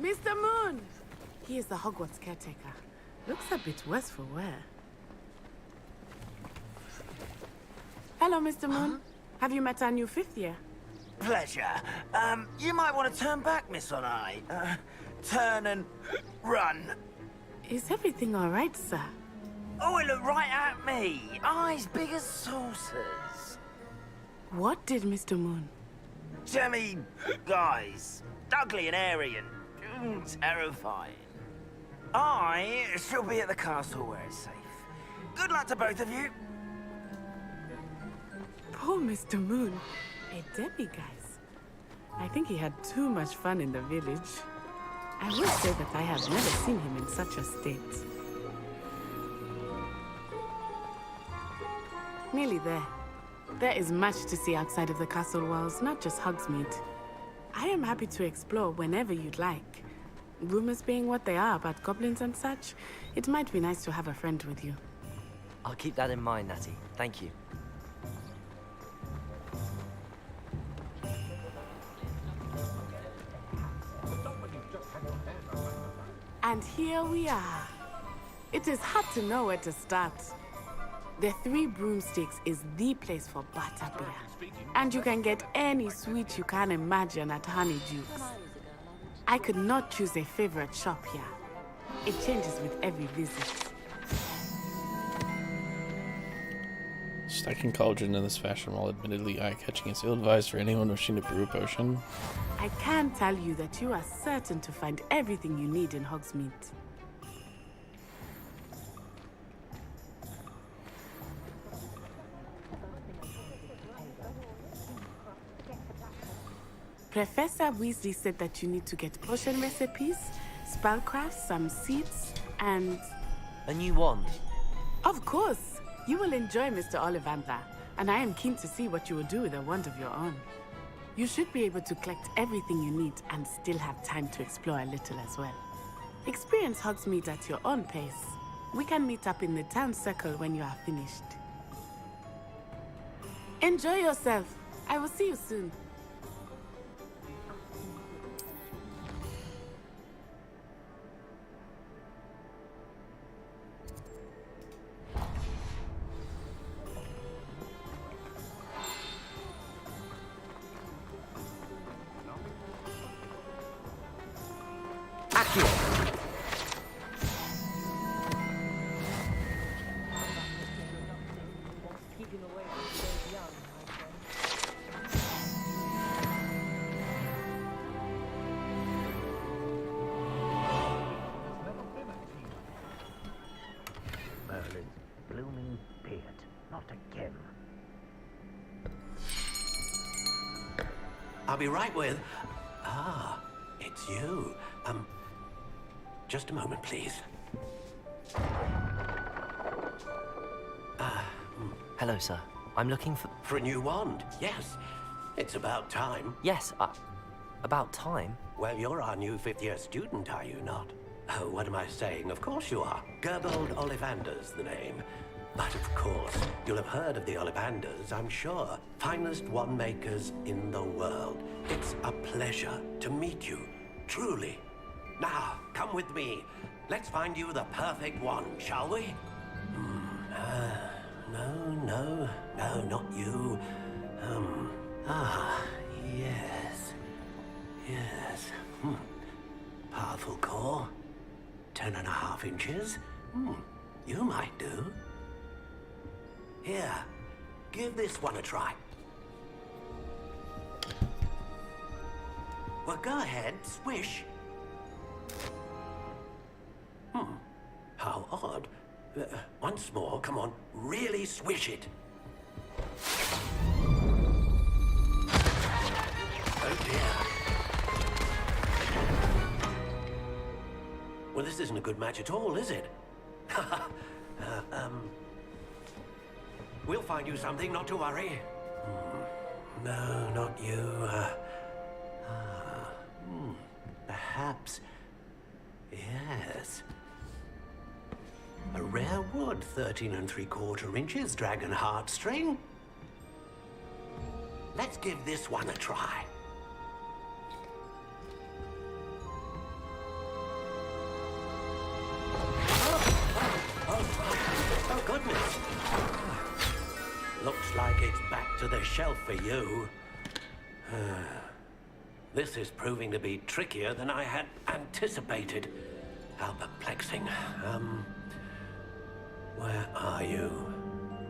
Mr. Moon! He is the Hogwarts caretaker. Looks a bit worse for wear. Hello, Mr. Moon. Have you met our new fifth year? Pleasure. You might want to turn back, Miss Onai. Turn and run. Is everything all right, sir? Oh, it looked right at me. Eyes big as saucers. What did Mr. Moon? Jemmy, guys. Ugly and airy and terrifying. I shall be at the castle where it's safe. Good luck to both of you. Poor Mr. Moon. A demiguise. I think he had too much fun in the village. I will say that I have never seen him in such a state. Nearly there. There is much to see outside of the castle walls, not just Hogsmeade. I am happy to explore whenever you'd like. Rumors being what they are about goblins and such, it might be nice to have a friend with you. I'll keep that in mind, Natty. Thank you. And here we are. It is hard to know where to start. The Three Broomsticks is the place for butterbeer. And you can get any sweet you can imagine at Honeydukes. I could not choose a favorite shop here. It changes with every visit. Stacking collagen in this fashion, while admittedly eye-catching, is ill-advised for anyone wishing to brew a potion. I can tell you that you are certain to find everything you need in Hogsmeade. Professor Weasley said that you need to get potion recipes, spellcraft, some seeds, and... A new wand. Of course! You will enjoy Mr. Ollivander, and I am keen to see what you will do with a wand of your own. You should be able to collect everything you need and still have time to explore a little as well. Experience Hogsmeade at your own pace. We can meet up in the town circle when you are finished. Enjoy yourself. I will see you soon. Merlin's blooming beard. Not again. I'll be right with... Ah, it's you. Just a moment, please. Hello, sir. I'm looking for... For a new wand, yes. It's about time. Yes, about time? Well, you're our new fifth-year student, are you not? Oh, what am I saying? Of course you are. Gerbold Ollivander's the name. But of course, you'll have heard of the Ollivanders, I'm sure. Finest wand makers in the world. It's a pleasure to meet you, truly. Now, come with me. Let's find you the perfect wand, shall we? No, not you. Yes. Powerful core. 10.5 inches. You might do. Here, give this one a try. Well, go ahead, swish. How odd. Once more, come on, really swish it. Oh dear. Well, this isn't a good match at all, is it? We'll find you something, not to worry. No, not you. Perhaps... Yes. A rare wood, 13 3/4 inches, dragon heartstring. Let's give this one a try. Oh, goodness. Looks like it's back to the shelf for you. This is proving to be trickier than I had anticipated. How perplexing. Where are you?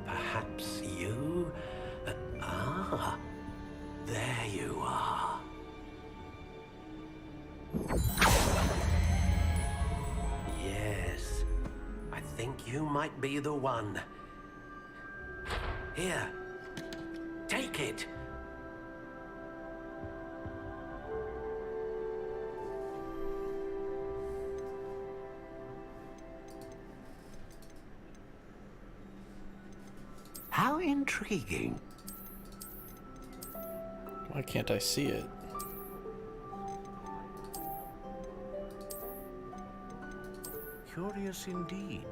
Perhaps you? There you are. Yes, I think you might be the one. Here, take it. How intriguing. Why can't I see it? Curious indeed.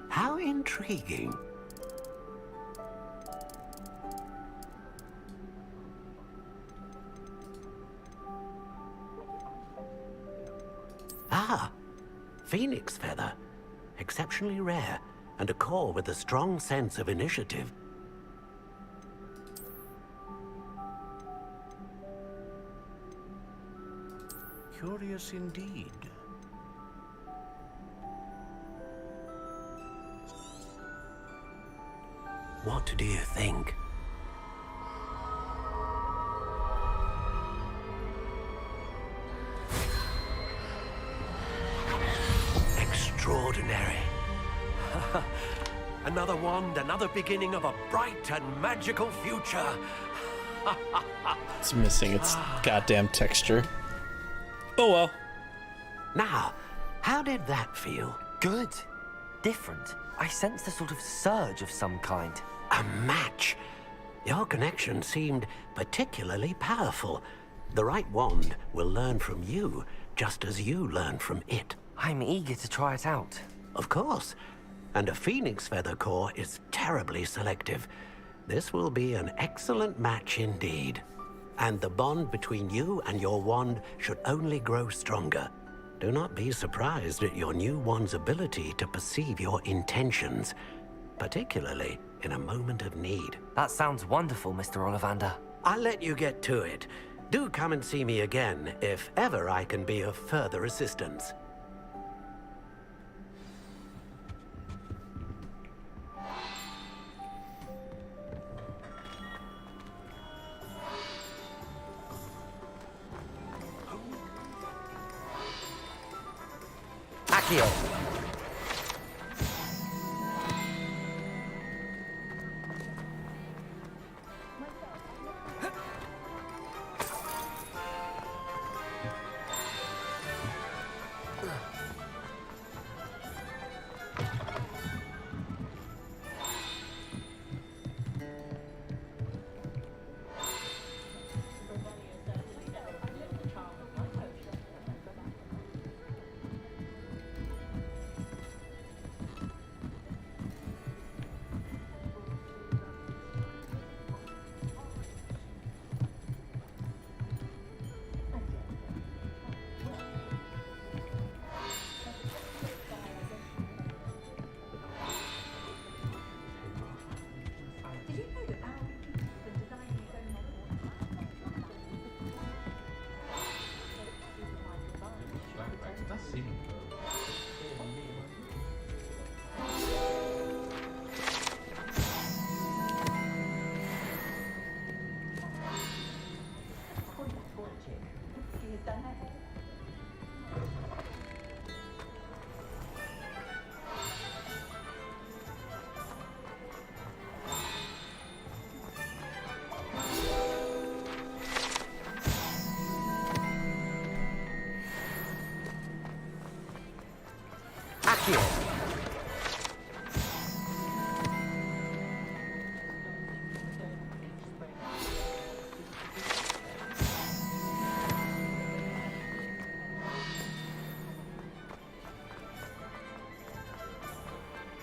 How intriguing. Ah, phoenix feather. Exceptionally rare, and a core with a strong sense of initiative. Curious indeed. What do you think? Extraordinary. Another wand, another beginning of a bright and magical future. It's missing its goddamn texture. Oh well. Now, how did that feel? Good. Different. I sensed a sort of surge of some kind. A match. Your connection seemed particularly powerful. The right wand will learn from you, just as you learn from it. I'm eager to try it out. Of course. And a phoenix feather core is terribly selective. This will be an excellent match indeed. And the bond between you and your wand should only grow stronger. Do not be surprised at your new wand's ability to perceive your intentions, particularly in a moment of need. That sounds wonderful, Mr. Ollivander. I'll let you get to it. Do come and see me again if ever I can be of further assistance. Accio.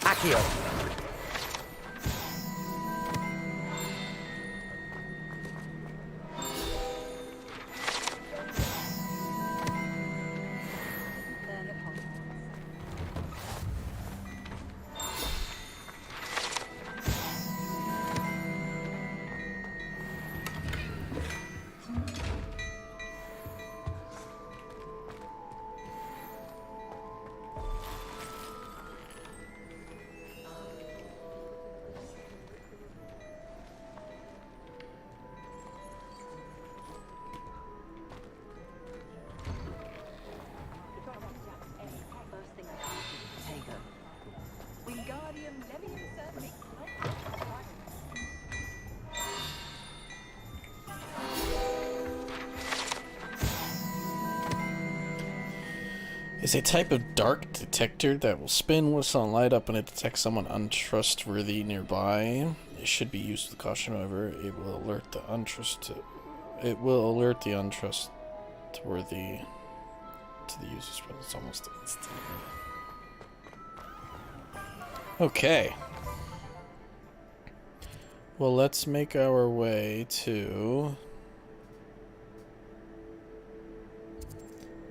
Accio. Is a type of dark detector that will spin when sunlight up when it detects someone untrustworthy nearby. It should be used with caution, however. It will alert the untrustworthy to the user's presence almost instantly. Okay. Well, let's make our way to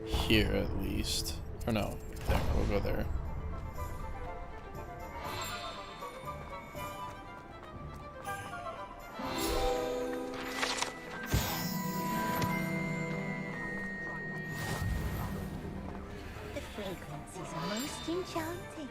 here at least. Or no, there, we'll go there. fragrance is most enchanting.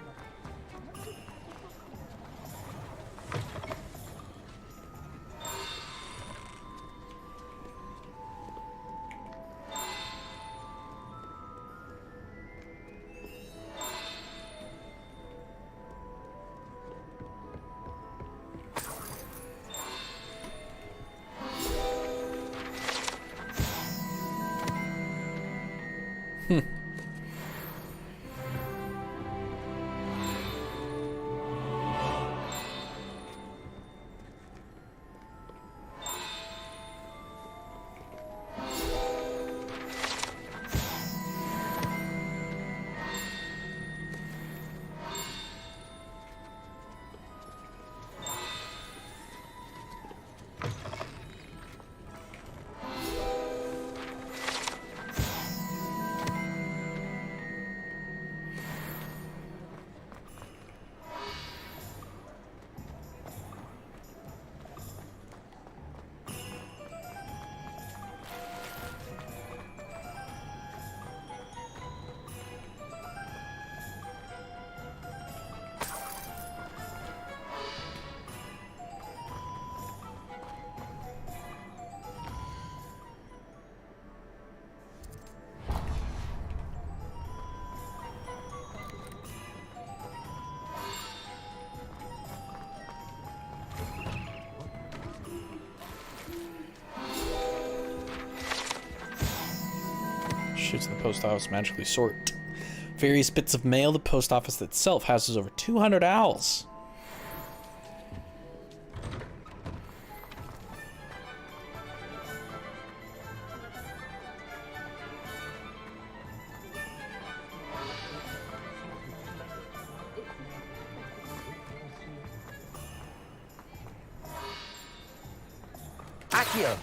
Shoots the post office magically sort various bits of mail. The post office itself houses over 200 owls. Accio!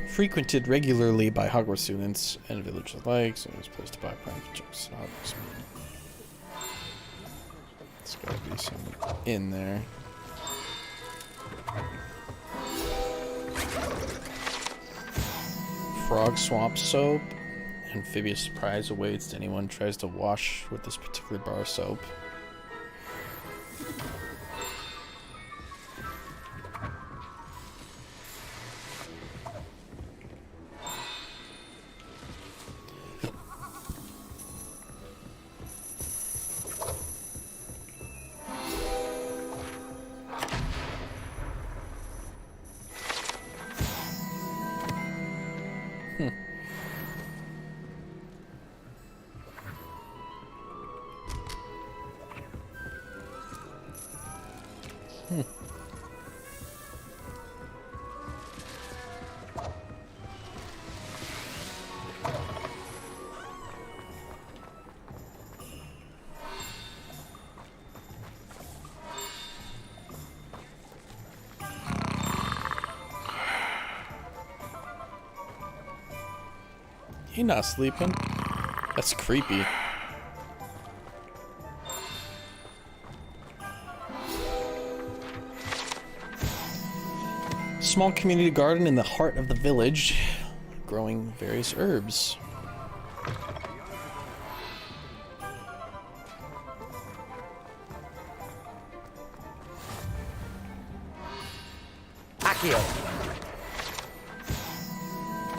Frequented regularly by Hogwarts students and villagers alike, so it's placed to buy prime jokes. There's gotta be some in there. Frog swamp soap. Amphibious surprise awaits to anyone who tries to wash with this particular bar soap. He not sleeping? That's creepy. Small community garden in the heart of the village, growing various herbs. Accio!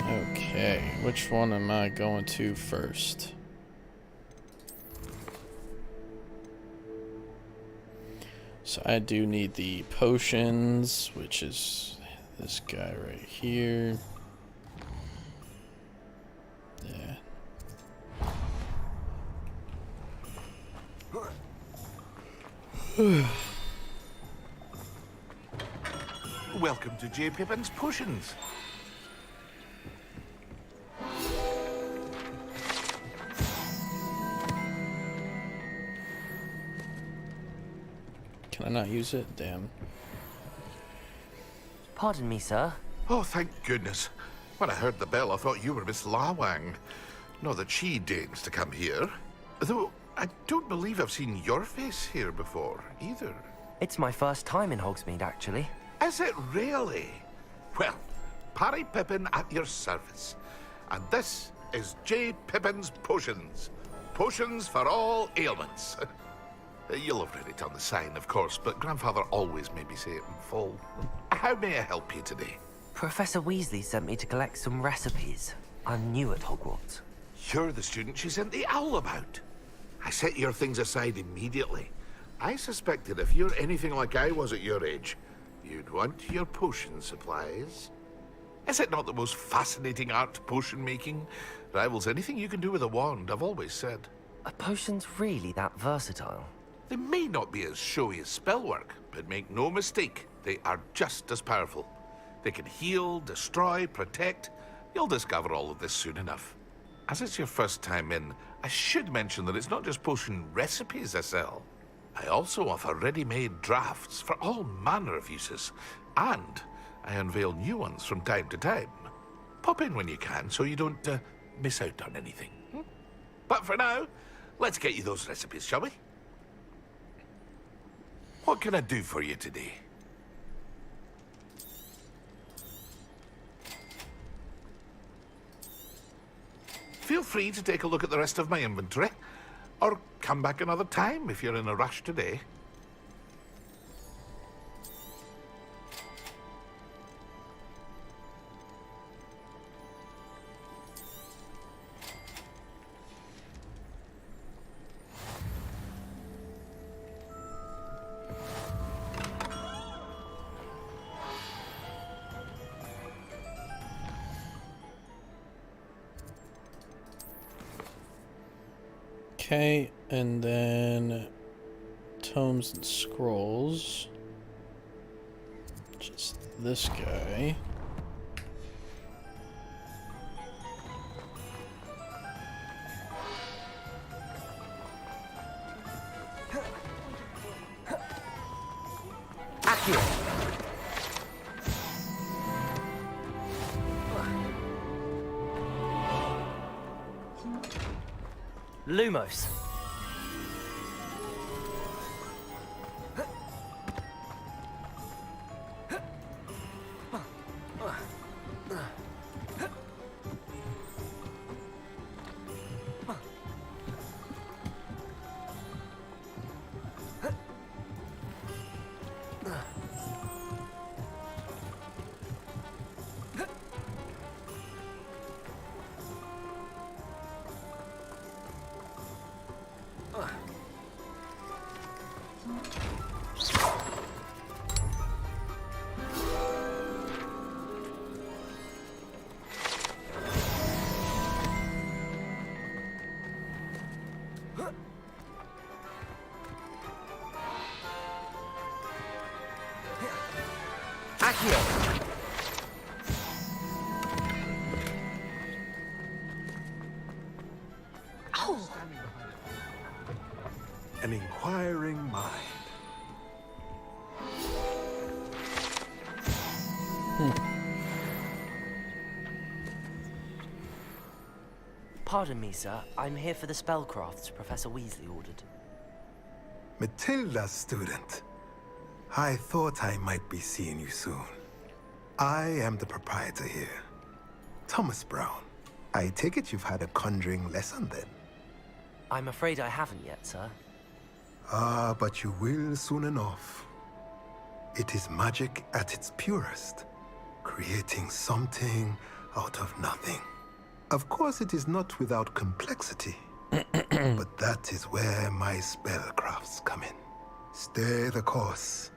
Okay, which one am I going to first? So I do need the potions, which is this guy right here. Yeah. Welcome to J. Pippin's Potions. Can I not use it? Damn. Pardon me, sir. Oh, thank goodness. When I heard the bell, I thought you were Miss Lawang. Not that she deigns to come here. Though, I don't believe I've seen your face here before, either. It's my first time in Hogsmeade, actually. Is it really? Well, Parry Pippin at your service. And this is J. Pippin's Potions. Potions for all ailments. You'll have read it on the sign, of course, but Grandfather always made me say it in full. How may I help you today? Professor Weasley sent me to collect some recipes. I'm new at Hogwarts. You're the student she sent the owl about. I set your things aside immediately. I suspected if you're anything like I was at your age, you'd want your potion supplies. Is it not the most fascinating art, potion making? Rivals anything you can do with a wand, I've always said. Are potions really that versatile? They may not be as showy as spellwork, but make no mistake, they are just as powerful. They can heal, destroy, protect. You'll discover all of this soon enough. As it's your first time in, I should mention that it's not just potion recipes I sell. I also offer ready-made drafts for all manner of uses, and I unveil new ones from time to time. Pop in when you can so you don't miss out on anything. But for now, let's get you those recipes, shall we? What can I do for you today? Feel free to take a look at the rest of my inventory, or come back another time if you're in a rush today. Okay, and then tomes and scrolls. Just this guy. Lumos. An inquiring mind. Pardon me, sir. I'm here for the spellcrafts Professor Weasley ordered. Matilda's student. I thought I might be seeing you soon. I am the proprietor here, Thomas Brown. I take it you've had a conjuring lesson then? I'm afraid I haven't yet, sir. Ah, but you will soon enough. It is magic at its purest, creating something out of nothing. Of course, it is not without complexity, but that is where my spellcrafts come in. Stay the course,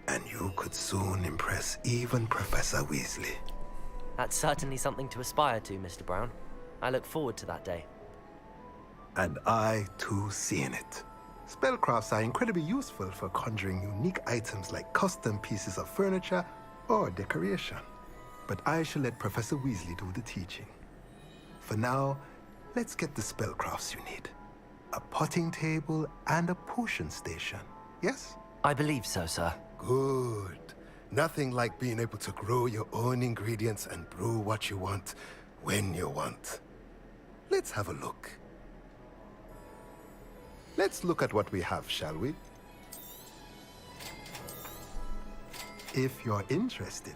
and you could soon impress even Professor Weasley. That's certainly something to aspire to, Mr. Brown. I look forward to that day. And I, too, see in it. Spellcrafts are incredibly useful for conjuring unique items like custom pieces of furniture or decoration. But I shall let Professor Weasley do the teaching. For now, let's get the spellcrafts you need. A potting table and a potion station, yes? I believe so, sir. Good. Nothing like being able to grow your own ingredients and brew what you want, when you want. Let's have a look. Let's look at what we have, shall we? If you're interested,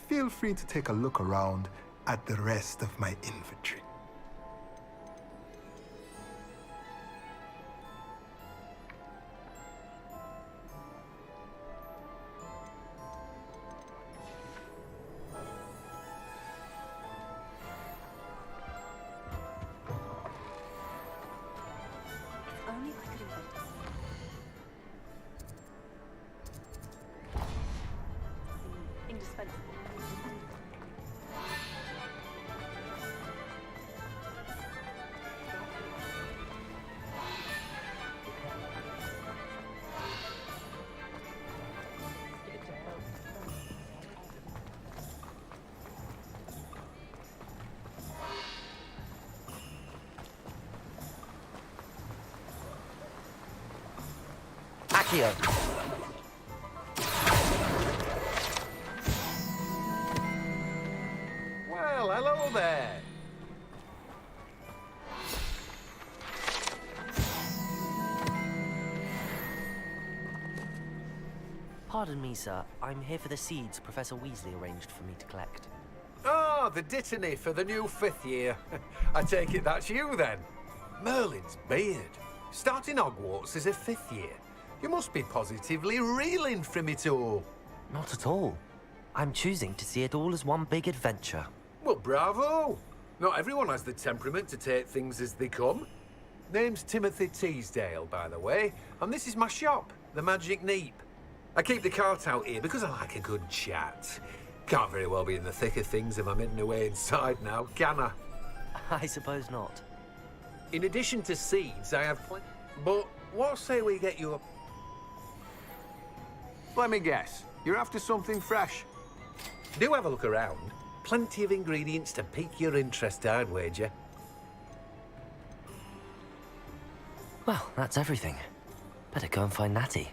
feel free to take a look around at the rest of my inventory. Only I could invent it. Indispensable. Accio. Well, hello there. Pardon me, sir. I'm here for the seeds Professor Weasley arranged for me to collect. Ah, the dittany for the new 5th year. I take it that's you, then. Merlin's beard. Starting Hogwarts as a 5th year. You must be positively reeling from it all. Not at all. I'm choosing to see it all as one big adventure. Well, bravo! Not everyone has the temperament to take things as they come. Name's Timothy Teasdale, by the way, and this is my shop, the Magic Neep. I keep the cart out here because I like a good chat. Can't very well be in the thick of things if I'm hidden away inside now, can I? I suppose not. In addition to seeds, I have plenty. But what say we get you a... Let me guess. You're after something fresh. Do have a look around. Plenty of ingredients to pique your interest, I'd wager. Well, that's everything. Better go and find Natty.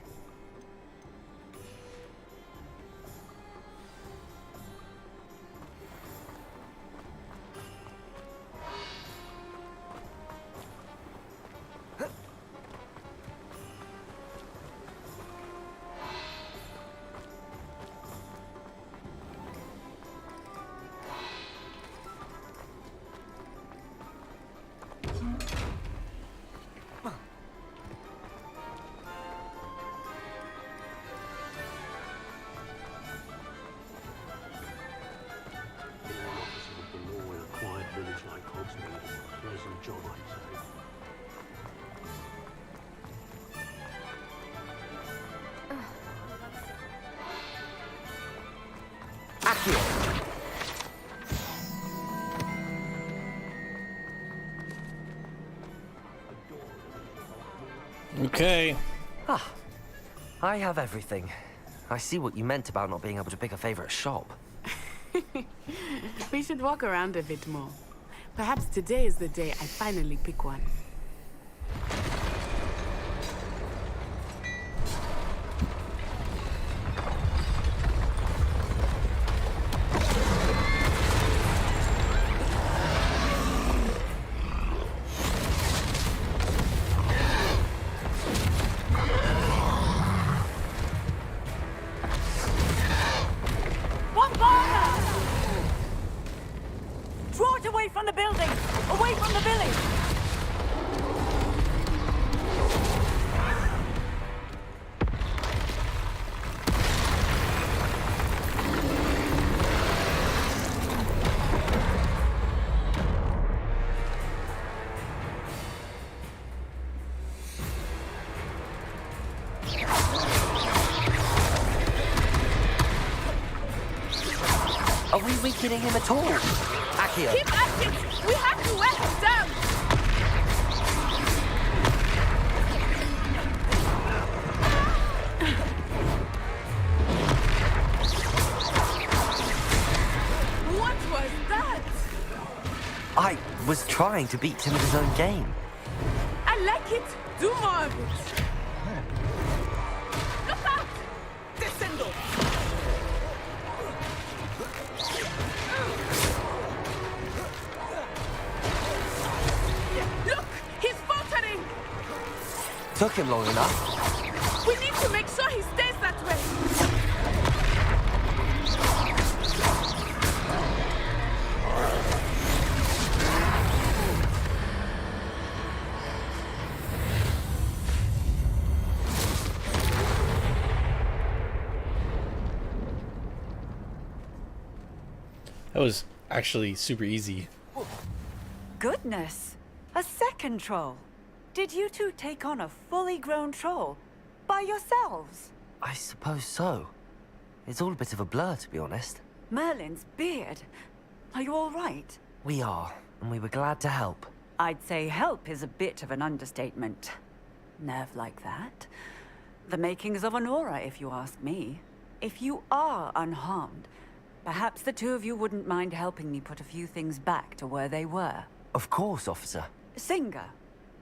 Okay. Ah, I have everything. I see what you meant about not being able to pick a favorite shop. We should walk around a bit more. Perhaps today is the day I finally pick one. Draw it away from the building! Away from the village! Are we weakening him at all? Accio. Keep at it! We have to wear him down! What was that? I was trying to beat him at his own game. I like it! Do more of it! Look out! Descendo! Took him long enough. We need to make sure he stays that way. That was actually super easy. Goodness! A second troll. Did you two take on a fully grown troll? By yourselves? I suppose so. It's all a bit of a blur, to be honest. Merlin's beard. Are you all right? We are, and we were glad to help. I'd say help is a bit of an understatement. Nerve like that. The makings of an aura, if you ask me. If you are unharmed, perhaps the two of you wouldn't mind helping me put a few things back to where they were. Of course, officer. Singer.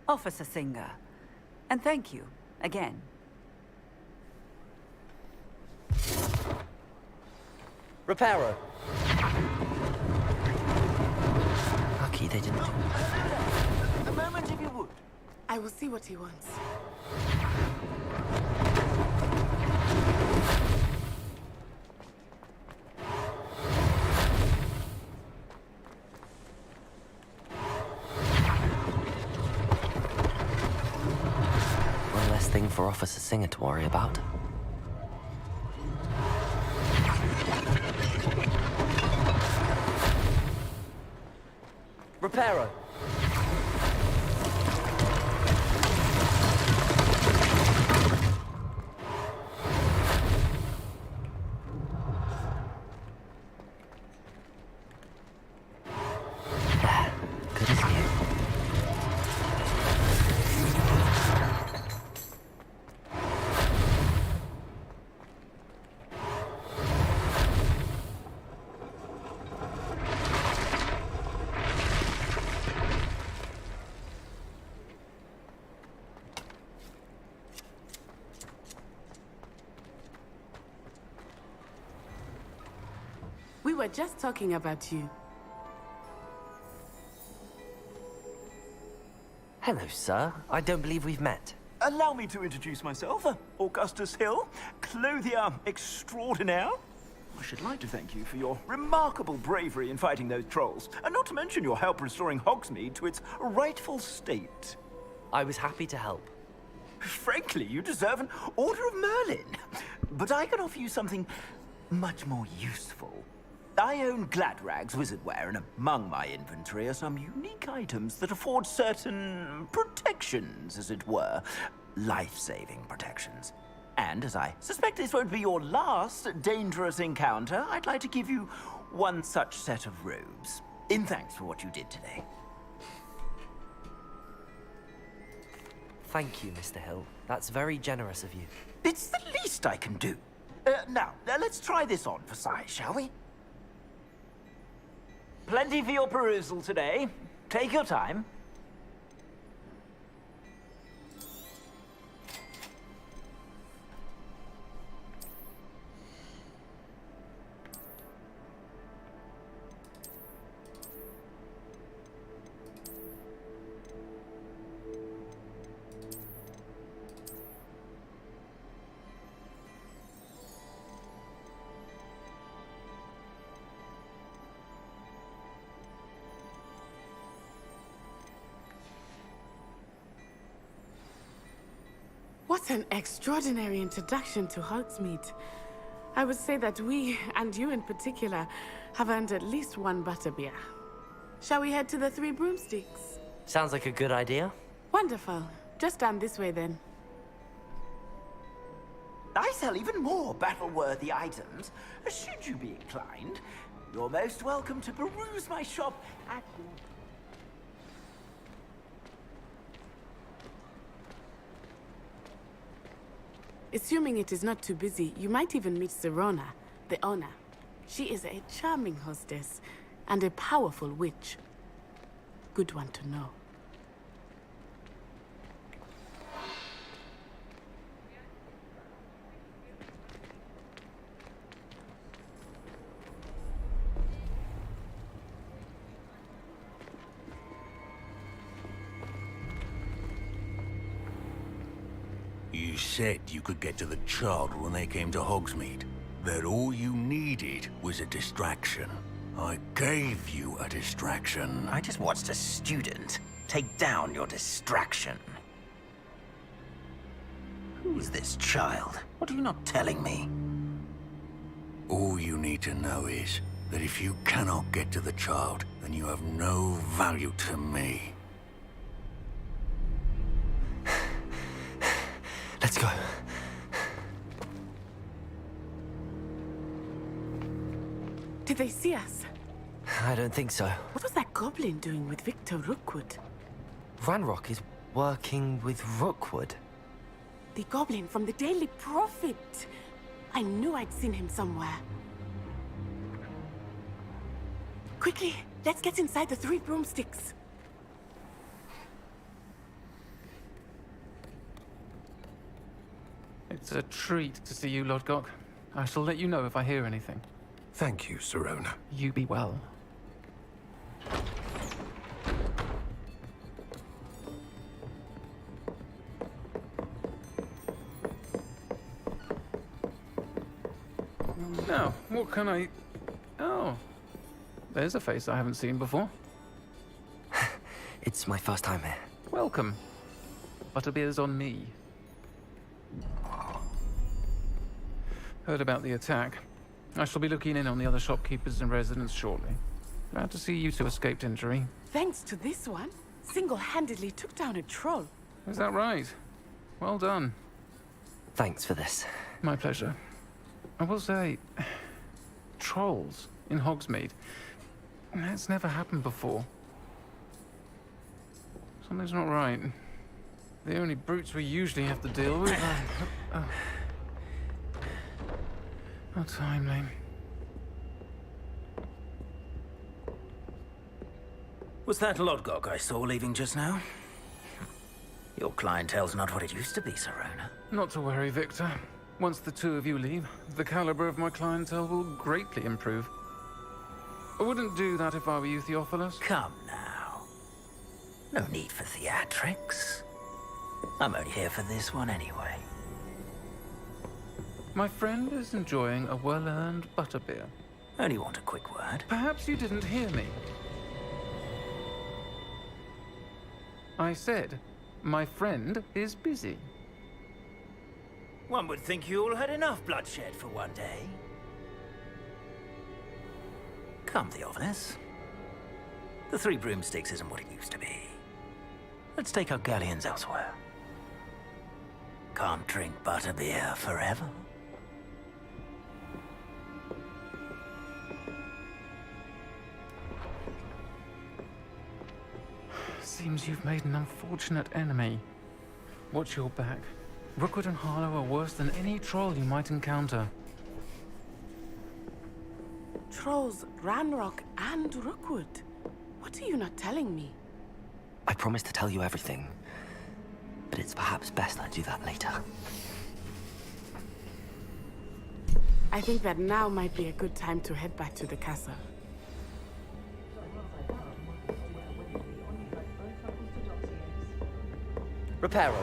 Officer Singer. And thank you, again. Reparo. Lucky they didn't do A moment if you would. I will see what he wants. one less thing for Officer Singer to worry about. Reparo. Good as new. We were just talking about you. Hello, sir. I don't believe we've met. Allow me to introduce myself. Augustus Hill, clothier extraordinaire. I should like to thank you for your remarkable bravery in fighting those trolls, and not to mention your help restoring Hogsmeade to its rightful state. I was happy to help. Frankly, you deserve an Order of Merlin. But I can offer you something much more useful. I own Gladrag's wizardware, and among my inventory are some unique items that afford certain protections, as it were. Life-saving protections. And as I suspect this won't be your last dangerous encounter, I'd like to give you one such set of robes, in thanks for what you did today. Thank you, Mr. Hill. That's very generous of you. It's the least I can do. Now, let's try this on for size, shall we? Plenty for your perusal today. Take your time. What an extraordinary introduction to Hogsmeade. I would say that we, and you in particular, have earned at least one butterbeer. Shall we head to the Three Broomsticks? Sounds like a good idea. Wonderful. Just down this way then. I sell even more battle-worthy items. Should you be inclined, you're most welcome to peruse my shop at your... Assuming it is not too busy, you might even meet Serona, the owner. She is a charming hostess and a powerful witch. Good one to know. You said you could get to the child when they came to Hogsmeade. That all you needed was a distraction. I gave you a distraction. I just watched a student take down your distraction. Who's this child? What are you not telling me? All you need to know is that if you cannot get to the child, then you have no value to me. Let's go. Did they see us? I don't think so. What was that goblin doing with Victor Rookwood? Ranrock is working with Rookwood. The goblin from the Daily Prophet. I knew I'd seen him somewhere. Quickly, let's get inside the 3 broomsticks. It's a treat to see you, Lodgok. I shall let you know if I hear anything. Thank you, Sirona. You be well. Now, what can I... Oh. There's a face I haven't seen before. It's my first time here. Welcome. Butterbeer's on me. Heard about the attack. I shall be looking in on the other shopkeepers and residents shortly. Glad to see you two escaped injury. Thanks to this one, single-handedly took down a troll. Is that right? Well done. Thanks for this. My pleasure. I will say, trolls in Hogsmeade. That's never happened before. Something's not right. The only brutes we usually have to deal with are... How timely. Was that Lodgok I saw leaving just now? Your clientele's not what it used to be, Sirona. Not to worry, Victor. Once the two of you leave, the caliber of my clientele will greatly improve. I wouldn't do that if I were you, Theophilus. Come now. No need for theatrics. I'm only here for this one anyway. My friend is enjoying a well-earned butterbeer. Only want a quick word. Perhaps you didn't hear me. I said, my friend is busy. One would think you all had enough bloodshed for one day. Come, Theophilus. The 3 broomsticks isn't what it used to be. Let's take our galleons elsewhere. Can't drink butterbeer forever. Seems you've made an unfortunate enemy. Watch your back. Rookwood and Harlow are worse than any troll you might encounter. Trolls, Ranrock, and Rookwood. What are you not telling me? I promised to tell you everything, but it's perhaps best I do that later. I think that now might be a good time to head back to the castle. Reparo.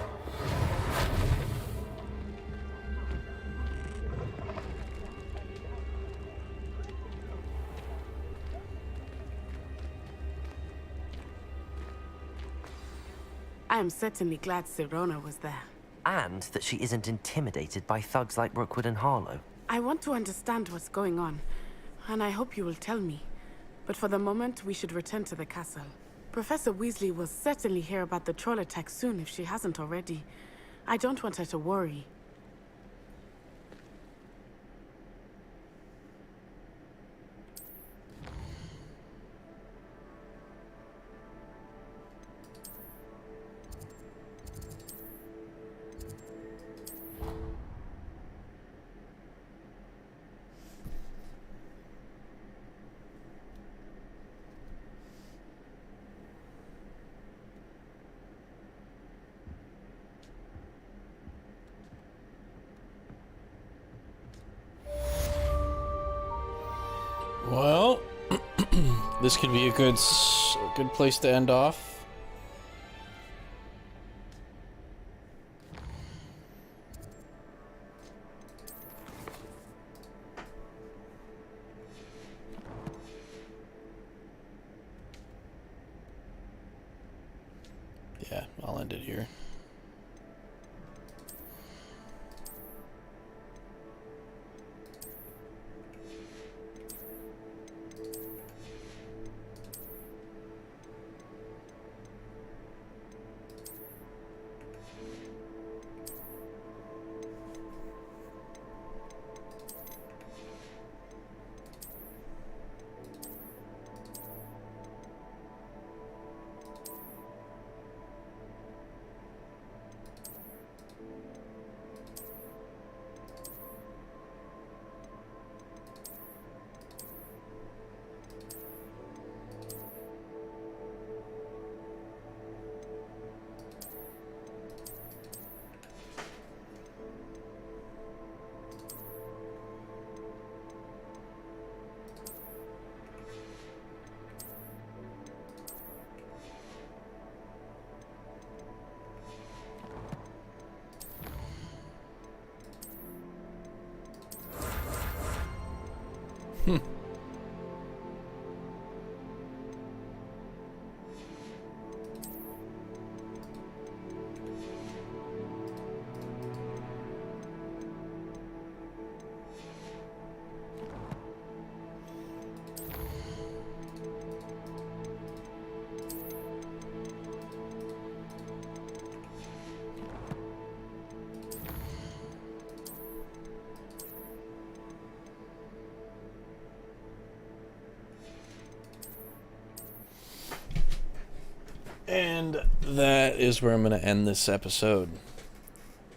I am certainly glad Sirona was there. And that she isn't intimidated by thugs like Rookwood and Harlow. I want to understand what's going on, and I hope you will tell me. But for the moment, we should return to the castle. Professor Weasley will certainly hear about the troll attack soon if she hasn't already. I don't want her to worry. Well, this could be a good place to end off. Yeah, I'll end it here. And that is where I'm going to end this episode.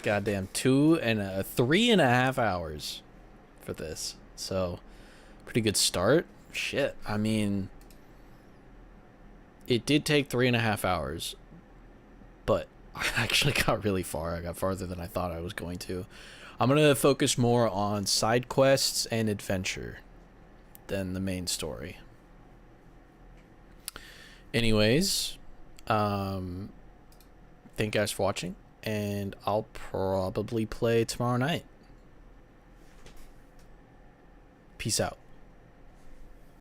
Goddamn 3.5 hours for this. So, pretty good start. Shit. I mean, it did take 3.5 hours, but I actually got really far. I got farther than I thought I was going to. I'm going to focus more on side quests and adventure than the main story. Anyways, thank you guys for watching, and I'll probably play tomorrow night. Peace out.